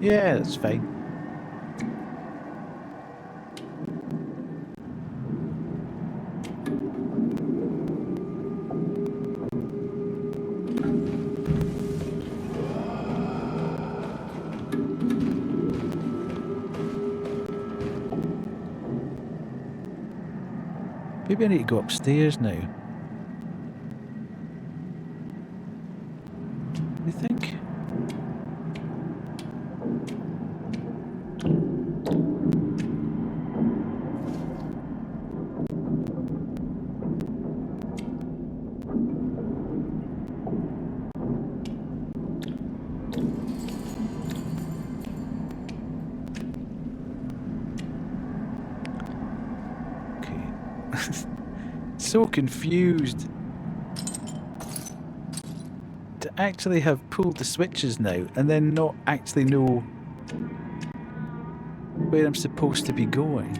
Yeah, that's fine. Maybe I need to go upstairs now. You think? So confused to actually have pulled the switches now and then not actually know where I'm supposed to be going.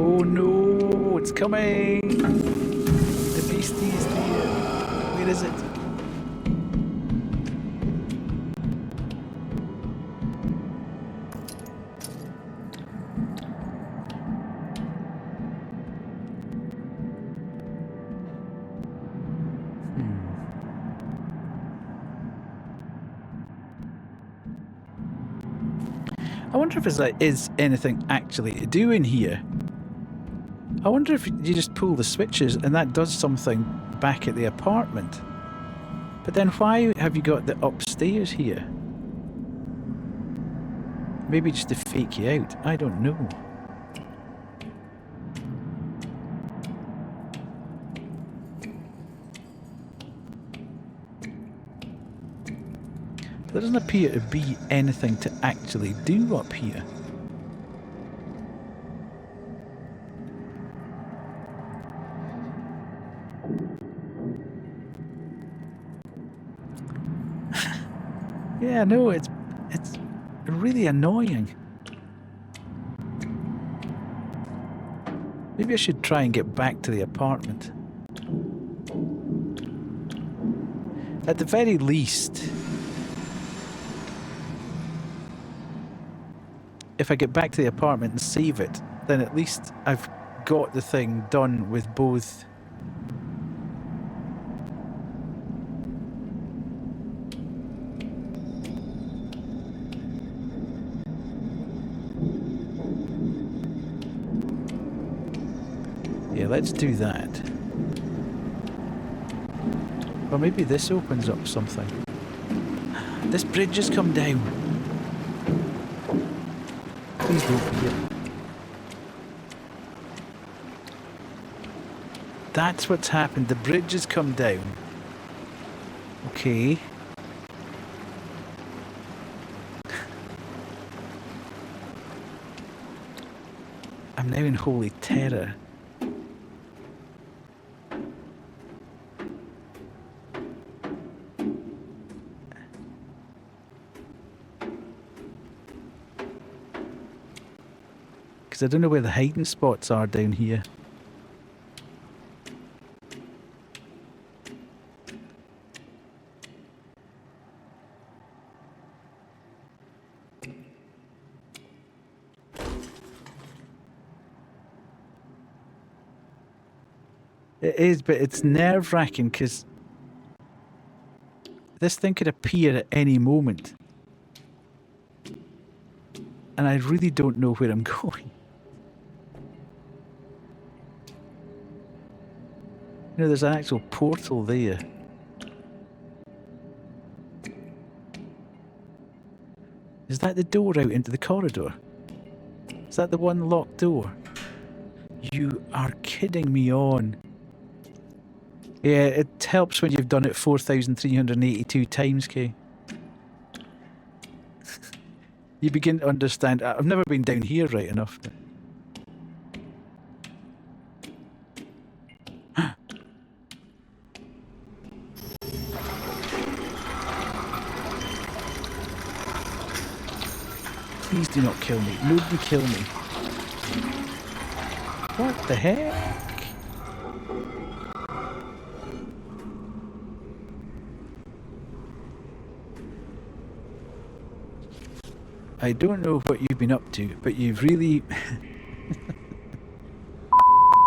Oh no, it's coming! The beastie is near. Where is it? I wonder if there is anything actually to do in here. I wonder if you just pull the switches and that does something back at the apartment. But then why have you got the upstairs here? Maybe just to fake you out. I don't know. There doesn't appear to be anything to actually do up here. Yeah, no, it's really annoying. Maybe I should try and get back to the apartment. At the very least, if I get back to the apartment and save it, then at least I've got the thing done with both. Yeah, let's do that. Or maybe this opens up something. This bridge has come down. Please don't be it. That's what's happened. The bridge has come down. Okay. I'm now in holy terror. Because I don't know where the hiding spots are down here. It is, but it's nerve-wracking because this thing could appear at any moment. And I really don't know where I'm going. You know, there's an actual portal there. Is that the door out into the corridor? Is that the one locked door? You are kidding me on. Yeah, it helps when you've done it 4,382 times, Kay. You begin to understand. I've never been down here right enough. Please do not kill me. Nobody kill me. What the heck? I don't know what you've been up to, but you've really...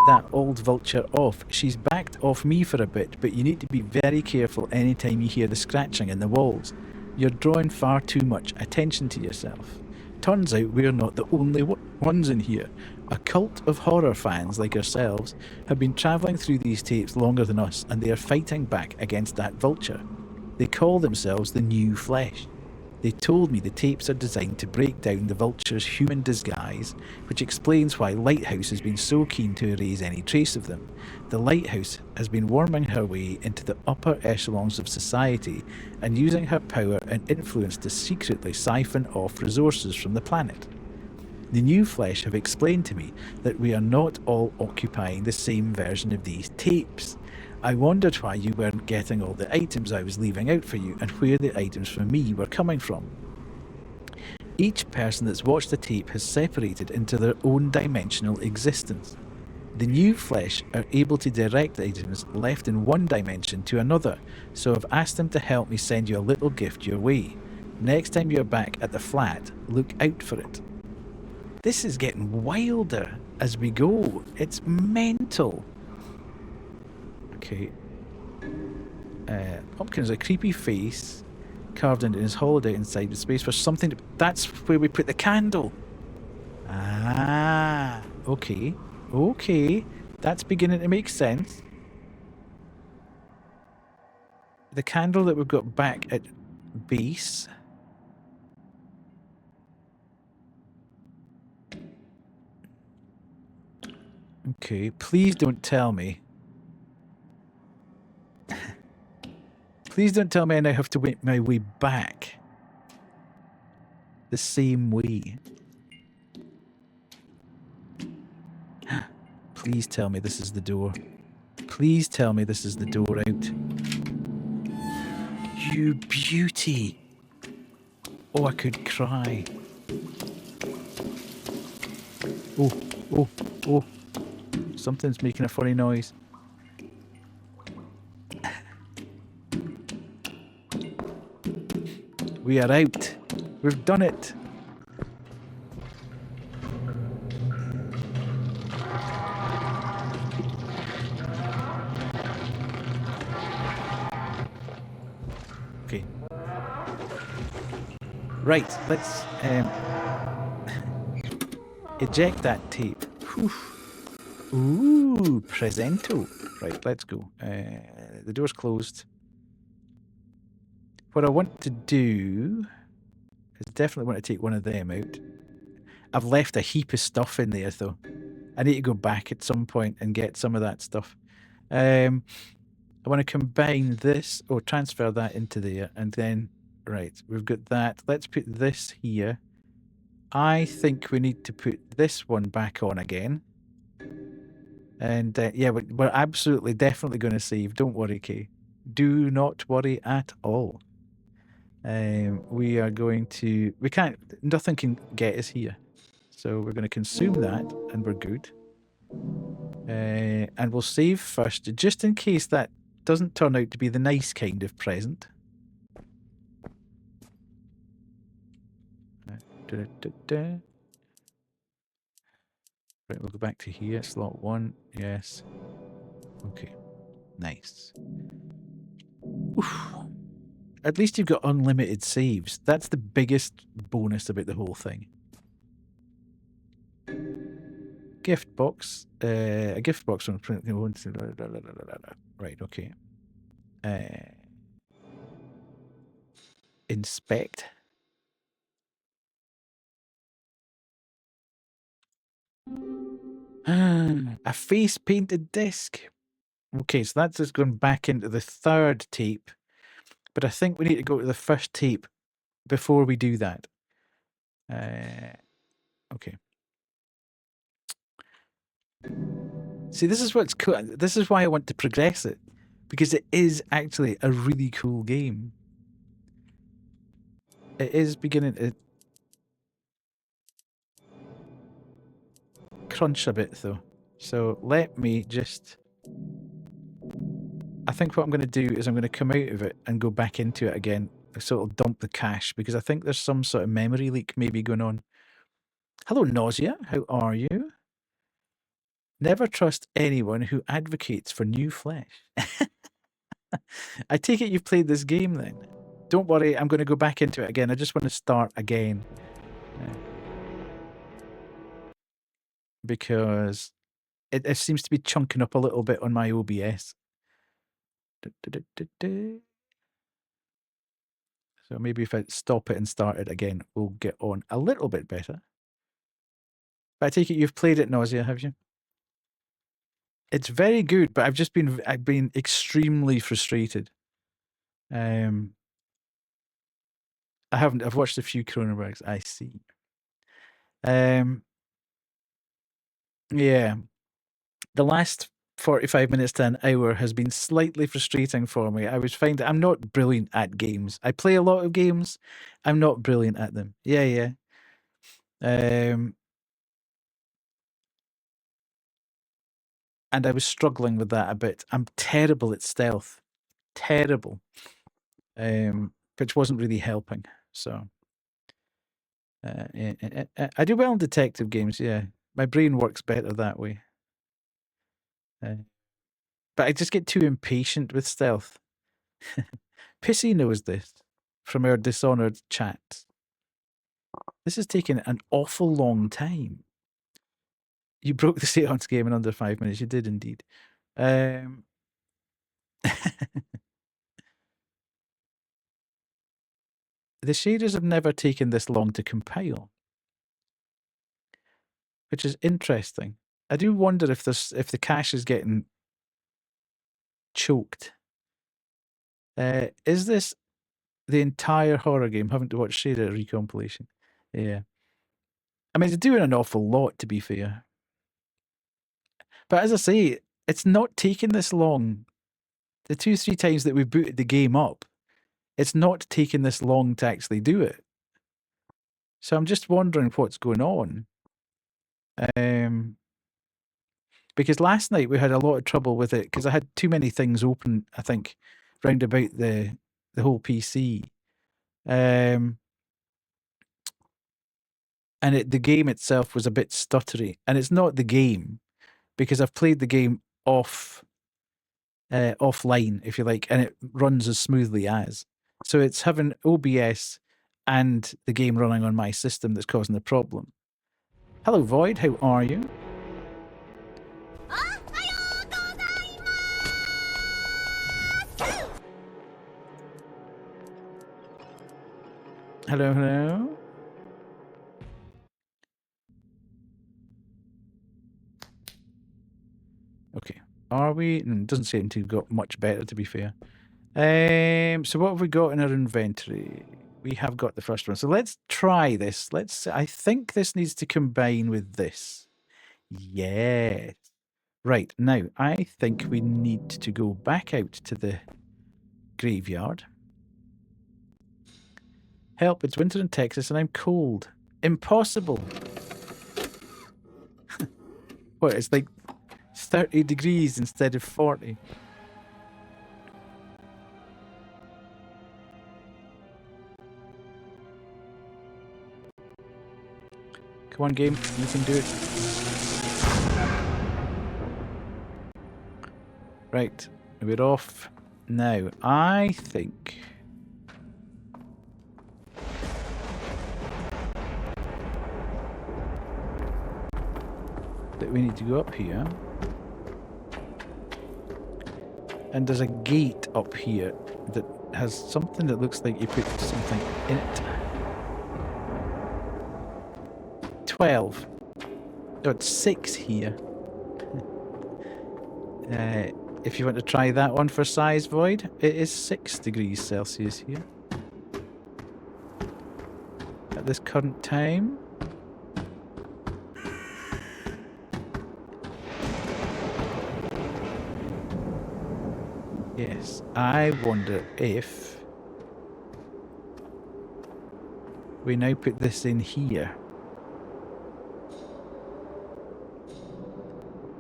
that old vulture off. She's backed off me for a bit, but you need to be very careful anytime you hear the scratching in the walls. You're drawing far too much attention to yourself. Turns out we're not the only ones in here. A cult of horror fans like ourselves have been travelling through these tapes longer than us, and they are fighting back against that vulture. They call themselves the New Flesh. They told me the tapes are designed to break down the vulture's human disguise, which explains why Lighthouse has been so keen to erase any trace of them. The Lighthouse has been worming her way into the upper echelons of society and using her power and influence to secretly siphon off resources from the planet. The New Flesh have explained to me that we are not all occupying the same version of these tapes. I wondered why you weren't getting all the items I was leaving out for you and where the items for me were coming from. Each person that's watched the tape has separated into their own dimensional existence. The New Flesh are able to direct items left in one dimension to another, so I've asked them to help me send you a little gift your way. Next time you're back at the flat, look out for it. This is getting wilder as we go. It's mental. Okay. Pumpkin's a creepy face carved into his hollowed out inside the space for something to... That's where we put the candle. Ah, okay. Okay. That's beginning to make sense. The candle that we've got back at base. Okay, please don't tell me. Please don't tell me I now have to make my way back. The same way. Please tell me this is the door. Please tell me this is the door out. You beauty. Oh, I could cry. Oh, oh, oh. Something's making a funny noise. We are out. We've done it. Okay. Right, let's eject that tape. Whew. Ooh, presento. Right, let's go. The door's closed. What I want to do is definitely want to take one of them out. I've left a heap of stuff in there, though. I need to go back at some point and get some of that stuff. I want to combine this or transfer that into there, and then right, we've got that. Let's put this here. I think we need to put this one back on again. And yeah, we're absolutely, definitely going to save. Don't worry, Kay. Do not worry at all. We are going to, we can't, nothing can get us here. So we're going to consume that, and we're good. And we'll save first, just in case that doesn't turn out to be the nice kind of present. Right, we'll go back to here, slot 1, yes. Okay, nice. Oof. At least you've got unlimited saves. That's the biggest bonus about the whole thing. Gift box. A gift box on print. Right, okay. Inspect. A face painted disc. Okay, so that's just going back into the third tape. But I think we need to go to the first tape before we do that. Okay. See, this is what's cool. This is why I want to progress it, because it is actually a really cool game. It is beginning to crunch a bit, though. So let me just... I think what I'm going to do is I'm going to come out of it and go back into it again, so it'll dump the cache, because I think there's some sort of memory leak maybe going on. Hello, Nausea. How are you? Never trust anyone who advocates for new flesh. I take it you've played this game then? Don't worry, I'm going to go back into it again. I just want to start again. Because it seems to be chunking up a little bit on my OBS. So maybe if I stop it and start it again, we'll get on a little bit better. But I take it you've played it, Nausea, have you? It's very good, but I've been extremely frustrated. I haven't. I've watched a few Cronenbergs. I see. Yeah. The last 45 minutes to an hour has been slightly frustrating for me. I was finding I'm not brilliant at games. I play a lot of games. I'm not brilliant at them. Yeah. And I was struggling with that a bit. I'm terrible at stealth. Terrible. Which wasn't really helping. So I do well in detective games, yeah. My brain works better that way. But I just get too impatient with stealth. Pissy knows this from our Dishonored chat. This has taken an awful long time. You broke the Seance game in under 5 minutes. You did indeed. The shaders have never taken this long to compile, which is interesting. I do wonder if the cache is getting choked. Is this the entire horror game having to watch shader recompilation? Yeah. I mean, it's doing an awful lot, to be fair. But as I say, it's not taking this long. The 2-3 times that we booted the game up, it's not taking this long to actually do it. So I'm just wondering what's going on. Because last night we had a lot of trouble with it because I had too many things open, I think, round about the whole PC. And the game itself was a bit stuttery. And it's not the game, because I've played the game offline, if you like, and it runs as smoothly as. So it's having OBS and the game running on my system that's causing the problem. Hello, Void. How are you? Hello. Okay. Are we? Doesn't seem to have got much better, to be fair. So what have we got in our inventory? We have got the first one. So let's try this. I think this needs to combine with this. Yes. Right, now, I think we need to go back out to the graveyard. Help, it's winter in Texas and I'm cold. Impossible. What, it's like 30 degrees instead of 40. Come on, game. You can do it. Right. We're off now. I think... that we need to go up here. And there's a gate up here that has something that looks like you put something in it. 12. Oh, it's 6 here. If you want to try that one for size void, it is 6 degrees Celsius here. At this current time. Yes, I wonder if we now put this in here.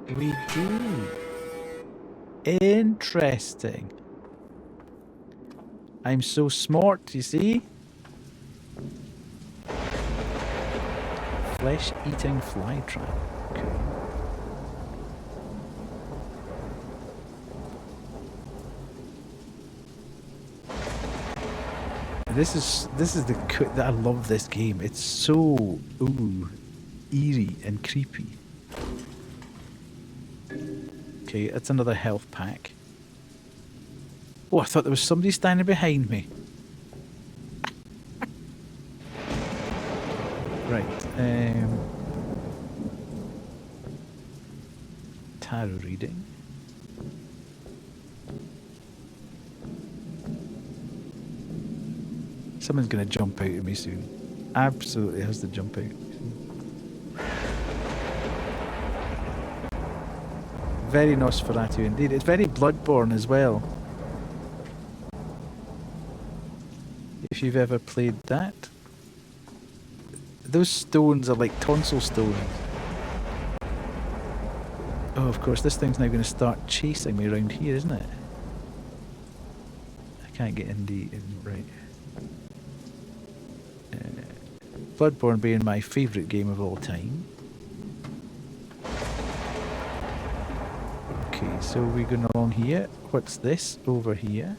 We do. Interesting. I'm so smart, you see? Flesh-eating fly trap. Okay. This is the I love this game. It's so eerie and creepy. Okay, that's another health pack. Oh, I thought there was somebody standing behind me. Right. Tarot reading. Someone's going to jump out at me soon. Absolutely has to jump out. Very Nosferatu indeed. It's very Bloodborne as well. If you've ever played that. Those stones are like tonsil stones. Oh, of course, this thing's now going to start chasing me around here, isn't it? I can't get in right. Bloodborne being my favourite game of all time. Okay, so we're going along here. What's this over here?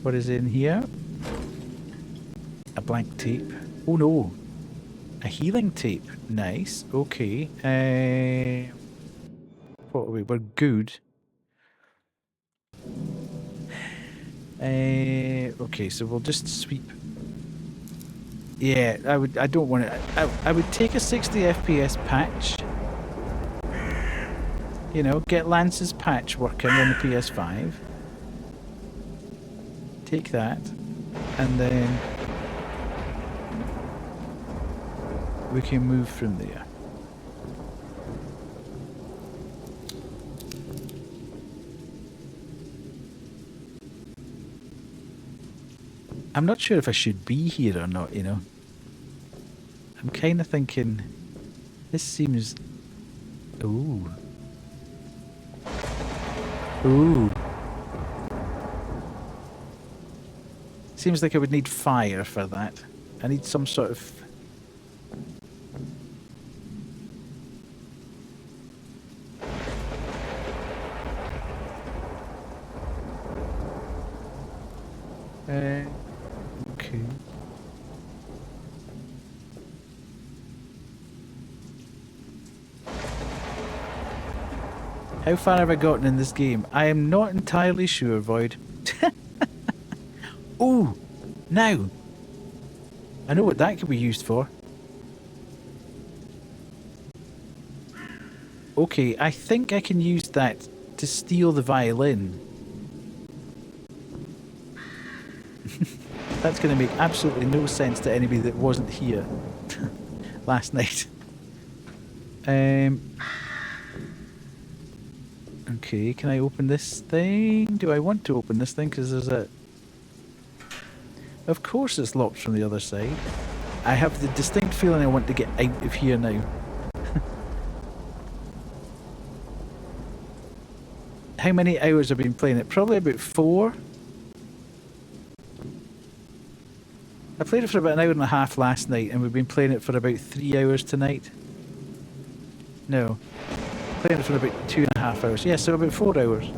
What is in here? A blank tape. Oh no! A healing tape. Nice. Okay. What are we? We're good. Okay, so we'll just sweep. Yeah, I don't want it. I would take a 60 FPS patch. You know, get Lance's patch working on the PS5. Take that. And then we can move from there. I'm not sure if I should be here or not, you know. I'm kind of thinking, this seems... Ooh. Ooh. Seems like I would need fire for that. I need some sort of... Okay. How far have I gotten in this game? I am not entirely sure, Void. Oh! Now! I know what that could be used for. Okay, I think I can use that to steal the violin. That's going to make absolutely no sense to anybody that wasn't here last night. Okay, can I open this thing? Do I want to open this thing? Because there's a... Of course it's locked from the other side. I have the distinct feeling I want to get out of here now. How many hours have I been playing it? Probably about 4. I played it for about an hour and a half last night, and we've been playing it for about 3 hours tonight. No. Playing it for about 2.5 hours. Yeah, so about 4 hours.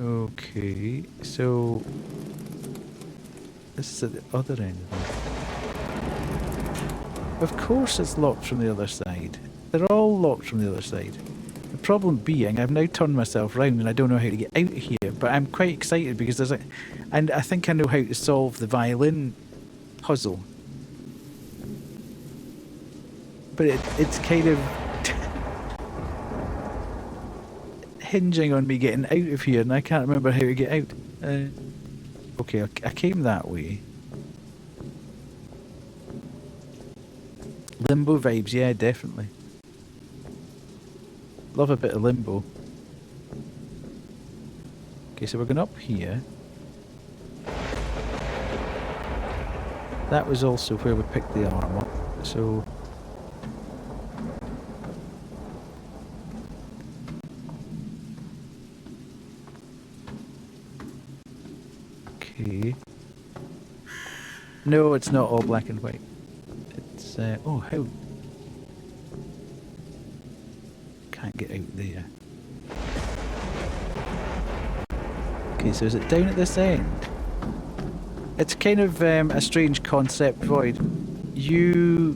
Okay, so... This is at the other end of it. Of course it's locked from the other side. They're all locked from the other side. The problem being, I've now turned myself round and I don't know how to get out of here, but I'm quite excited because there's a... And I think I know how to solve the violin puzzle. But it's kind of... hinging on me getting out of here and I can't remember how to get out. Okay, I came that way. Limbo vibes, yeah, definitely. Love a bit of limbo. Okay, so we're going up here. That was also where we picked the arm up, so... Okay. No, it's not all black and white. It's, oh, how... Can't get out there. Okay, so is it down at this end? It's kind of a strange concept, Void. You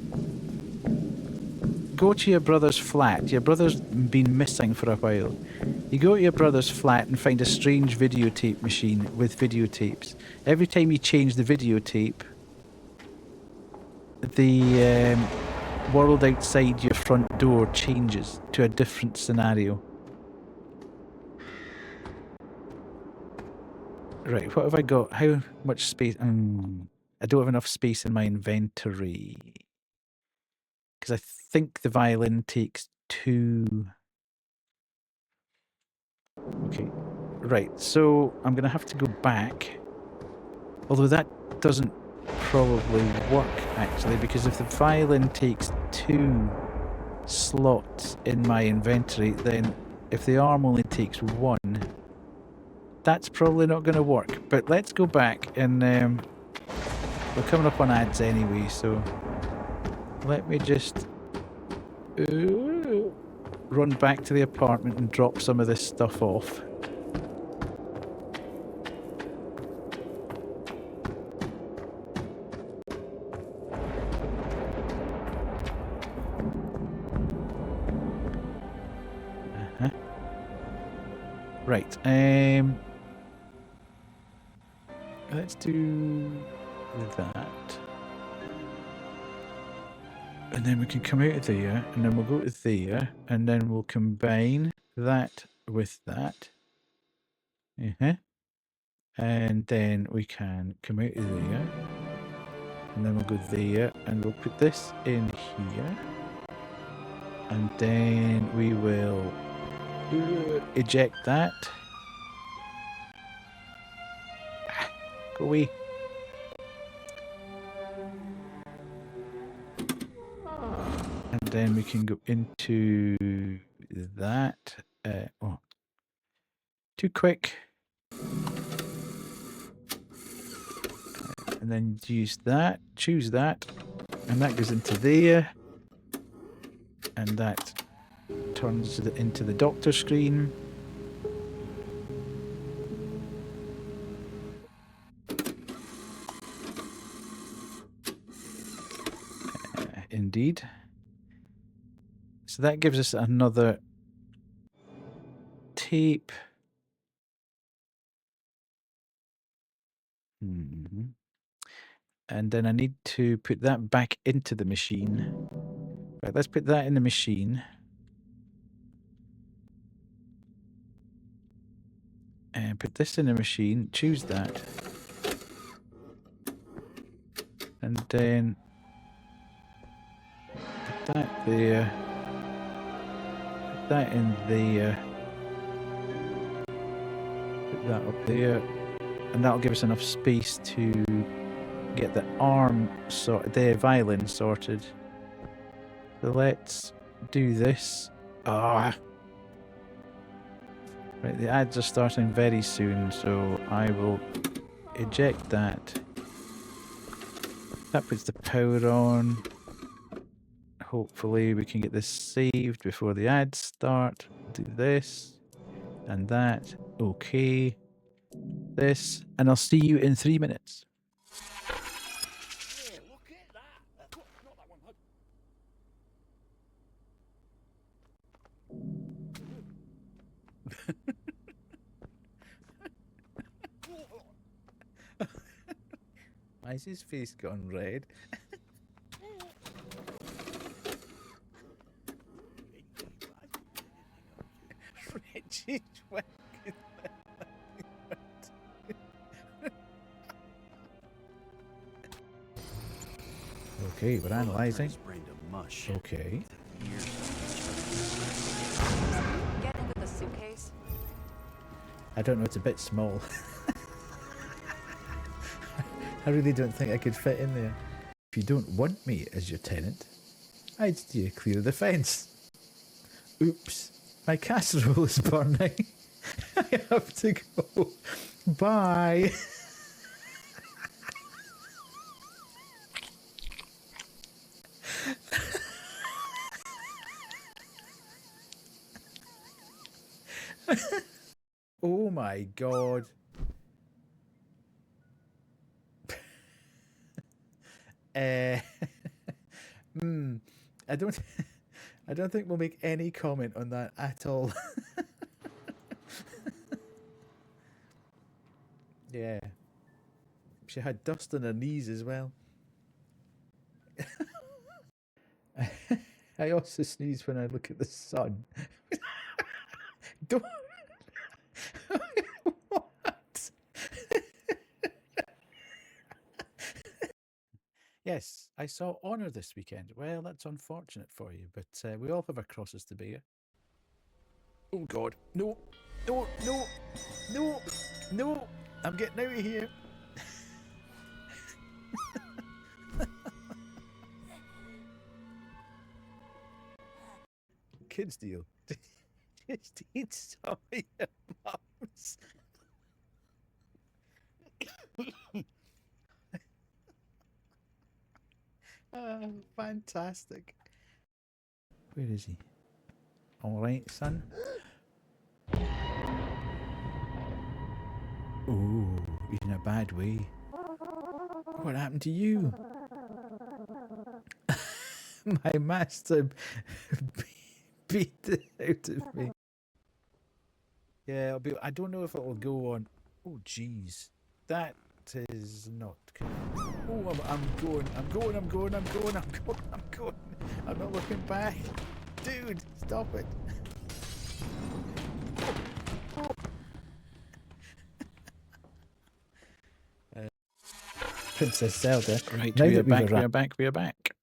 go to your brother's flat. Your brother's been missing for a while. You go to your brother's flat and find a strange videotape machine with videotapes. Every time you change the videotape, the world outside your front door changes to a different scenario. Right, what have I got? How much space? I don't have enough space in my inventory. Because I think the violin takes 2. Okay. Right, so I'm going to have to go back. Although that doesn't probably work, actually, because if the violin takes 2 slots in my inventory, then if the arm only takes 1, that's probably not going to work. But let's go back and we're coming up on ads anyway, so let me just run back to the apartment and drop some of this stuff off. Right, let's do that. And then we can come out of there, and then we'll go to there, and then we'll combine that with that. And then we can come out of there, and then we'll go there, and we'll put this in here. And then we will eject that. Go away. And then we can go into that. Oh, too quick. And then use that, choose that, and that goes into there. And that turns into the doctor screen. Indeed. So that gives us another tape. And then I need to put that back into the machine. Right, let's put that in the machine. And put this in the machine, choose that. And then put that there. Put that in there. Put that up there. And that'll give us enough space to get the the violin sorted. So let's do this. Ah. Right, the ads are starting very soon, so I will eject that. That puts the power on. Hopefully we can get this saved before the ads start. Do this and that. Okay. This, and I'll see you in 3 minutes. Yeah, look at that. Not that one. Why is his face gone red? Reggie Okay, we're analysing. Okay. Get into the suitcase. I don't know, it's a bit small. I really don't think I could fit in there. If you don't want me as your tenant, I'd steer clear of the fence. Oops, my casserole is burning. I have to go. Bye. Oh my god. I don't think we'll make any comment on that at all. Yeah. She had dust on her knees as well. I also sneeze when I look at the sun. Don't. What? Yes, I saw Honour this weekend. Well, that's unfortunate for you, but we all have our crosses to bear. Oh God, no, no, no, no, no! I'm getting out of here. Kids deal. Just eat some of your mums. Fantastic. Where is he? All right, son. Oh, he's in a bad way. What happened to you? My master beat it out of me. Yeah, I don't know if it'll go on. Oh, jeez. That is not good. Oh, I'm going. I'm not looking back. Dude, stop it. Princess Zelda. Right, we are back.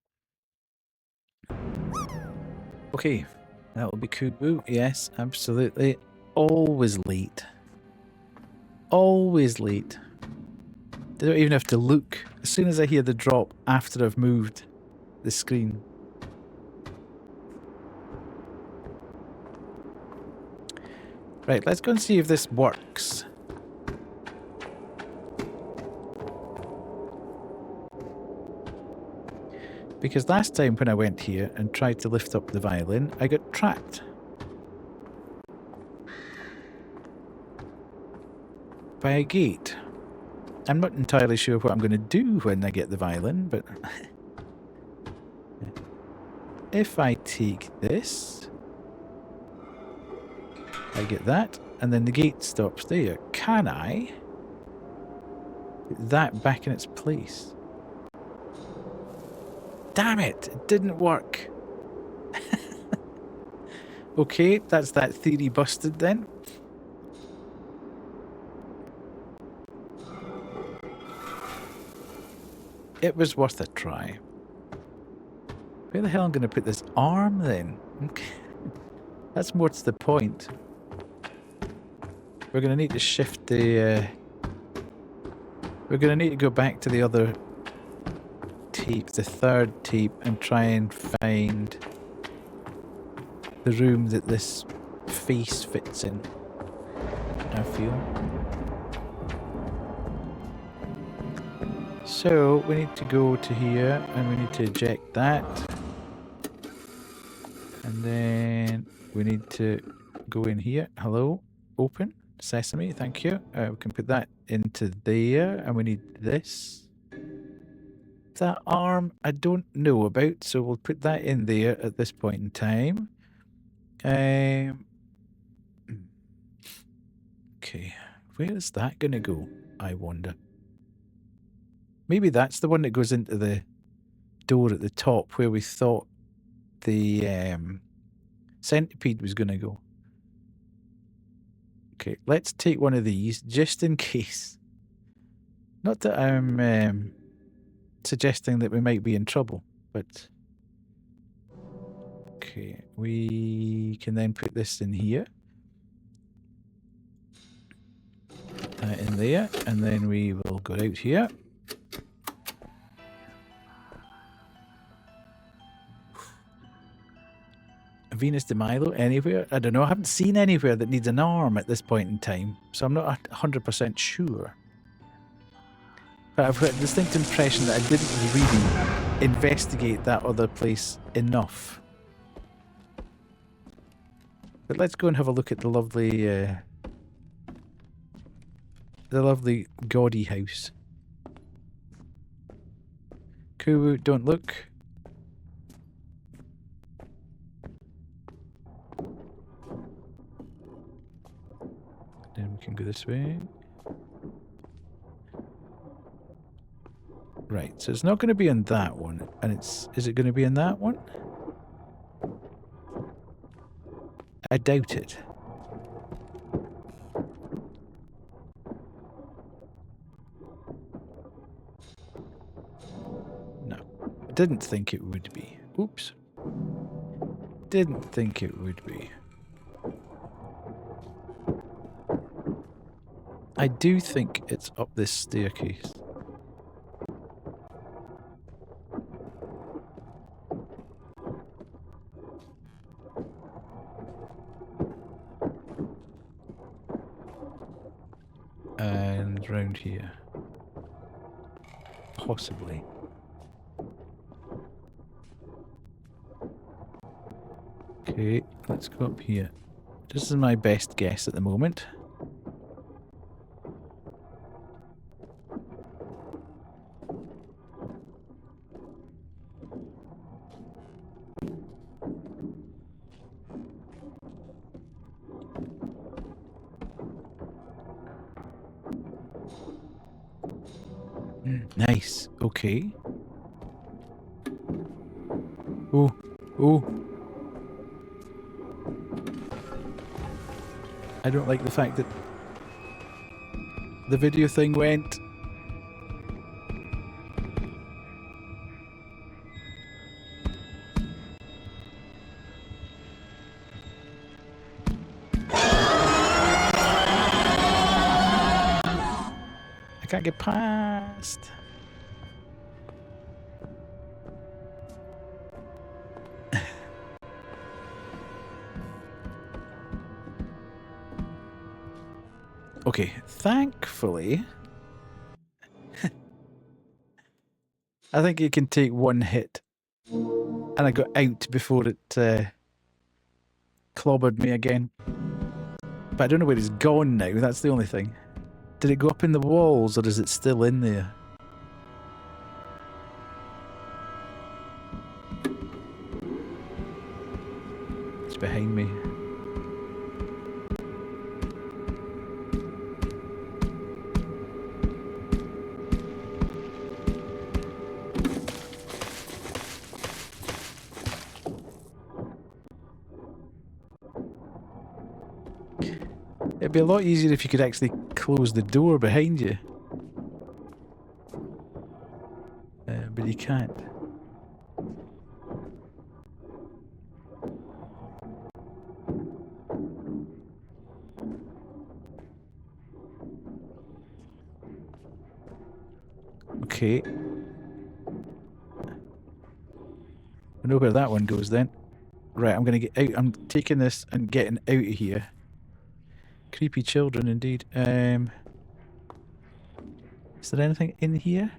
Okay, that will be cool. Yes, absolutely. Always late. Always late. They don't even have to look. As soon as I hear the drop after I've moved the screen. Right, let's go and see if this works. Because last time when I went here and tried to lift up the violin, I got trapped. By a gate. I'm not entirely sure what I'm going to do when I get the violin, but if I take this, I get that, and then the gate stops there. Can I put that back in its place? Damn it! It didn't work. Okay, that's that theory busted then. It was worth a try. Where the hell am I going to put this arm then? Okay. That's more to the point. We're going to need to shift the... we're going to need to go back to the other tape, the third tape, and try and find the room that this face fits in, I feel. So we need to go to here and we need to eject that. And then we need to go in here. Hello, open, sesame, thank you. We can put that into there and we need this. That arm I don't know about, so we'll put that in there at this point in time. Okay, where is that going to go, I wonder? Maybe that's the one that goes into the door at the top where we thought the centipede was going to go. Okay, let's take one of these just in case. Not that I'm suggesting that we might be in trouble, but... Okay, we can then put this in here. Put that in there, and then we will go out here. Venus de Milo anywhere? I don't know. I haven't seen anywhere that needs an arm at this point in time, so I'm not 100% sure. But I've got a distinct impression that I didn't really investigate that other place enough. But let's go and have a look at the lovely gaudy house. Kuwu, don't look. Then we can go this way. Right, so it's not going to be in that one, and is it going to be in that one? I doubt it. No, I didn't think it would be. Oops. Didn't think it would be. I do think it's up this staircase. And round here. Possibly. Okay, let's go up here. This is my best guess at the moment. Nice. Okay. Oh. Oh. I don't like the fact that the video thing went. I can't get past. Okay, thankfully, I think it can take one hit. And I got out before it clobbered me again. But I don't know where it's gone now, that's the only thing. Did it go up in the walls, or is it still in there? It's behind me. be a lot easier if you could actually close the door behind you. But you can't. Okay. I know where that one goes then. Right, I'm gonna get out. I'm taking this and getting out of here. Creepy children indeed. Is there anything in here?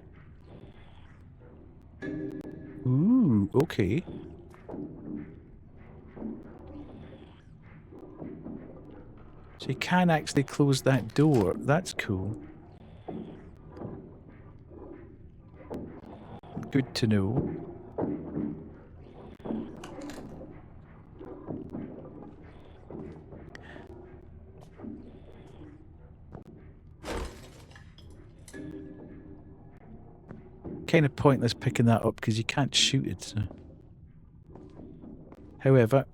Ooh, okay. So you can actually close that door. That's cool. Good to know. Kind of pointless picking that up because you can't shoot it. So. However,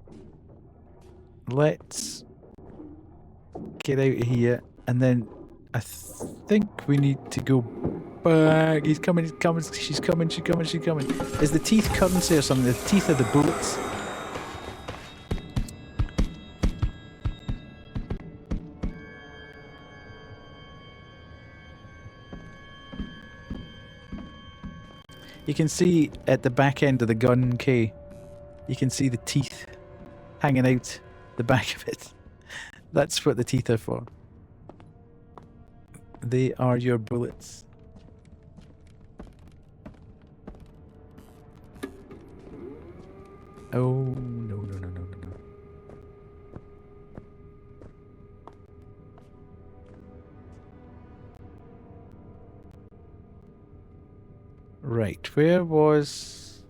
let's get out of here, and then I think we need to go back. He's coming, he's coming, she's coming, she's coming, she's coming. Is the teeth currency or something? The teeth are the bullets. You can see at the back end of the gun, Kay, you can see the teeth hanging out the back of it. That's what the teeth are for. They are your bullets. Oh, no, no, no, no, no, no. Right, where was...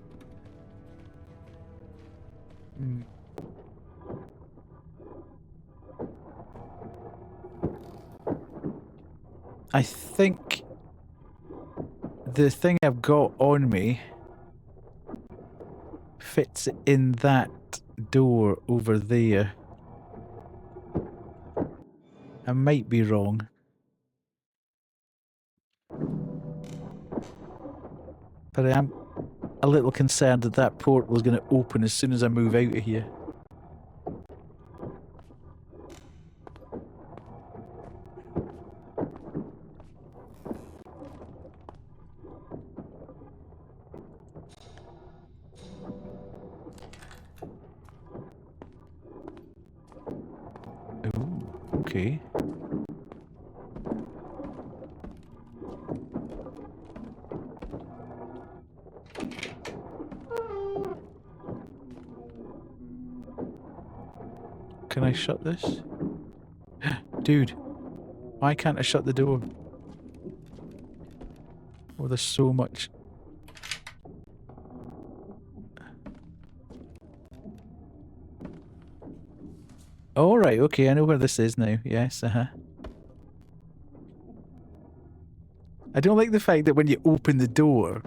I think the thing I've got on me fits in that door over there. I might be wrong. But I am a little concerned that that portal is going to open as soon as I move out of here. Ooh, okay. Can I shut this? Dude, why can't I shut the door? Oh, there's so much. All right, okay, I know where this is now. Yes, I don't like the fact that when you open the door,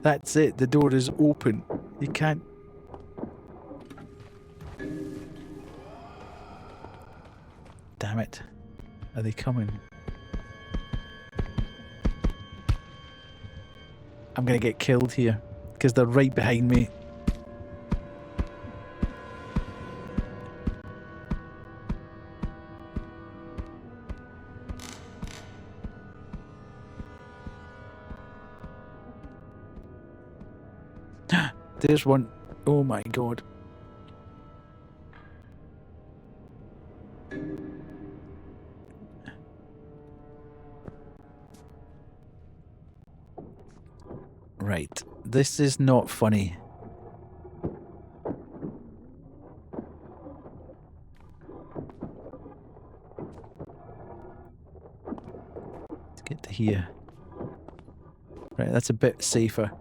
that's it, the door is open. You can't... Damn it. Are they coming? I'm gonna get killed here, because they're right behind me. There's one. Oh my god. Right. This is not funny. Let's get to here. Right, that's a bit safer.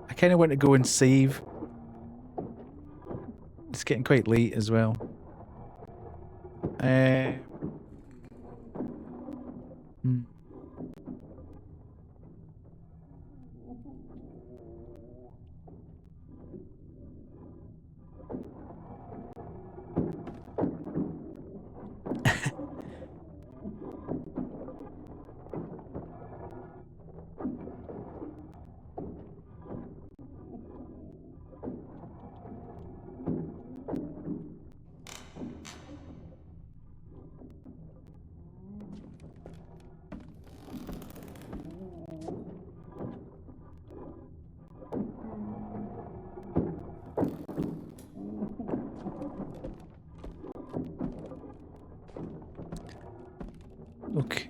I kind of want to go and save. It's getting quite late as well.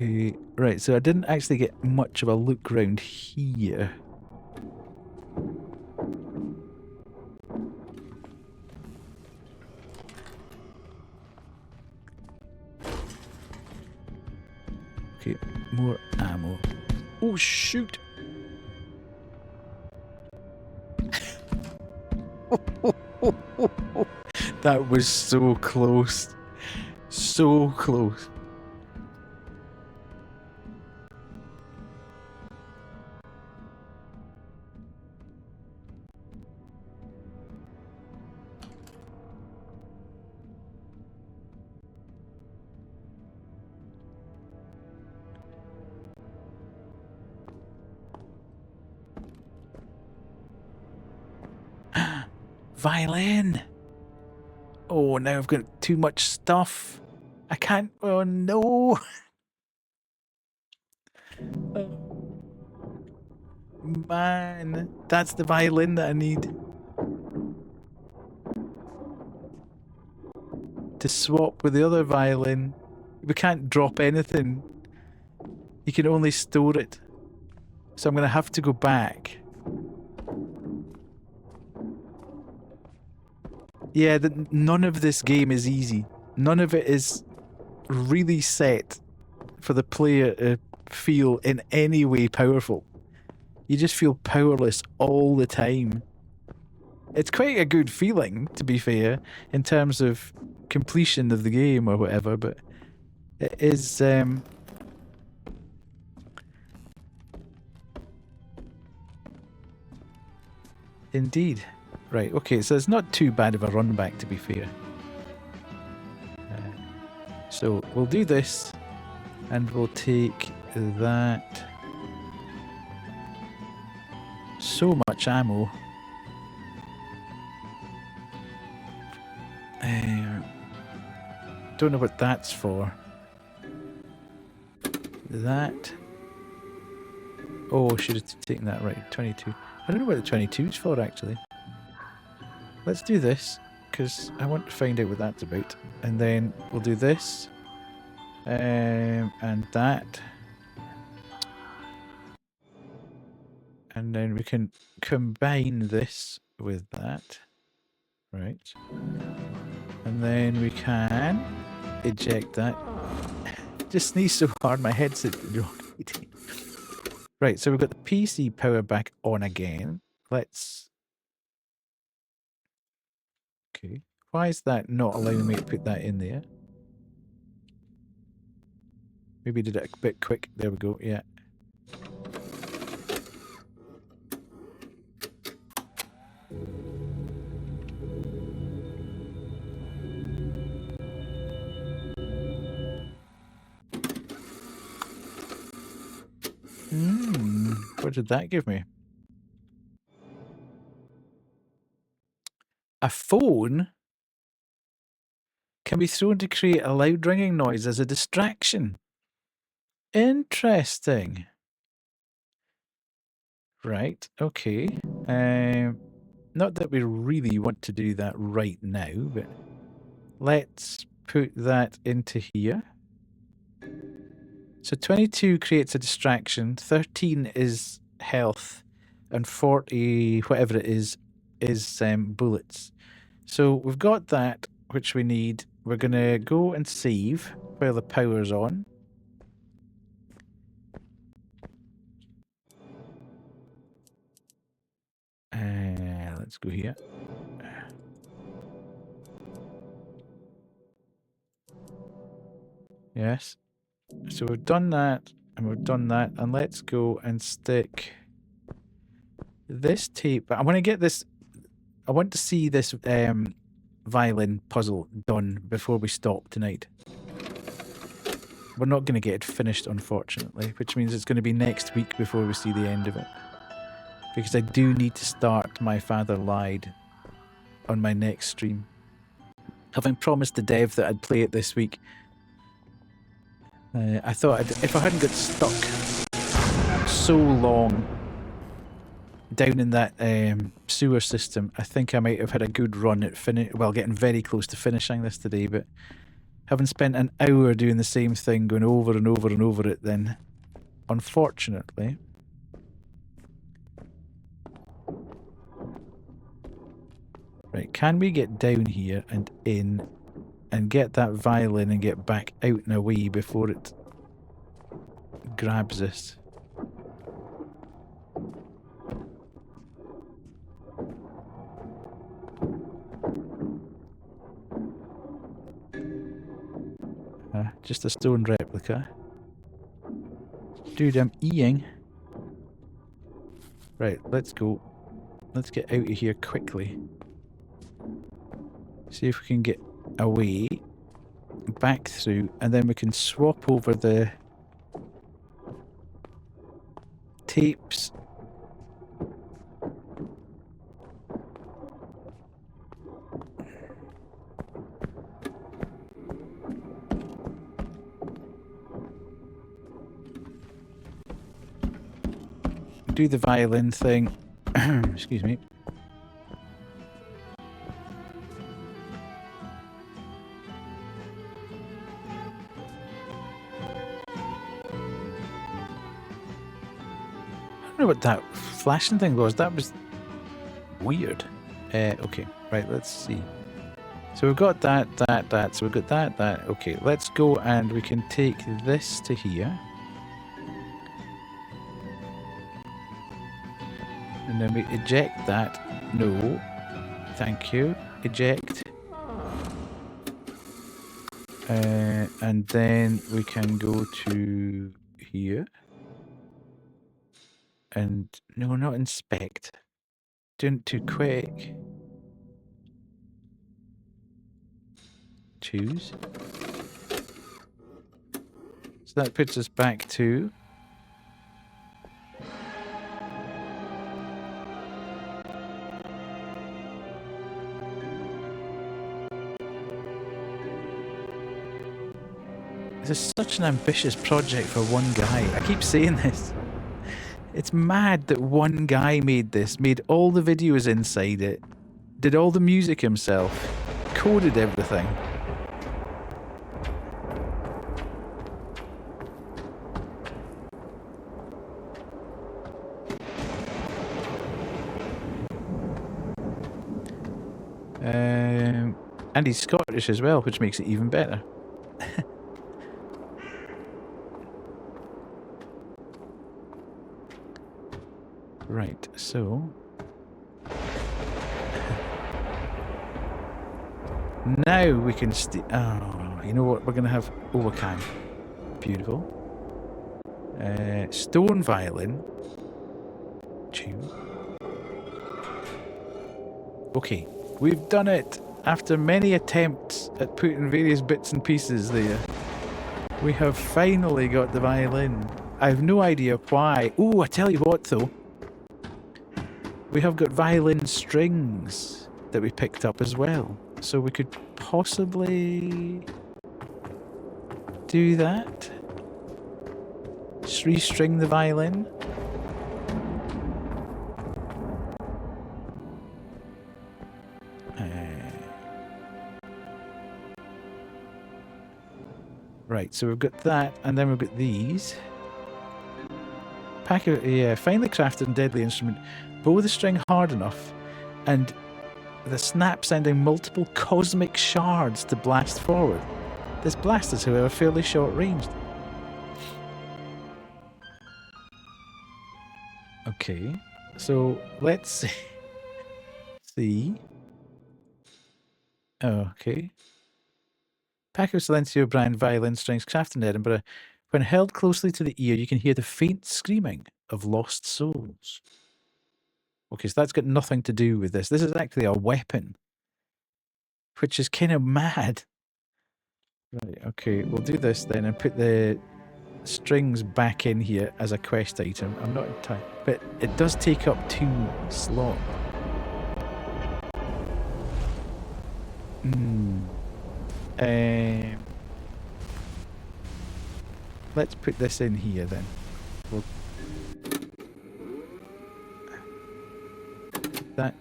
Okay, right, so I didn't actually get much of a look round here. Okay, more ammo. Oh, shoot! That was so close. So close. Violin! Oh, now I've got too much stuff. I can't. Oh no! Man, that's the violin that I need. To swap with the other violin. We can't drop anything. You can only store it. So I'm going to have to go back. Yeah, none of this game is easy. None of it is really set for the player to feel in any way powerful. You just feel powerless all the time. It's quite a good feeling, to be fair, in terms of completion of the game or whatever, but it is... Indeed. Right, okay, so it's not too bad of a run back, to be fair. So we'll do this, and we'll take that. So much ammo. Don't know what that's for. That. Oh, should have taken that, right, 22. I don't know what the 22 is for, actually. Let's do this, because I want to find out what that's about. And then we'll do this. And that. And then we can combine this with that. Right. And then we can eject that. Just sneeze so hard my head's Right, so we've got the PC power back on again. Let's... Okay. Why is that not allowing me to put that in there? Maybe did it a bit quick. There we go, yeah. What did that give me? A phone can be thrown to create a loud ringing noise as a distraction. Interesting. Right, okay. Not that we really want to do that right now, but let's put that into here. So 22 creates a distraction, 13 is health, and 40, whatever it is bullets. So we've got that, which we need. We're going to go and save while the power's on. Let's go here. Yes. So we've done that, and we've done that, and let's go and stick this tape. I want to get this, I want to see this violin puzzle done before we stop tonight. We're not going to get it finished, unfortunately, which means it's going to be next week before we see the end of it. Because I do need to start My Father Lied on my next stream. Having promised the dev that I'd play it this week, I thought if I hadn't got stuck so long down in that sewer system, I think I might have had a good run at getting very close to finishing this today, but having spent an hour doing the same thing, going over and over and over it, then unfortunately. Right, can we get down here and in and get that violin and get back out and away before it grabs us? Just a stone replica. Dude, I'm eating. Right, let's go. Let's get out of here quickly. See if we can get away, back through, and then we can swap over the tapes. Do the violin thing. Excuse me. I don't know what that flashing thing was. That was weird. Okay, right, let's see. So we've got that. So we've got that. Okay, let's go and we can take this to here. And then we eject that. No. Thank you. Eject. And then we can go to here. And no, not inspect. Doing it too quick. Choose. So that puts us back to this is such an ambitious project for one guy. I keep saying this. It's mad that one guy made this, made all the videos inside it, did all the music himself, coded everything. And he's Scottish as well, which makes it even better. Right, so now we can oh, you know what? We're gonna have overcan. Beautiful. Stone violin. Tune. Okay, we've done it. After many attempts at putting various bits and pieces there, we have finally got the violin. I have no idea why. Oh, I tell you what though. We have got violin strings that we picked up as well. So we could possibly do that. Just restring the violin. Right, so we've got that, and then we've got these. Finely crafted and deadly instrument. Bow the string hard enough, and the snap sending multiple cosmic shards to blast forward. This blast is, however, fairly short-ranged. Okay, so let's see. Oh, okay. Paco Silencio brand violin strings crafted in Edinburgh. When held closely to the ear, you can hear the faint screaming of lost souls. Okay, so that's got nothing to do with this. This is actually a weapon, which is kind of mad. Right, okay, we'll do this then and put the strings back in here as a quest item. I'm not entirely... But it does take up 2 slots. Let's put this in here then. We'll that.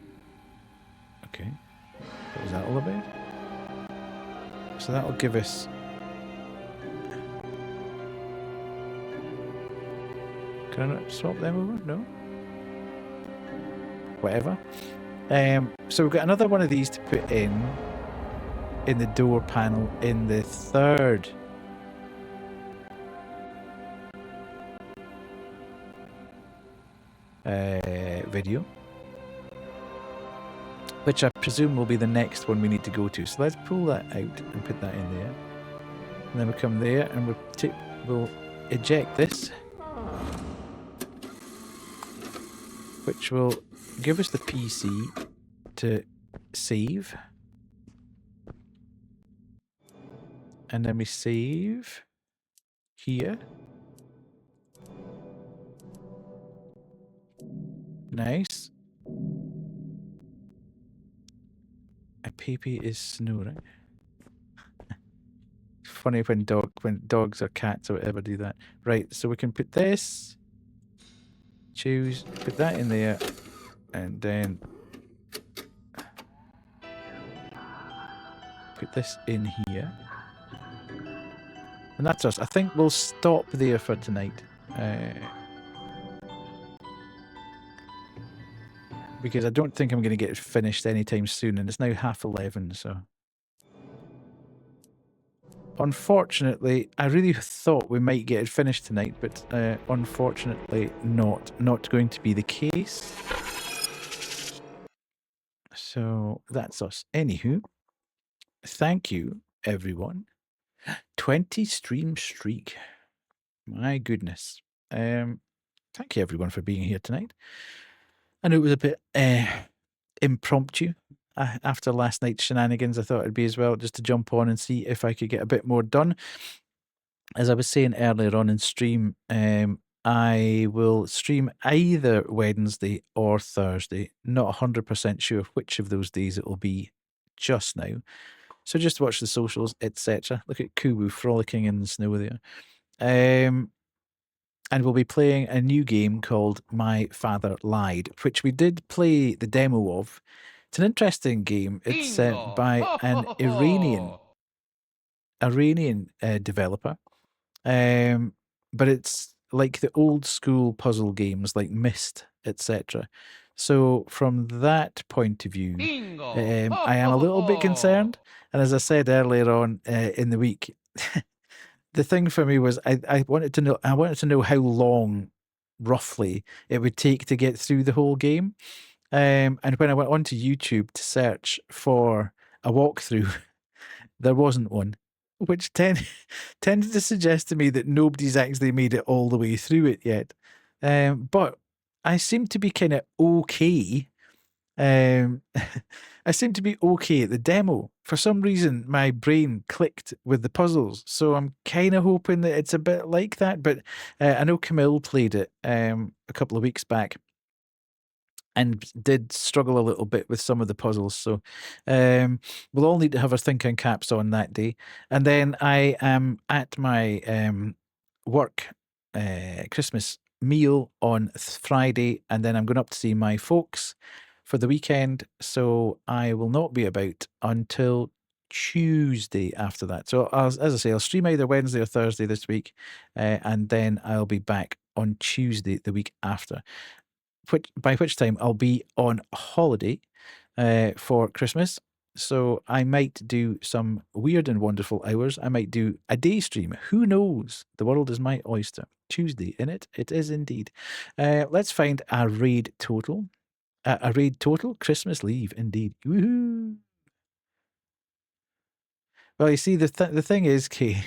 Okay. What was that all about? So that'll give us Can I not swap them over? No. Whatever. So we've got another one of these to put in the door panel in the third video, which I presume will be the next one we need to go to. So let's pull that out and put that in there. And then we come there and we'll eject this, which will give us the PC to save. And then we save here. Nice. A Pepe is snoring. Funny when dogs or cats or whatever do that. Right, so we can put this, choose, put that in there, and then put this in here. And that's us. I think we'll stop there for tonight. Because I don't think I'm going to get it finished anytime soon, and it's now 11:30, so... Unfortunately, I really thought we might get it finished tonight, but unfortunately not going to be the case. So that's us. Anywho, thank you, everyone. 20 stream streak. My goodness. Thank you, everyone, for being here tonight. I know it was a bit impromptu. After last night's shenanigans, I thought it'd be as well just to jump on and see if I could get a bit more done. As I was saying earlier on in stream, I will stream either Wednesday or Thursday. Not 100% sure which of those days it will be just now. So just watch the socials, etc. Look at Kubu frolicking in the snow there. And we'll be playing a new game called My Father Lied, which we did play the demo of. It's an interesting game. It's by an Iranian developer. But it's like the old school puzzle games like Myst, etc. So from that point of view, I am a little bit concerned. And as I said earlier on in the week, the thing for me was I wanted to know how long roughly it would take to get through the whole game. And when I went onto YouTube to search for a walkthrough, there wasn't one, which tended to suggest to me that nobody's actually made it all the way through it yet. But I seem to be kind of okay. I seem to be okay at the demo. For some reason, my brain clicked with the puzzles, so I'm kind of hoping that it's a bit like that. But I know Camille played it a couple of weeks back and did struggle a little bit with some of the puzzles. So we'll all need to have our thinking caps on that day. And then I am at my work Christmas meal on Friday, and then I'm going up to see my folks for the weekend. So I will not be about until Tuesday after that. So as I say, I'll stream either Wednesday or Thursday this week, and then I'll be back on Tuesday the week after. By which time I'll be on holiday for Christmas. So I might do some weird and wonderful hours. I might do a day stream. Who knows? The world is my oyster. Tuesday, innit? It is indeed. Let's find a raid total. A raid total? Christmas leave, indeed. Woohoo! Well, you see, the thing is, Kay,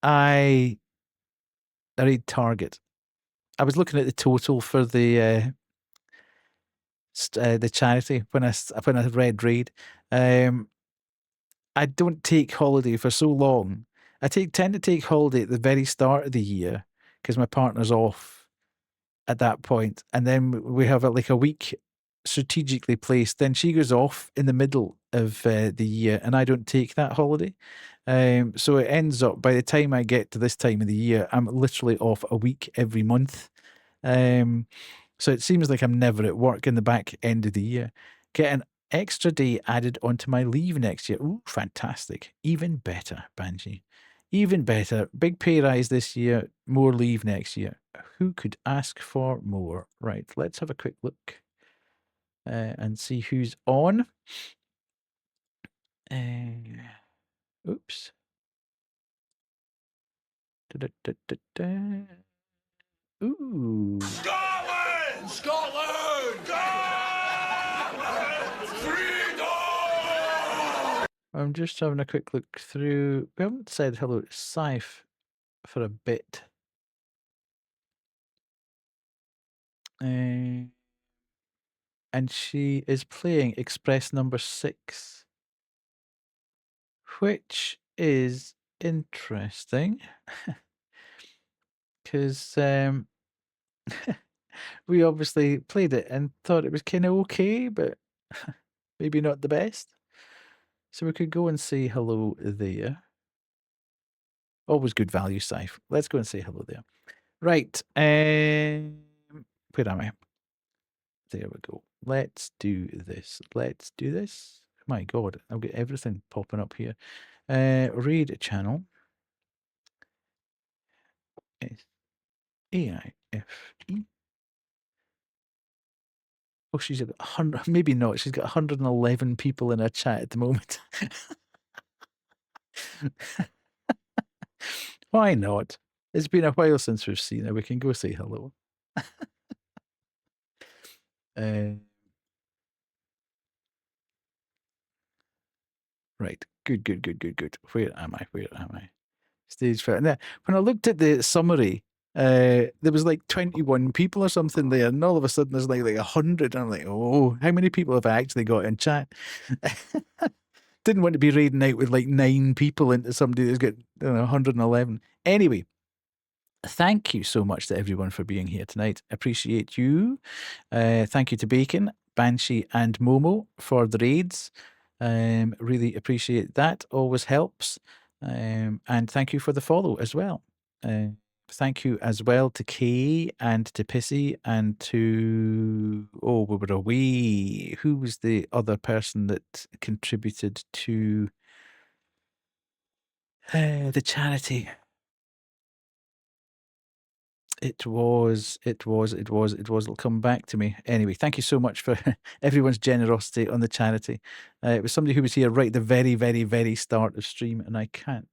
I raid Target. I was looking at the total for the charity when I read raid. I don't take holiday for so long. I tend to take holiday at the very start of the year because my partner's off at that point, and then we have like a week strategically placed. Then she goes off in the middle of the year, and I don't take that holiday. So it ends up, by the time I get to this time of the year, I'm literally off a week every month. So it seems like I'm never at work in the back end of the year. Get an extra day added onto my leave next year. Ooh, fantastic. Even better, Banshee. Even better. Big pay rise this year, more leave next year. Who could ask for more? Right, let's have a quick look and see who's on. Oops. Da-da-da-da-da. Ooh. Scotland! Scotland! Scotland! Freedom! I'm just having a quick look through. We haven't said hello to Scythe for a bit. And she is playing Express number 6, which is interesting because we obviously played it and thought it was kind of okay, but maybe not the best. So we could go and say hello there. Always good value, Scythe. Let's go and say hello there. Right. Where am I? There we go. Let's do this. Let's do this. My God, I've got everything popping up here. Raid channel. AIFE. Oh, she's at 100. Maybe not. She's got 111 people in her chat at the moment. Why not? It's been a while since we've seen her. We can go say hello. Right. Good. Where am I? Stage 5. Now, when I looked at the summary, there was like 21 people or something there, and all of a sudden there's like 100. And I'm like, oh, how many people have I actually got in chat? Didn't want to be raiding out with like 9 people into somebody that's got 111. Anyway, thank you so much to everyone for being here tonight. Appreciate you. Thank you to Bacon, Banshee, and Momo for the raids. Really appreciate that. Always helps. And thank you for the follow as well. Thank you as well to Kay and to Pissy and to we were away. Who was the other person that contributed to the charity? It was. It'll come back to me. Anyway, thank you so much for everyone's generosity on the charity. It was somebody who was here right at the very, very, very start of stream, and I can't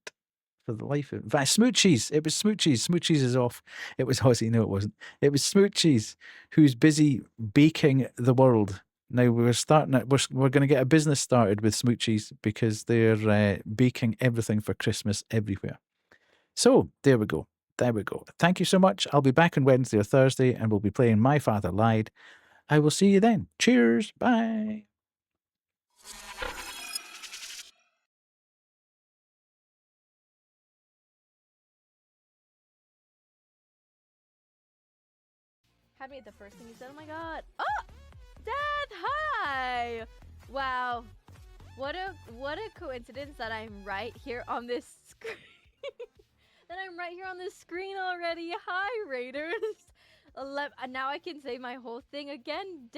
for the life of it. Smoochies. It was Smoochies. Smoochies is off. It was Ozzy. No, it wasn't. It was Smoochies, who's busy baking the world. Now we're starting. We're going to get a business started with Smoochies because they're baking everything for Christmas everywhere. So there we go. There we go. Thank you so much. I'll be back on Wednesday or Thursday and we'll be playing My Father Lied. I will see you then. Cheers. Bye. Had me at the first thing you said. Oh my god. Oh! Dad, hi! Wow. What a coincidence that I'm right here on this screen. That I'm right here on this screen already. Hi, Raiders. Now I can say my whole thing again. Dad!